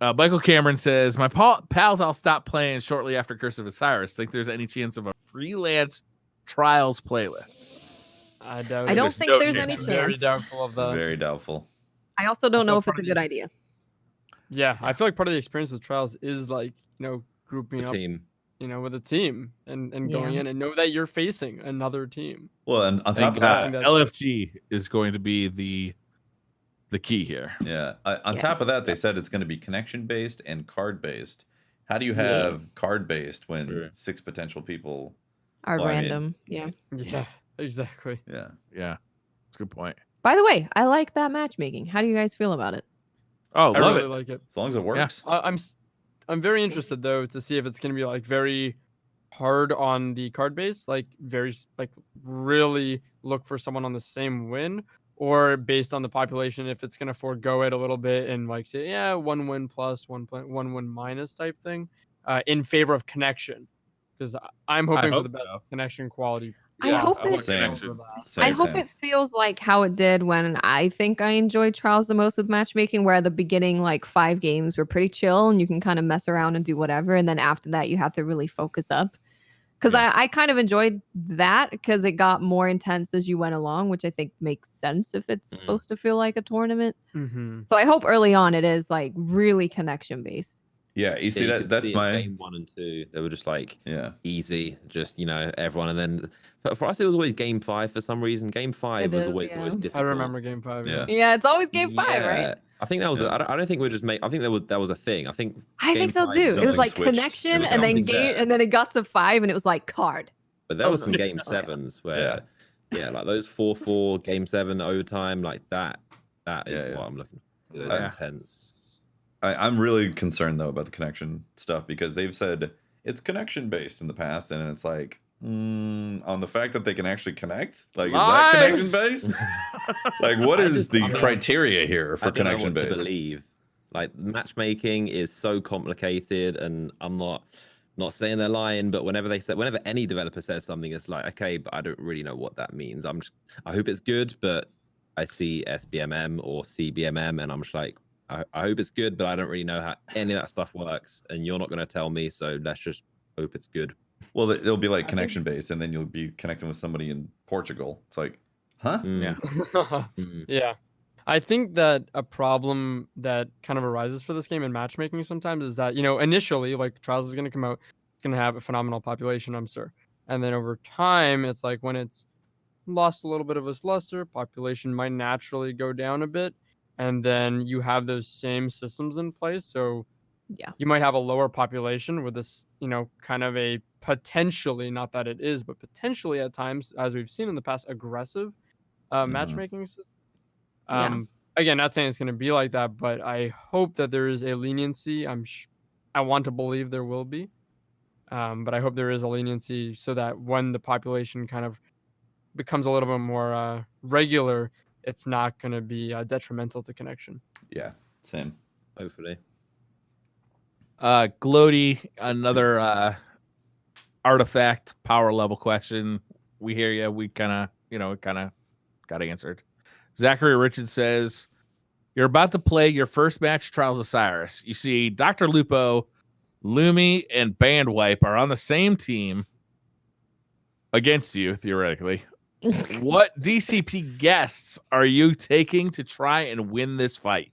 Michael Cameron says, my pals all stopped playing shortly after Curse of Osiris. Think there's any chance of a freelance Trials playlist? I doubt I don't think there's any chance. Very doubtful of that. Very doubtful. I also don't know if it's a good idea. Yeah, I feel like part of the experience with Trials is like, grouping up, team. With a team and going in and know that you're facing another team. Well, and on top of that, LFG is going to be the key here. Yeah. On top of that, they said it's going to be connection based and card based. How do you have card based when 6 potential people are random? Yeah. Yeah, exactly. Yeah. Yeah. That's a good point. By the way, I like that matchmaking. How do you guys feel about it? Oh, I love really it. like it. As long as it works. Yeah. I'm very interested though to see if it's going to be like very hard on the card base, like really look for someone on the same win, or based on the population, if it's going to forego it a little bit and like say, 1 win plus, 1 win minus type thing, in favor of connection, because I'm hoping for the best connection quality. I hope it feels like how it did when I think I enjoyed Trials the most with matchmaking, where at the beginning, like 5 games were pretty chill and you can kind of mess around and do whatever. And then after that, you have to really focus up. Because I kind of enjoyed that because it got more intense as you went along, which I think makes sense if it's supposed to feel like a tournament. Mm-hmm. So I hope early on it is like really connection based. Yeah, you see that's my game 1 and 2. They were just like easy, just everyone. And then for us, it was always game 5 for some reason. Game 5 was always the most difficult. I remember game 5. Yeah, it's always game 5, right? I think that was. I don't think we're just I think that was a thing. I think so too. It was like connection, and then game, and then it got to 5, and it was like card. But there was some game 7s where, like those 4-4 game 7 overtime, like that. That is what I'm looking for. Those intense. I'm really concerned though about the connection stuff, because they've said it's connection based in the past, and it's like on the fact that they can actually connect. Like, is that connection based? Like, what is the criteria here for connection based? To believe, like, matchmaking is so complicated, and I'm not saying they're lying, but whenever any developer says something, it's like, okay, but I don't really know what that means. I hope it's good, but I see SBMM or CBMM, and I'm just like, I hope it's good, but I don't really know how any of that stuff works, and you're not going to tell me, so let's just hope it's good. Well, it'll be like connection based, and then you'll be connecting with somebody in Portugal. It's like, huh? Yeah. Yeah. I think that a problem that kind of arises for this game in matchmaking sometimes is that, initially, like, Trials is going to come out, it's going to have a phenomenal population, I'm sure. And then over time, it's like when it's lost a little bit of its luster, population might naturally go down a bit. And then you have those same systems in place. So you might have a lower population with this, kind of a potentially, not that it is, but potentially at times, as we've seen in the past, aggressive matchmaking system. Again, not saying it's going to be like that, but I hope that there is a leniency. I want to believe there will be. But I hope there is a leniency so that when the population kind of becomes a little bit more regular, it's not going to be detrimental to connection. Yeah, same. Hopefully. Gloaty, another artifact power level question. We hear you. We kind of got answered. Zachary Richards says, you're about to play your first match Trials of Osiris. You see Dr. Lupo, Lumi, and Bandwipe are on the same team against you, theoretically. What DCP guests are you taking to try and win this fight?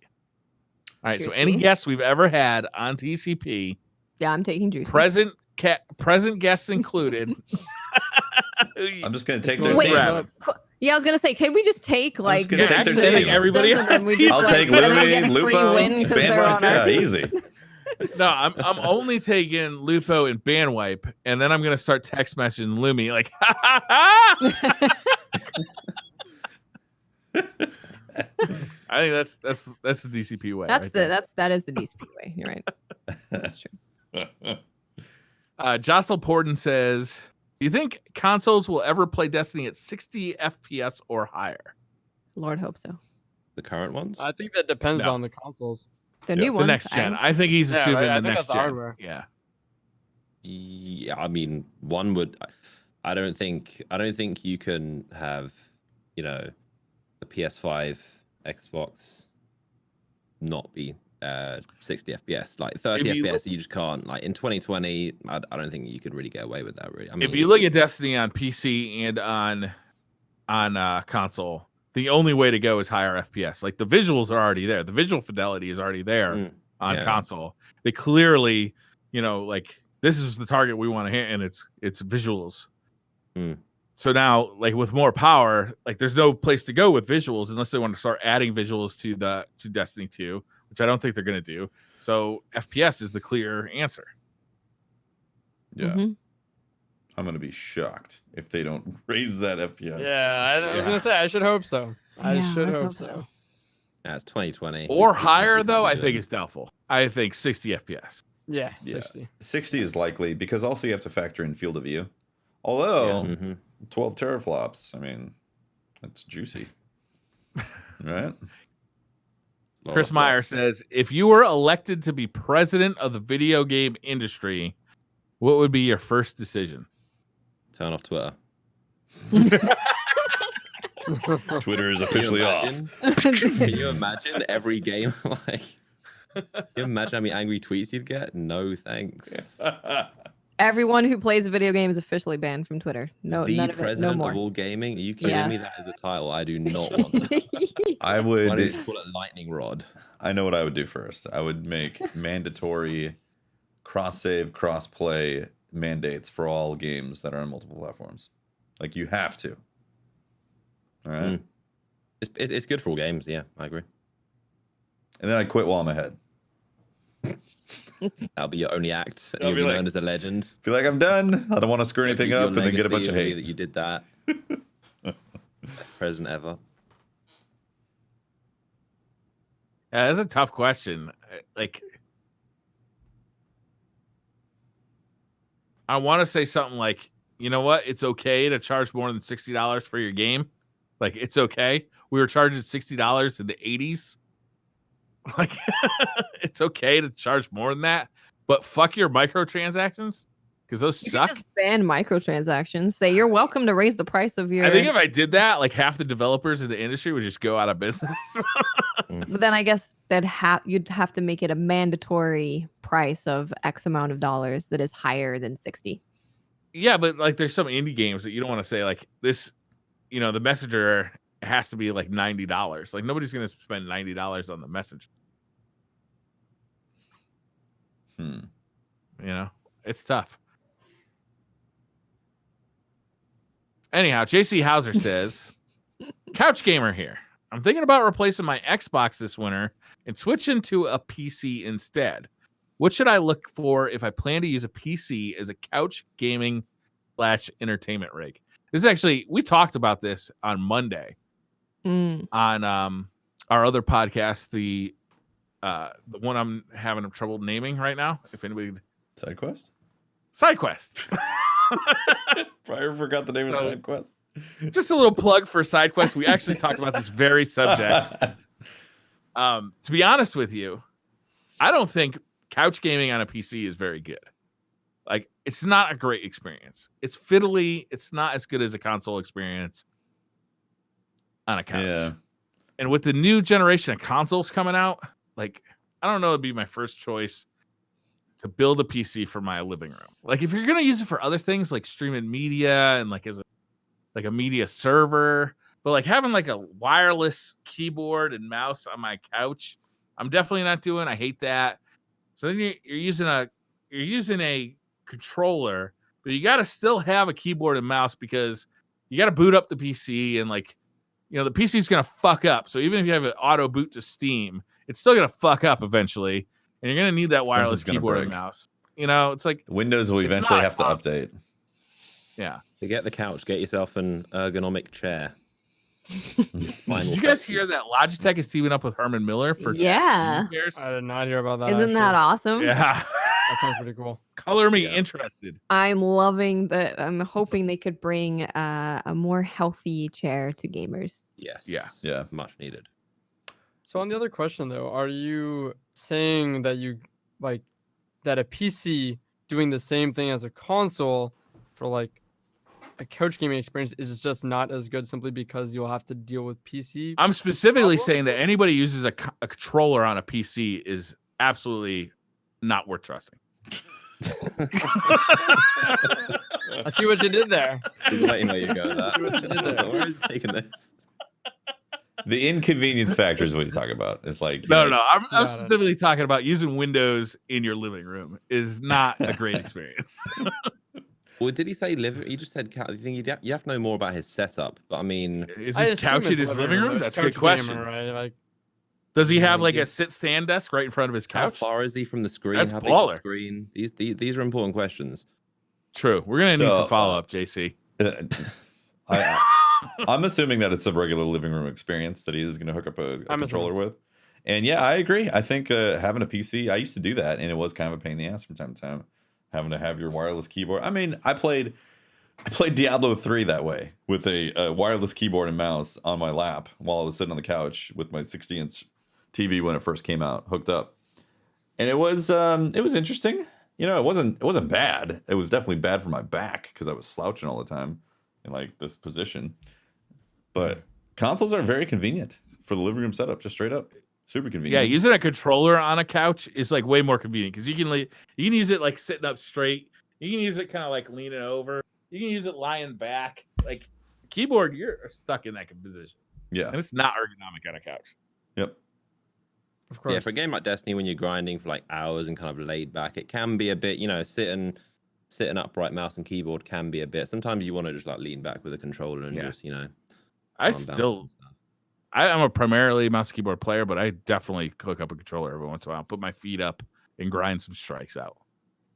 All right, so any guests we've ever had on DCP. Yeah, I'm taking Juicy. Present guests included. I'm just going to take their team. Yeah, I was going to say, can we just take, like, everybody? I'll take Lumi, Lupo, Bandwipe. Yeah, easy. No, I'm only taking Lupo and Bandwipe, and then I'm gonna start text messaging Lumi like, I think that's the DCP way. That is the DCP way. You're right. That's true. Jocelyn Porden says, "Do you think consoles will ever play Destiny at 60 FPS or higher?" Lord hope so. The current ones? I think that depends No. on the consoles. The new ones. The next gen. I think he's Yeah, assuming right, I the think next that's the gen. hardware. Yeah. Yeah, I mean, one would. I don't think you can have, you know, a PS5, Xbox, not be 60 FPS. Like 30 FPS, you just can't. Like in 2020, I don't think you could really get away with that. Really, I mean, If you look at Destiny on PC and on console, the only way to go is higher FPS. Like the visuals are already there. The visual fidelity is already there on console. They clearly, you know, like this is the target we want to hit, and it's visuals. So now, like with more power, like there's no place to go with visuals unless they want to start adding visuals to Destiny 2, which I don't think they're going to do. So FPS is the clear answer. Yeah. Mm-hmm. I'm going to be shocked if they don't raise that FPS. Yeah, I was gonna say I should hope so. I should let's hope so. yeah, it's 2020. Or We higher, can't though, I do think it. it's doubtful. I think 60 FPS. Yeah, Yeah. 60. 60 is likely because also you have to factor in field of view. Although, Mhm. 12 teraflops, I mean, that's juicy. Right? Lot Chris of Meyer flops. says, if you were elected to be president of the video game industry, what would be your first decision? Turn off Twitter. Twitter is Can you officially off. imagine? Can you imagine every game? Like, can you imagine how many angry tweets you'd get? No thanks. Everyone who plays a video game is officially banned from Twitter. No, The none of it. No president more. of all gaming? Are you kidding Yeah. me? That is a title I do not want. That. I Why don't you would. just call it lightning rod? I know what I would do first. I would make mandatory cross-save, cross-play mandates for all games that are on multiple platforms. Like you have to. All right. It's good for all games. Yeah, I agree. And then I quit while I'm ahead. That'll be your only act. And I'll you'll be be like- known as a legend. Feel like I'm done. I don't want to screw anything Your up and then get a bunch legacy of will be hate. that you did that. Best president ever. Yeah, that's a tough question. Like, I want to say something like, you know what? It's okay to charge more than $60 for your game. Like, it's okay. We were charging $60 in the 80s. Like, it's okay to charge more than that. But fuck your microtransactions, because those You suck. can just ban microtransactions. Say you're welcome to raise the price of your. I think if I did that, like half the developers in the industry would just go out of business. But then I guess you'd have to make it a mandatory price of X amount of dollars that is higher than 60. Yeah, but like there's some indie games that you don't want to say like this, you know, the messenger has to be like $90. Like nobody's gonna spend $90 on the messenger. You know, it's tough. Anyhow, JC Hauser says, Couch Gamer here. I'm thinking about replacing my Xbox this winter and switching to a PC instead. What should I look for if I plan to use a PC as a couch gaming / entertainment rig? This is actually, we talked about this on Monday on our other podcast, the one I'm having trouble naming right now. If anybody, SideQuest. Prior forgot the name of SideQuest. Just a little plug for SideQuest. We actually talked about this very subject. To be honest with you, I don't think couch gaming on a PC is very good. Like, it's not a great experience. It's fiddly. It's not as good as a console experience on a couch. Yeah. And with the new generation of consoles coming out, like, I don't know, it'd be my first choice to build a PC for my living room. Like, if you're gonna use it for other things like streaming media and like as a media server, but like having like a wireless keyboard and mouse on my couch, I'm definitely not doing. I hate that. So then you're using a controller, but you got to still have a keyboard and mouse because you got to boot up the PC and like, you know, the PC is gonna fuck up. So even if you have an auto boot to Steam, it's still gonna fuck up eventually, and you're gonna need that wireless Something's gonna keyboard and break. mouse. You know, it's like Windows will It's eventually not have to awesome. update. yeah. To get the couch, get yourself an ergonomic chair. Final Did you guys cutscene. hear that Logitech is teaming up with Herman Miller for Yeah. chairs? I did not hear about that. Isn't that awesome? Yeah. That sounds pretty cool. Color me Yeah. interested. I'm loving that. I'm hoping they could bring a more healthy chair to gamers. Yes. Yeah. Much needed. So on the other question though, are you saying that you like that a PC doing the same thing as a console for like a couch gaming experience is just not as good simply because you'll have to deal with PC? I'm specifically Problem? saying that anybody who uses a controller on a PC is absolutely not worth trusting. I see what you did there. Just letting know you go with that. See what you did I was there. like, where is he taking this? The inconvenience factor is what you're talking about. It's like No. I'm Got it. specifically talking about using Windows in your living room is not a great experience. Well, did he say living? He just said. I think you have to know more about his setup. But I mean, Is I his assume couch in it's his living room? but That's a good couch question. gamer, right? Like, Does he have like Yeah. a sit-stand desk right in front of his how couch? far is he from the screen? That's How big is the baller. screen? These are important questions. True. We're gonna need So, some follow-up, JC. I'm assuming that it's a regular living room experience that he is going to hook up a I'm controller assuming with. And yeah, I agree. I think having a PC, I used to do that, and it was kind of a pain in the ass from time to time, having to have your wireless keyboard. I mean, I played Diablo 3 that way with a wireless keyboard and mouse on my lap while I was sitting on the couch with my 60-inch TV when it first came out, hooked up, and it was interesting. You know, it wasn't bad. It was definitely bad for my back because I was slouching all the time in like this position. But consoles are very convenient for the living room setup, just straight up. Super Yeah, convenient. using a controller on a couch is like way more convenient because you can use it like sitting up straight. You can use it kind of like leaning over. You can use it lying back. Like keyboard, you're stuck in that position, Yeah. and it's not ergonomic on a couch. Yep. of course. Yeah, for a game like Destiny, when you're grinding for like hours and kind of laid back, it can be a bit, sitting upright, mouse and keyboard can be a bit. Sometimes you want to just like lean back with a controller and just, I calm down still, and stuff. I'm a primarily mouse and keyboard player, but I definitely hook up a controller every once in a while, put my feet up, and grind some strikes out.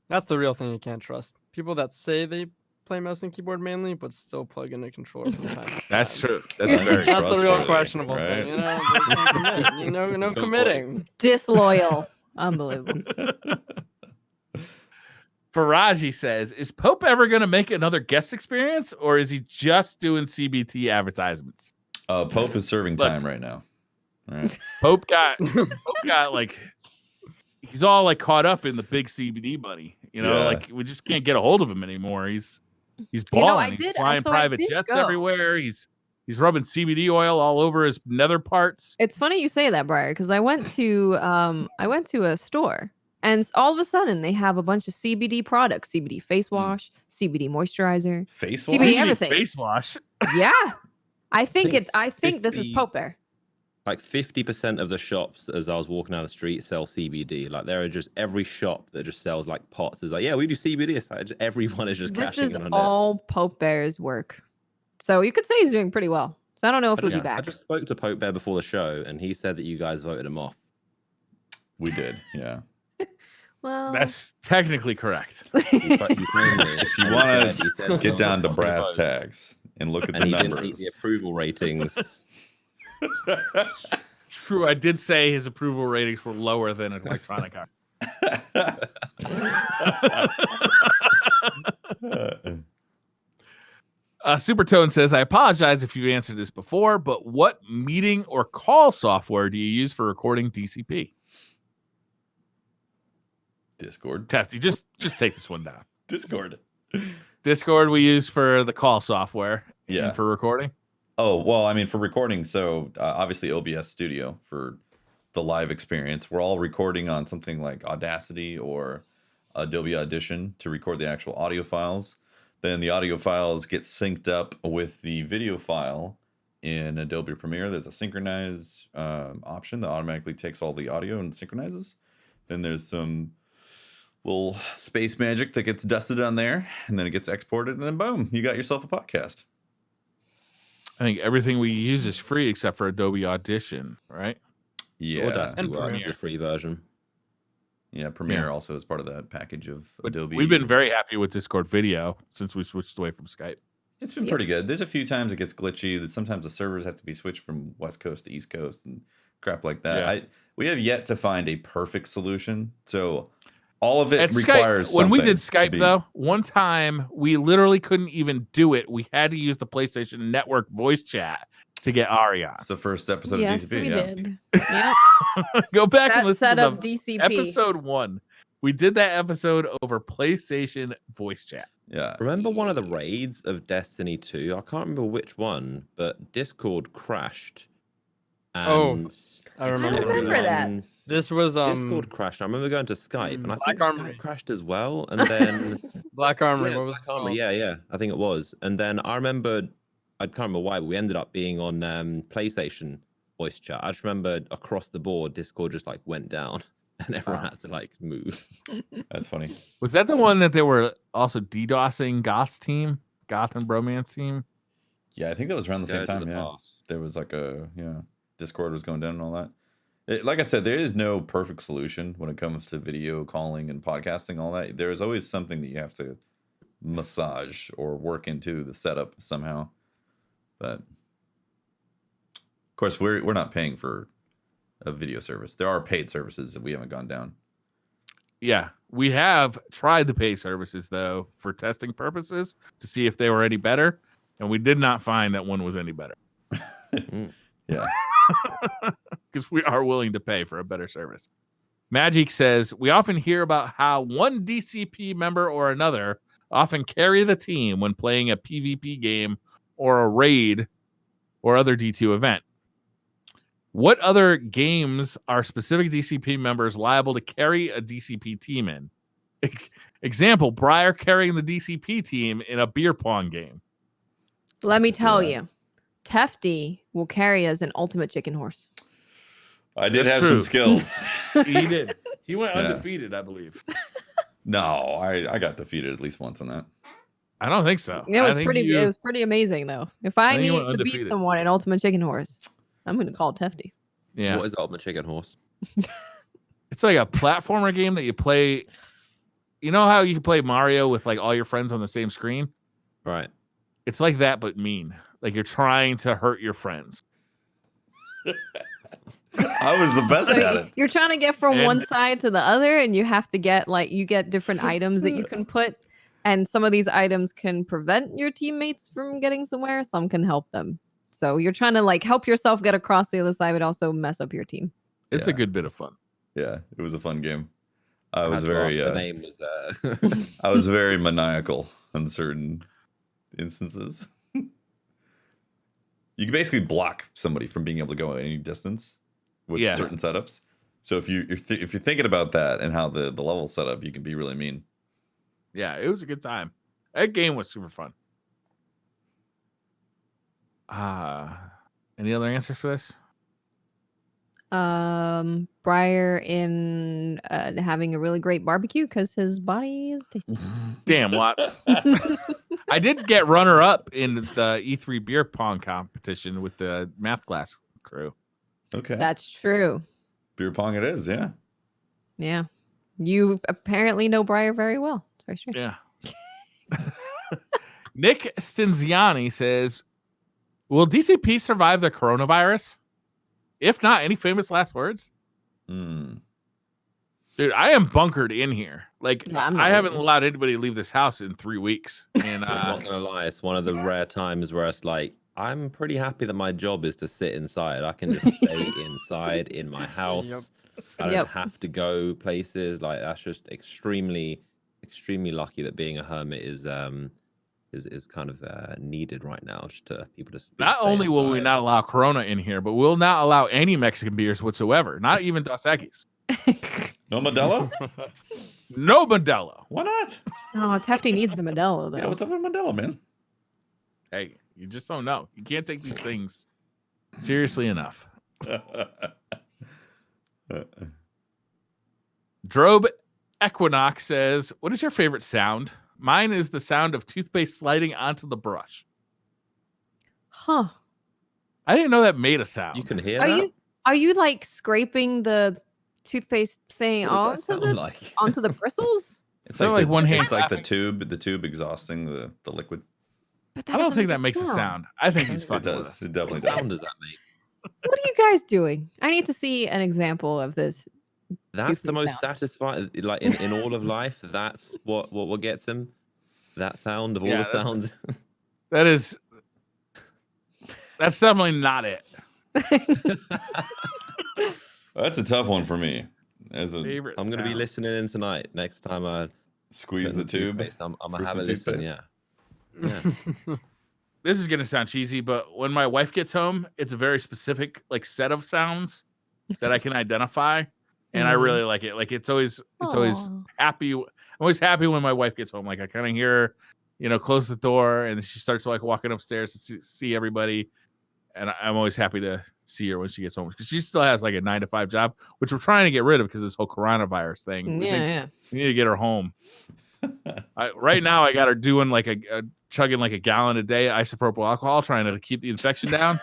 That's the real thing you can't trust. People that say they play mouse and keyboard mainly, but still plug in a controller from time to time. That's true. That's Yeah. very That's the real trustworthy, questionable right? thing. They can't commit. No Good committing. Disloyal. Unbelievable. Faraji says, is Pope ever going to make another guest experience, or is he just doing CBT advertisements? Pope is serving Look. time right now. All right. Pope got like, he's all like caught up in the big CBD money. Yeah. Like we just can't get a hold of him anymore. He's You know, balling. I He's did- flying so I private did jets go. everywhere. He's rubbing CBD oil all over his nether parts. It's funny you say that, Briar, because I went to a store, and all of a sudden they have a bunch of CBD products: CBD face wash, CBD moisturizer, Face CBD wash? everything. Face wash. Yeah, I think think this is 50 Pope Bear. Like 50% of the shops as I was walking down the street sell CBD. Like there are just every shop that just sells like pots is like, yeah, we do CBD. It's like everyone is just This cashing is in on it. all Pope Bear's work. So you could say he's doing pretty well. So I don't know if he'll be I back. just spoke to Pope Bear before the show, and he said that you guys voted him off. We did, yeah. Well, That's technically correct. He phoned me, If you and wanna he said, Get down to "Oh, brass vote." tags and look at And the he didn't meet numbers. the approval ratings. True, I did say his approval ratings were lower than an electronic art. Supertone says, I apologize if you've answered this before, but what meeting or call software do you use for recording DCP? Discord. Testy, just take this one down. Discord. Discord we use for the call software. Yeah. And for recording. Oh, well, I mean, for recording, so obviously OBS Studio for the live experience. We're all recording on something like Audacity or Adobe Audition to record the actual audio files. Then the audio files get synced up with the video file in Adobe Premiere. There's a synchronize option that automatically takes all the audio and synchronizes. Then there's some little space magic that gets dusted on there, and then it gets exported, and then boom, you got yourself a podcast. I think everything we use is free except for Adobe Audition, right? Yeah. Audacity And works, Premiere. the free version. Yeah, Premiere Yeah. also is part of that package of But Adobe. we've been very happy with Discord video since we switched away from Skype. It's been pretty good. There's a few times it gets glitchy. That sometimes the servers have to be switched from West Coast to East Coast and crap like that. Yeah. We have yet to find a perfect solution. So all of it At requires Skype, when we did something to Skype be- though, one time we literally couldn't even do it. We had to use the PlayStation Network voice chat to get Ari on. It's the first episode Yes, of DCP. we Yeah. did. Yep. Go back and That listen set to up the DCP. episode 1. We did that episode over PlayStation voice chat. Yeah. Remember one of the raids of Destiny 2? I can't remember which one, but Discord crashed. Oh, And I remember. remember that. everyone- This was Discord crashed. I remember going to Skype, and I Black think Armory. Skype crashed as well. And then Black Armory. yeah, What was Black it Armory, called? yeah, I think it was. And then I remember, I can't remember why, but we ended up being on PlayStation voice chat. I just remember across the board, Discord just like went down, and everyone had to like move. That's funny. Was that the one that they were also DDoSing Goth and Bromance team? Yeah, I think that was around the same Scared of time. the Yeah. past. There was like Discord was going down and all that. Like I said, there is no perfect solution when it comes to video calling and podcasting, all that. There is always something that you have to massage or work into the setup somehow. But of course, we're not paying for a video service. There are paid services that we haven't gone down. Yeah, we have tried the pay services though for testing purposes to see if they were any better, and we did not find that one was any better. Yeah. Because we are willing to pay for a better service. Magic says, we often hear about how one DCP member or another often carry the team when playing a PvP game or a raid or other D2 event. What other games are specific DCP members liable to carry a DCP team in? Example, Briar carrying the DCP team in a beer pong game. Let me tell Yeah. you, Tefty will carry us an ultimate chicken horse. I did That's have some true. skills. He did. He went Yeah. undefeated, I believe. No, I got defeated at least once on that. I don't think so. It I was think pretty. you- It was pretty amazing though. If I think you need went to beat undefeated. someone in ultimate chicken horse, I'm gonna call Tefty. Yeah. What is Ultimate Chicken Horse? It's like a platformer game that you play. You know how you can play Mario with like all your friends on the same screen? Right. It's like that, but mean. Like you're trying to hurt your friends. I was the best So at it. you're trying to get from one And- side to the other, and you have to get you get different items that you can put, and some of these items can prevent your teammates from getting somewhere. Some can help them. So you're trying to help yourself get across the other side, but also mess up your team. It's Yeah. a good bit of fun. Yeah, it was a fun game. I I was had to very ask, the name was there. I was very maniacal in certain instances. You can basically block somebody from being able to go any distance with Yeah. certain setups. So if you're thinking about that and how the level's set up, you can be really mean. Yeah, it was a good time. That game was super fun. Any other answers for this? Briar in having a really great barbecue because his body is tasty. Damn, Watts. I did get runner up in the E3 beer pong competition with the math class crew. Okay. That's true. Beer pong it is, yeah. Yeah, you apparently know Briar very well. It's very strange. Yeah. Nick Stinziani says, will DCP survive the coronavirus? If not, any famous last words? Mm. Dude, I am bunkered in here. Like, Yeah, I'm not I haven't leaving. allowed anybody to leave this house in 3 weeks. And I'm not gonna lie, it's one of the rare times where it's like, I'm pretty happy that my job is to sit inside. I can just stay inside in my house. I don't Yep. have to go places. Like that's just extremely lucky that being a hermit is kind of needed right now. Just to people to not stay only will we inside. not allow Corona in here, but we'll not allow any Mexican beers whatsoever. Not even Dos Equis. No Modelo? No Modelo. Why not? Oh, Tefty needs the Modelo though. Yeah, what's up with Modelo, man? Hey, you just don't know. You can't take these things seriously enough. Drobe Equinox says, what is your favorite sound? Mine is the sound of toothpaste sliding onto the brush. Huh? I didn't know that made a sound. You can hear Are that. you scraping the toothpaste thing What does that onto sound the like? onto the bristles? It's So, like, the, one hand it's like clapping? the tube exhausting the liquid. But that I don't doesn't think make that makes a sound. sound. I think he's It fucking with does. us. It definitely What sound does. does that make? What are you guys doing? I need to see an example of this. That's the feet most down. satisfying, like in all of life. That's what gets him. That sound of all Yeah, the that's- sounds. That's definitely not it. That's a tough one for me. As a Favorite I'm gonna be sound. listening in tonight. Next time I squeeze put in the tube. toothpaste, I'm for gonna have some a listen. toothpaste. Yeah. This is gonna sound cheesy, but when my wife gets home, it's a very specific like set of sounds that I can identify, and I really like it. Like it's always Aw. happy. I'm always happy when my wife gets home. Like I kind of hear her, close the door, and she starts like walking upstairs to see everybody. And I'm always happy to see her when she gets home because she still has like a 9-to-5 job, which we're trying to get rid of because this whole coronavirus thing. We think Yeah. we need to get her home. Right now, I got her doing like a chugging like a gallon a day isopropyl alcohol, trying to keep the infection down.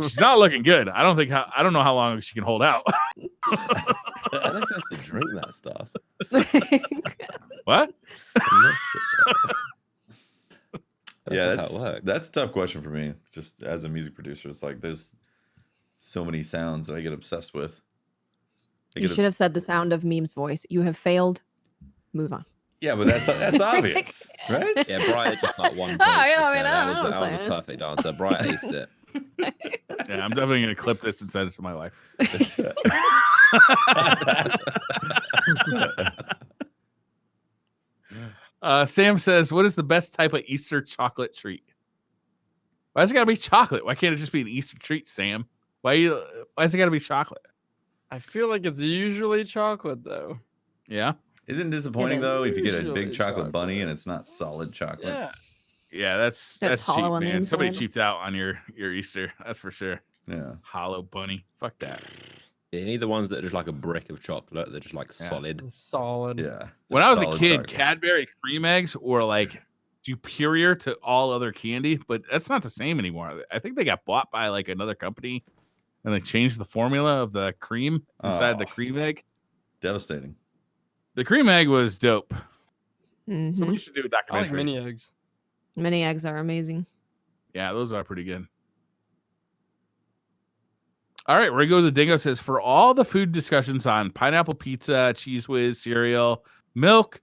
She's not looking good. I don't know how long she can hold out. I don't know if I used to drink that stuff. What? I'm not sure. Yeah, That's how it works. that's a tough question for me. Just as a music producer, it's like there's so many sounds that I get obsessed with. You should have said the sound of Meme's voice. You have failed. Move on. Yeah, but that's obvious, right? Yeah, Bright just like one. Oh, point yeah, just I mean, there. I That was know, a saying. perfect answer. Bright aced it. Yeah, I'm definitely gonna clip this and send it to my wife. Sam says, "What is the best type of Easter chocolate treat?" Why does it gotta be chocolate? Why can't it just be an Easter treat, Sam? Why does it gotta be chocolate? I feel like it's usually chocolate though. Yeah, Isn't it disappointing is though if you get a usually big chocolate bunny chocolate. and it's not solid chocolate? yeah. That's That's cheap, hollow on the man. Somebody inside. cheaped out on your Easter. That's for sure. Yeah. Hollow bunny. Fuck that. Yeah, you need the ones that are just like a brick of chocolate. They're just like Yeah. solid. Solid. Yeah. When I was a Solid kid, chocolate. Cadbury cream eggs were like superior to all other candy, but that's not the same anymore. I think they got bought by like another company and they changed the formula of the cream inside the Oh. cream egg. Devastating. The cream egg was dope. Mhm. Somebody should do a I like documentary. mini eggs. Mini eggs are amazing. Yeah, those are pretty good. All right, Ringo the Dingo says, for all the food discussions on pineapple pizza, Cheese Whiz, cereal, milk,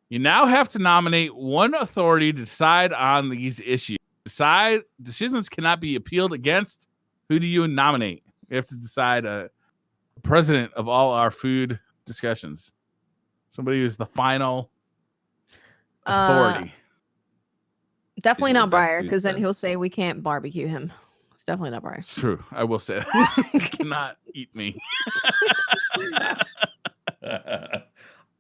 you now have to nominate one authority to decide on these issues. Decisions cannot be appealed against. Who do you nominate? We have to decide a president of all our food discussions. Somebody who's the final authority. Definitely These are the not best Briar, foods because then then. he'll say we can't barbecue him. It's definitely not Briar. True, I will say that. You cannot eat me.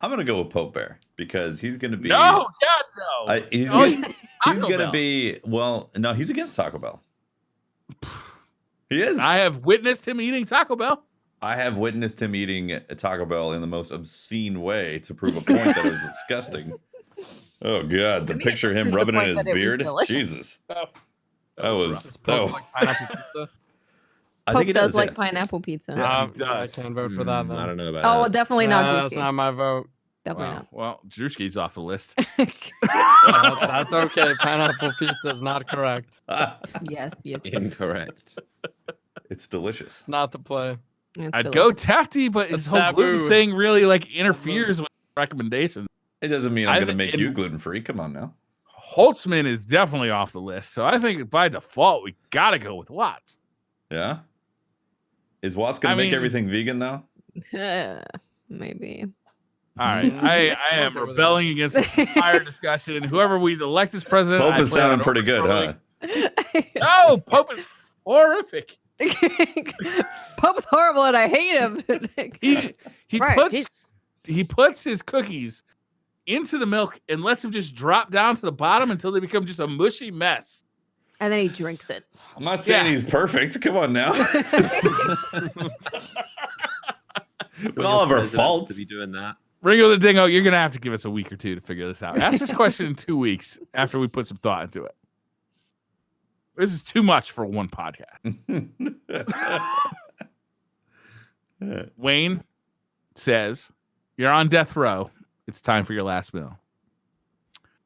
I'm gonna go with Pope Bear because he's gonna be No, God, no. he's Oh, gonna, he's Taco gonna Bell. be no, he's against Taco Bell. He is. I have witnessed him eating Taco Bell. I have witnessed him eating a Taco Bell in the most obscene way to prove a point that it was disgusting. Oh god, the To me, picture of it him proves the rubbing in point his that it was beard. delicious. Jesus. Oh, That was rough. Does that Pope was- like pineapple pizza? I Pope think he does does like yeah. pineapple pizza. Yeah, he I does. can't vote for that then. I don't know about Oh, that. definitely not That's Drewski. not my vote. Definitely Wow. Well, Drewski's off the list. not. That's okay. Pineapple pizza is not correct. yes. Incorrect. It's delicious. It's not the play. It's I'd delicious. go Tefty, but his That's whole gluten taboo. thing really like interferes with recommendations. It doesn't mean I'm I gonna think make in- you gluten free. Come on now. Holtzman is definitely off the list, so I think by default we gotta go with Watts. Yeah. Is Watts gonna I make mean- everything vegan though? Maybe. All right, I am Okay with rebelling against this entire discussion. Whoever we elect as president, Pope I is plan sounding on pretty good, huh? overthrowing- No, Pope is horrific. Pope's horrible and I hate him. He Right, puts jeez. he puts his cookies into the milk and lets them just drop down to the bottom until they become just a mushy mess. And then he drinks it. I'm not saying Yeah. he's perfect. Come on now. With all of our President faults. to be doing that. Ringo the Dingo, you're gonna have to give us a week or two to figure this out. Ask this question in 2 weeks after we put some thought into it. This is too much for one podcast. Wayne says, "You're on death row. It's time for your last meal.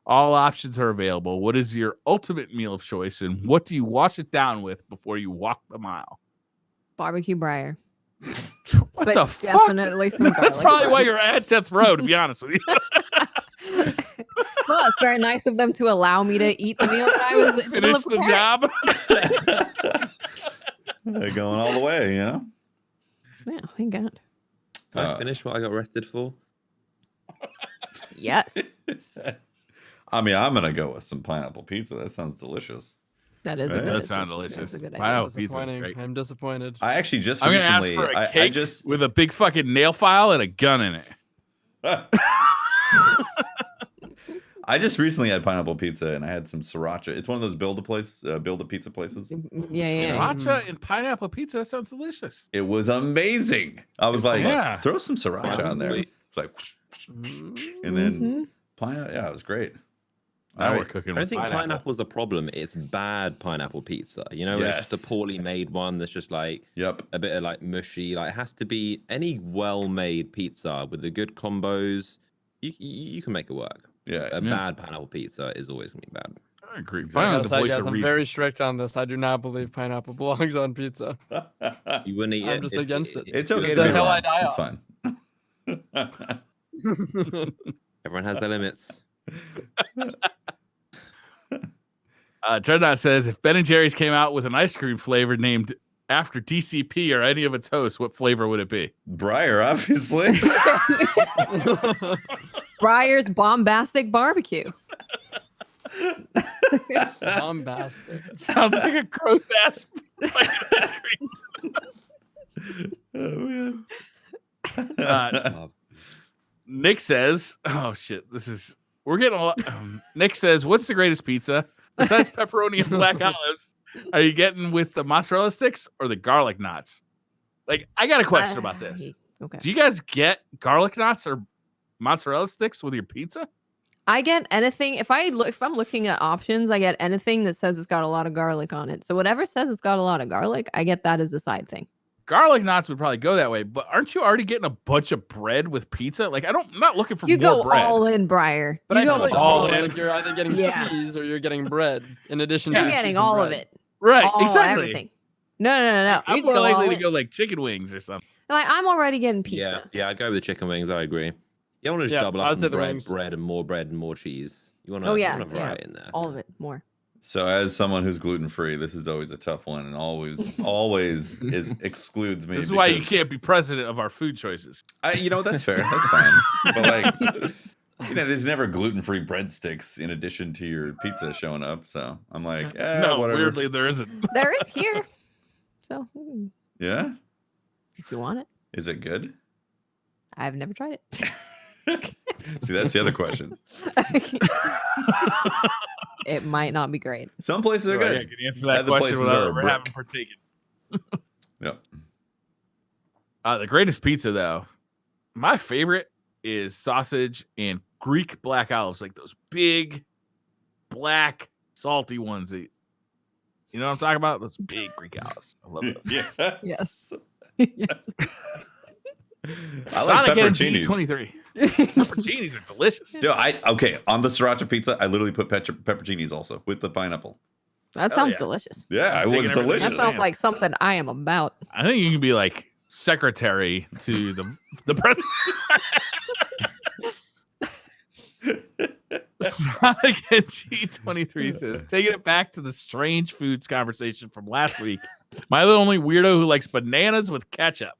All options are available. What is your ultimate meal of choice, and what do you wash it down with before you walk the mile? Barbecue Briar. What But the fuck? definitely some That's garlic probably why bread. you're at death row, to be honest with you. Well, it's very nice of them to allow me to eat the meal that I was in the middle Finish of the preparing. job. They're going all the way, you know? Yeah, thank God. Can I finish what I got arrested for? Yes, I mean, I'm going to go with some pineapple pizza. That sounds delicious. that is. It a does good- sound that's delicious. a good idea. Pineapple pizza is Disappointing. great. I'm disappointed. I actually just I'm gonna ask recently, for a I cake just, with a big fucking nail file and a gun in it. I just recently had pineapple pizza and I had some sriracha. It's one of those build a pizza places. Yeah. Sriracha and pineapple pizza. That sounds delicious. It was amazing. I was like, Yeah. throw some sriracha Sounds on there. sweet. It's like, and then pineapple. Yeah, it was great. Now All we're right. cooking I don't with think pineapple. pineapple's the problem. It's bad pineapple pizza. You know, it's just Yes. a poorly made one that's just like Yep. a bit of like mushy. Like it has to be any well-made pizza with the good combos. You can make it work. Yeah. A bad pineapple pizza is always gonna be bad. I agree. Exactly. I Finally, gotta the say, voice guys, of I'm reason. very strict on this. I do not believe pineapple belongs on pizza. You wouldn't eat I'm it. just if- against it. It's if- okay It's to the be hell wrong. I die It's on. fine. Everyone has their limits. Dreadnought says, if Ben & Jerry's came out with an ice cream flavor named after DCP or any of its hosts, what flavor would it be? Briar, obviously. Briar's bombastic barbecue. Bombastic. Sounds like a gross ass fucking ice cream. Oh, man. Nick says, oh shit, we're getting a lot. Nick says, what's the greatest pizza? Besides pepperoni and black olives, are you getting with the mozzarella sticks or the garlic knots? Like, I got a question about this. Okay. Do you guys get garlic knots or mozzarella sticks with your pizza? I get anything if I'm looking at options, I get anything that says it's got a lot of garlic on it. So whatever says it's got a lot of garlic, I get that as the side thing. Garlic knots would probably go that way, but aren't you already getting a bunch of bread with pizza? Like, I'm not looking for You more go bread. all in, Briar. But You I go feel like all all in. like you're either getting Yeah. cheese or you're getting bread in addition to You're cheese getting and all of bread. it. Right, All, exactly. Everything. No. We I'm just more go all likely to in. go like chicken wings or something. Like, I'm already getting pizza. Yeah, I'd go with the chicken wings. I agree. You want to just Yeah, double I'd up say on the wings. bread and more cheese. You want to Oh, yeah, yeah. variety in there. All of it. More. So, as someone who's gluten free, this is always a tough one, and always excludes me. This is why you because can't be president of our food choices. that's fair. That's fine. But like, there's never gluten free breadsticks in addition to your pizza showing up. So I'm like, No, whatever. weirdly, there isn't. There is here. So Yeah. if you want it, Is it good? I've never tried it. See, that's the other question. It might not be great. Some places are Right, good. yeah, can you answer that Other question places without are a ever brick. having partaken? Yep. The greatest pizza, though, my favorite is sausage and Greek black olives, like those big, black, salty ones. You know what I'm talking about? Those big Greek olives. I love those. Yeah. Yes. Yes. I like Sonic pepperoncinis. NG23. Pepperoncinis are delicious. Okay, on the sriracha pizza, I literally put pepperoncinis also with the pineapple. That Hell sounds yeah. delicious. Yeah, it Taking was everything. delicious. That sounds like something I am about. I think you can be like secretary to the president. Sonic NG23 says, taking it back to the strange foods conversation from last week. Am I the only weirdo who likes bananas with ketchup?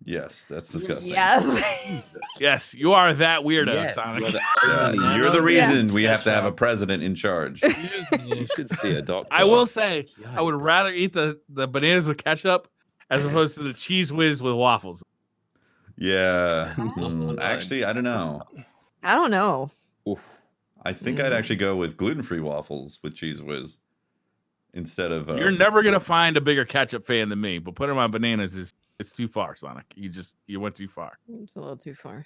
Yes, that's disgusting. Yes. Yes, you are that weirdo, Yes, Sonic. you're the Yeah, only- you're the Yeah. reason we have to have a Ketchup. president in charge. You should see a doctor. I will say, I would Yikes. rather eat the bananas with ketchup as opposed to the cheese whiz with waffles. Yeah. Oh. Actually, I don't know. I don't know. Oof. I think I'd actually go with gluten-free waffles with cheese whiz instead of. You're never gonna find a bigger ketchup fan than me, but putting them on bananas it's too far, Sonic. You went too far. It's a little too far.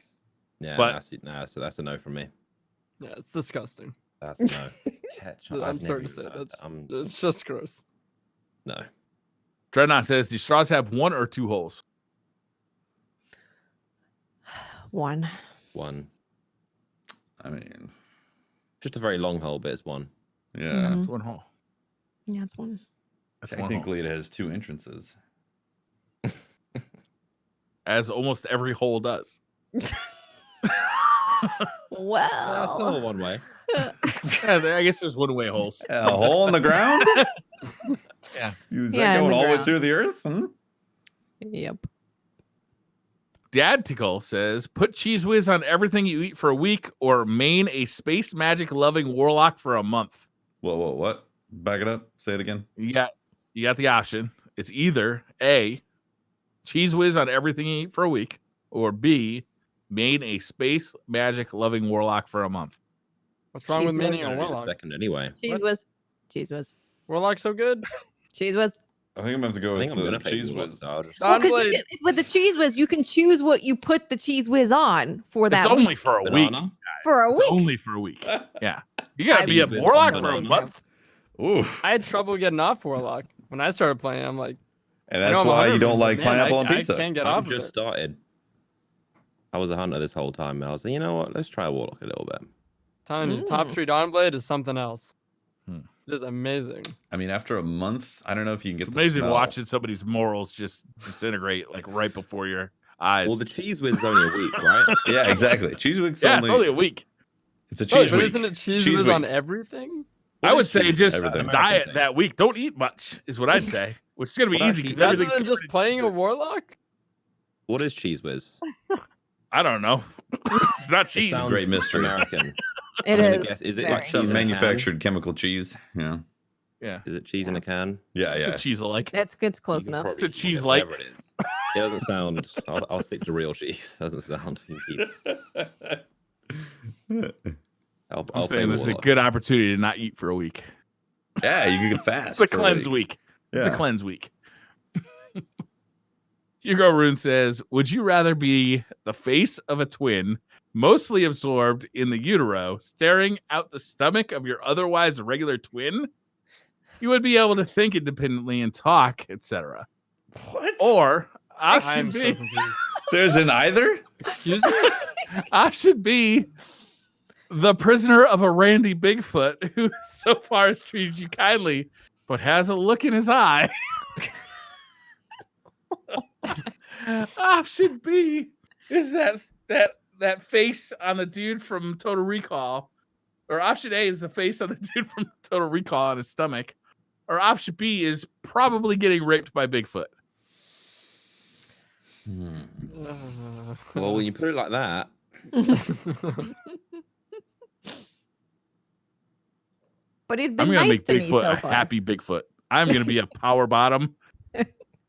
Yeah, But- so that's a no from me. Yeah, it's disgusting. That's a no. Ketchup. I'm I've sorry never to say even had that. that. It's just gross. No. Dreadnought says, do straws have 1 or 2 holes? One. One. I mean, Just a very long hole, but it's one. Yeah. Mm-hmm. That's one hole. Yeah, it's one. That's one hole. Technically, it has 2 entrances. As almost every hole does. That's Well, all one way. Yeah, I guess there's one-way holes. A hole in the ground? Yeah. Is Yeah, that in going the all the way ground. through the earth? yep. Dadticle says, put Cheese Whiz on everything you eat for a week or main a space magic loving warlock for a month. Whoa, what? Back it up. Say it again. You got the option. It's either A, Cheese Whiz on everything you eat for a week, or B, main a space magic loving warlock for a month. What's wrong with Cheese meaning whiz. a Gonna do the warlock? second anyway. Cheese What? whiz. Cheese whiz. Warlock's so good. Cheese whiz. I think I'm going to have to go I with think I'm the gonna pay cheese Warlock, whiz. so I'll just- Don Because Blade. with the cheese whiz, you can choose what you put the cheese whiz on for that It's only week. for a week. Banana? For a It's week. only for a week. Yeah. You got to I be a mean, warlock it's for a banana. month. Oof. I had trouble getting off Warlock when I started playing. I'm like, And I know that's I'm why 100, you don't but like man, pineapple on I pizza. can't get I've off of just it. started. I was a hunter this whole time. I was like, you know what? Let's try a warlock a little bit. Telling you, Top Tree Dawnblade is something else. Hmm. It is amazing. I mean, after a month, I don't know if you can get It's the amazing smell. watching somebody's morals just disintegrate like right before your eyes. Well, the cheese whiz is only a week, right? Yeah, exactly. Cheese whiz yeah, only. it's only a week. It's a Oh, cheese but week. isn't it cheese Cheese whiz week. on everything? I What would is say cheese? just Everything. diet Thing. that week. Don't eat much is what I'd say. Which is going to be What easy actually- because Rather everything's than just covered in- playing a Warlock? What is cheese whiz? I don't know. It's not It cheese. sounds Great mystery. American. It I'm gonna is. guess, is it Very. like It's cheese some in a can? manufactured chemical cheese. Yeah. Yeah. Is it cheese in a can? Yeah, It's yeah. a cheese alike. It's close You can enough. probably It's a keep it, cheese like. whatever it is. It doesn't sound. I'll stick to real cheese. Doesn't sound. You keep, I'll I'm play saying this is a warlock. good opportunity to not eat for a week. Yeah, you can get fast. It's a for cleanse week. It's a Yeah. cleanse week. Hugo Rune says, would you rather be the face of a twin, mostly absorbed in the utero, staring out the stomach of your otherwise regular twin? You would be able to think independently and talk, etc. What? Or I'm option so B, confused. There's an either? Excuse me? option B, the prisoner of a Randy Bigfoot who so far has treated you kindly, but has a look in his eye. Option B is that face on the dude from Total Recall. Or option A is the face on the dude from Total Recall on his stomach. Or option B is probably getting raped by Bigfoot. Well, when you put it like that, But it'd I'm been gonna nice make to me Bigfoot so a far. happy Bigfoot. I'm gonna be a power bottom.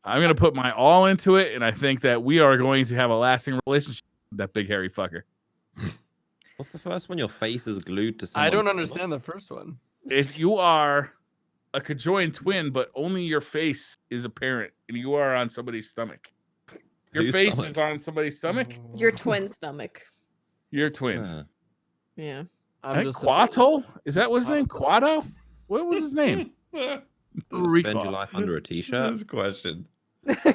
I'm gonna put my all into it, and I think that we are going to have a lasting relationship with that big hairy fucker. what's the first one? Your face is glued to I someone's don't stomach? understand the first one. If you are a conjoined twin, but only your face is apparent, and you are on somebody's stomach, your Whose face stomach? is on somebody's stomach. Your twin stomach. Your twin. Huh. Yeah. I I'm think just a Quato? Is that what his name? Honestly. Quato? What was his name? Spend Recall. your life under a t-shirt. This question. They're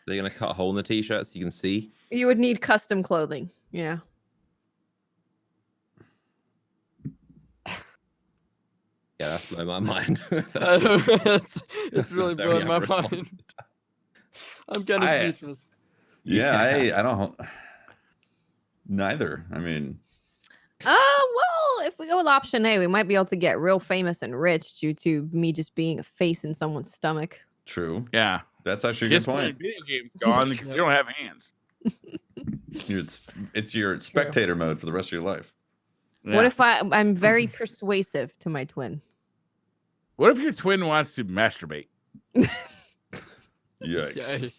gonna cut a hole in the t-shirt so you can see. You would need custom clothing. Yeah. Yeah, that's blowing my mind. That's just- it's really very blowing my unresponsive. mind. I'm kind of I- speechless. Yeah, I don't. Neither. I mean, Well, if we go with option A, we might be able to get real famous and rich due to me just being a face in someone's stomach. true. Yeah. That's actually a Kids good playing point. video games gone because you don't have hands. It's your spectator mode for the rest of your life. What Yeah. if I'm very persuasive to my twin? What if your twin wants to masturbate? Yikes. Okay.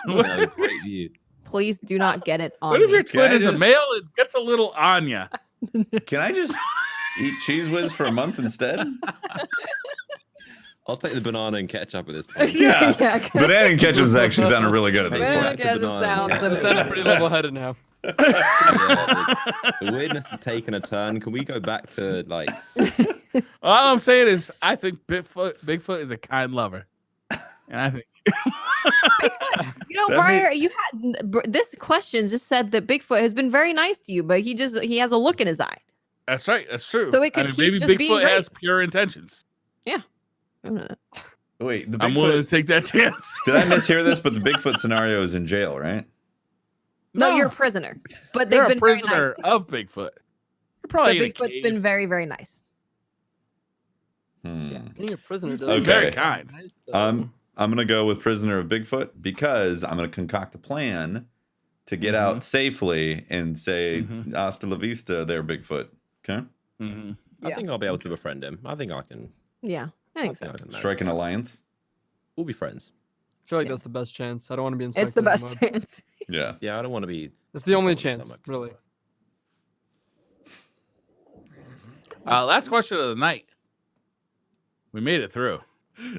Yeah, great view. Please do not get it on What if me. your Can I twin is a just- male and gets a little on ya? Can I just eat cheese whiz for a month instead? I'll take the banana and ketchup at this point. Yeah. Yeah, Banana and ketchup's actually sounded really good at this Banana point. ketchup ketchup sounds banana. the It sounded pretty level-headed now. Yeah, the weirdness has taken a turn. Can we go back to like? All I'm saying is, I think Bigfoot is a kind lover, and I think You know, That Briar, you had this question just said that Bigfoot has been very nice to you, but he has a look in his eye. That's right. That's true. So it could keep maybe just being Bigfoot has pure intentions. Wait, the I'm willing to Bigfoot. take that chance. Did I mishear this? But the Bigfoot scenario is in jail, right? No, you're a prisoner. But You're they've a been very prisoner nice. of Bigfoot. You're But probably in a Bigfoot's cave. been very, very nice. Being a prisoner He's doesn't been very make kind. sense, I'm gonna go with prisoner of Bigfoot because I'm gonna concoct a plan to get out safely and say "Hasta la vista, there, Bigfoot." Okay. Mhm. I think I'll be able to befriend him. I think I can. Yeah, I think so. I can manage Strike an that. alliance. We'll be friends. I feel like Yeah. that's the best chance. I don't want to be in It's the spectator best mode. chance. Yeah. Yeah, I don't want to be. It's the only someone's chance, stomach. really. Last question of the night. We made it through.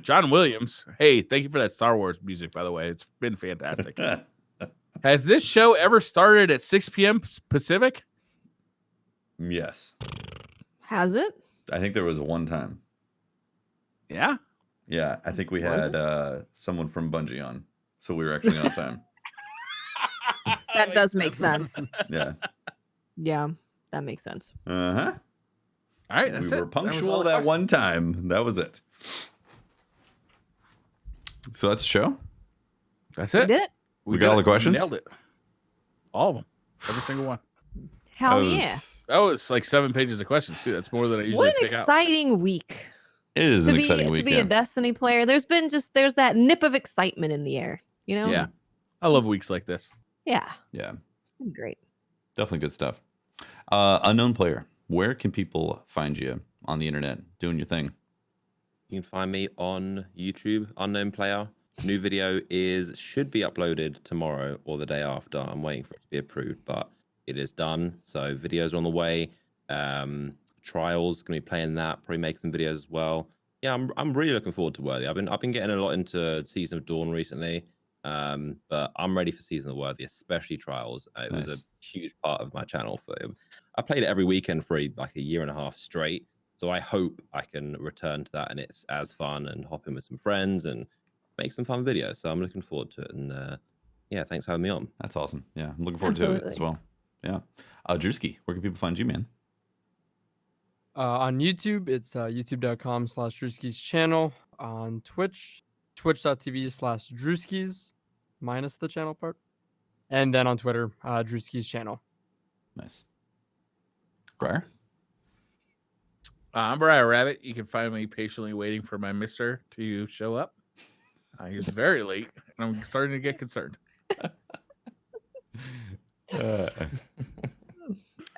John Williams. Hey, thank you for that Star Wars music, by the way. It's been fantastic. Has this show ever started at 6 p.m. Pacific? Yes. Has it? I think there was one time. Yeah. Yeah, I think we Was had someone from Bungie on, so we were actually on time. That does make sense. Yeah. Yeah, that makes sense. Uh huh. All right. That's We it. were That was all punctual the that questions. one time. That was it. So that's the show. That's We it. did it? We got all the questions? Nailed it. All of them. Every single one. Hell That was- yeah. That was like 7 pages of questions, too. That's more than I usually What an pick out. exciting week. It is To an be, exciting to week. be Yeah. a Destiny player, there's that nip of excitement in the air. You know? Yeah. I love weeks like this. Yeah. Yeah. It's been great. Definitely good stuff. Unknown player. Where can people find you on the internet doing your thing? You can find me on YouTube, Unknown Player. New video should be uploaded tomorrow or the day after. I'm waiting for it to be approved, but it is done. So videos are on the way. Trials, gonna be playing that. Probably make some videos as well. Yeah, I'm really looking forward to Worthy. I've been getting a lot into Season of Dawn recently, but I'm ready for Season of Worthy, especially Trials. It was Nice. a huge part of my channel. I played it every weekend for like a year and a half straight. So I hope I can return to that and it's as fun and hop in with some friends and make some fun videos. So I'm looking forward to it. And yeah, thanks for having me on. That's awesome. Yeah, I'm looking forward to it as Absolutely. well. Yeah. Drewski, where can people find you, man? On YouTube, it's youtube.com/Drewski's channel. On Twitch, twitch.tv/Drewskis, minus the channel part. And then on Twitter, Drewski's channel. Nice. Briar? I'm Briar Rabbit. You can find me patiently waiting for my mister to show up. He was very late, and I'm starting to get concerned.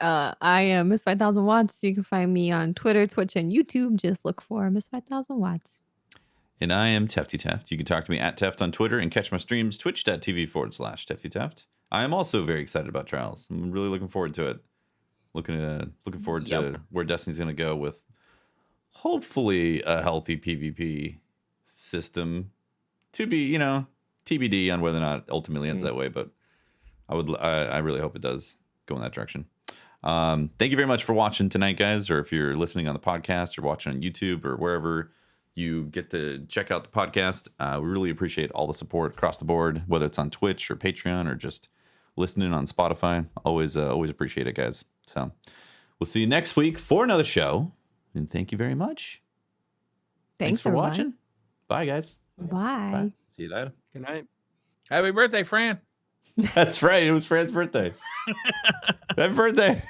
I am Miss 5000 Watts. You can find me on Twitter, Twitch, and YouTube. Just look for Miss 5000 Watts. And I am Tefty Teft. You can talk to me at Teft on Twitter and catch my streams, twitch.tv/Tefty Teft. I am also very excited about Trials. I'm really looking forward to it. Looking forward to where Destiny's going to go with hopefully a healthy PvP system to be, TBD on whether or not ultimately ends that way. But I really hope it does go in that direction. Thank you very much for watching tonight, guys. Or if you're listening on the podcast or watching on YouTube or wherever you get to check out the podcast, we really appreciate all the support across the board, whether it's on Twitch or Patreon or just listening on Spotify. Always appreciate it, guys. So we'll see you next week for another show. And thank you very much. Thanks for everyone. watching. Bye, guys. Bye. See you later. Good night. Happy birthday, Fran. That's right. It was Fran's birthday. Happy birthday.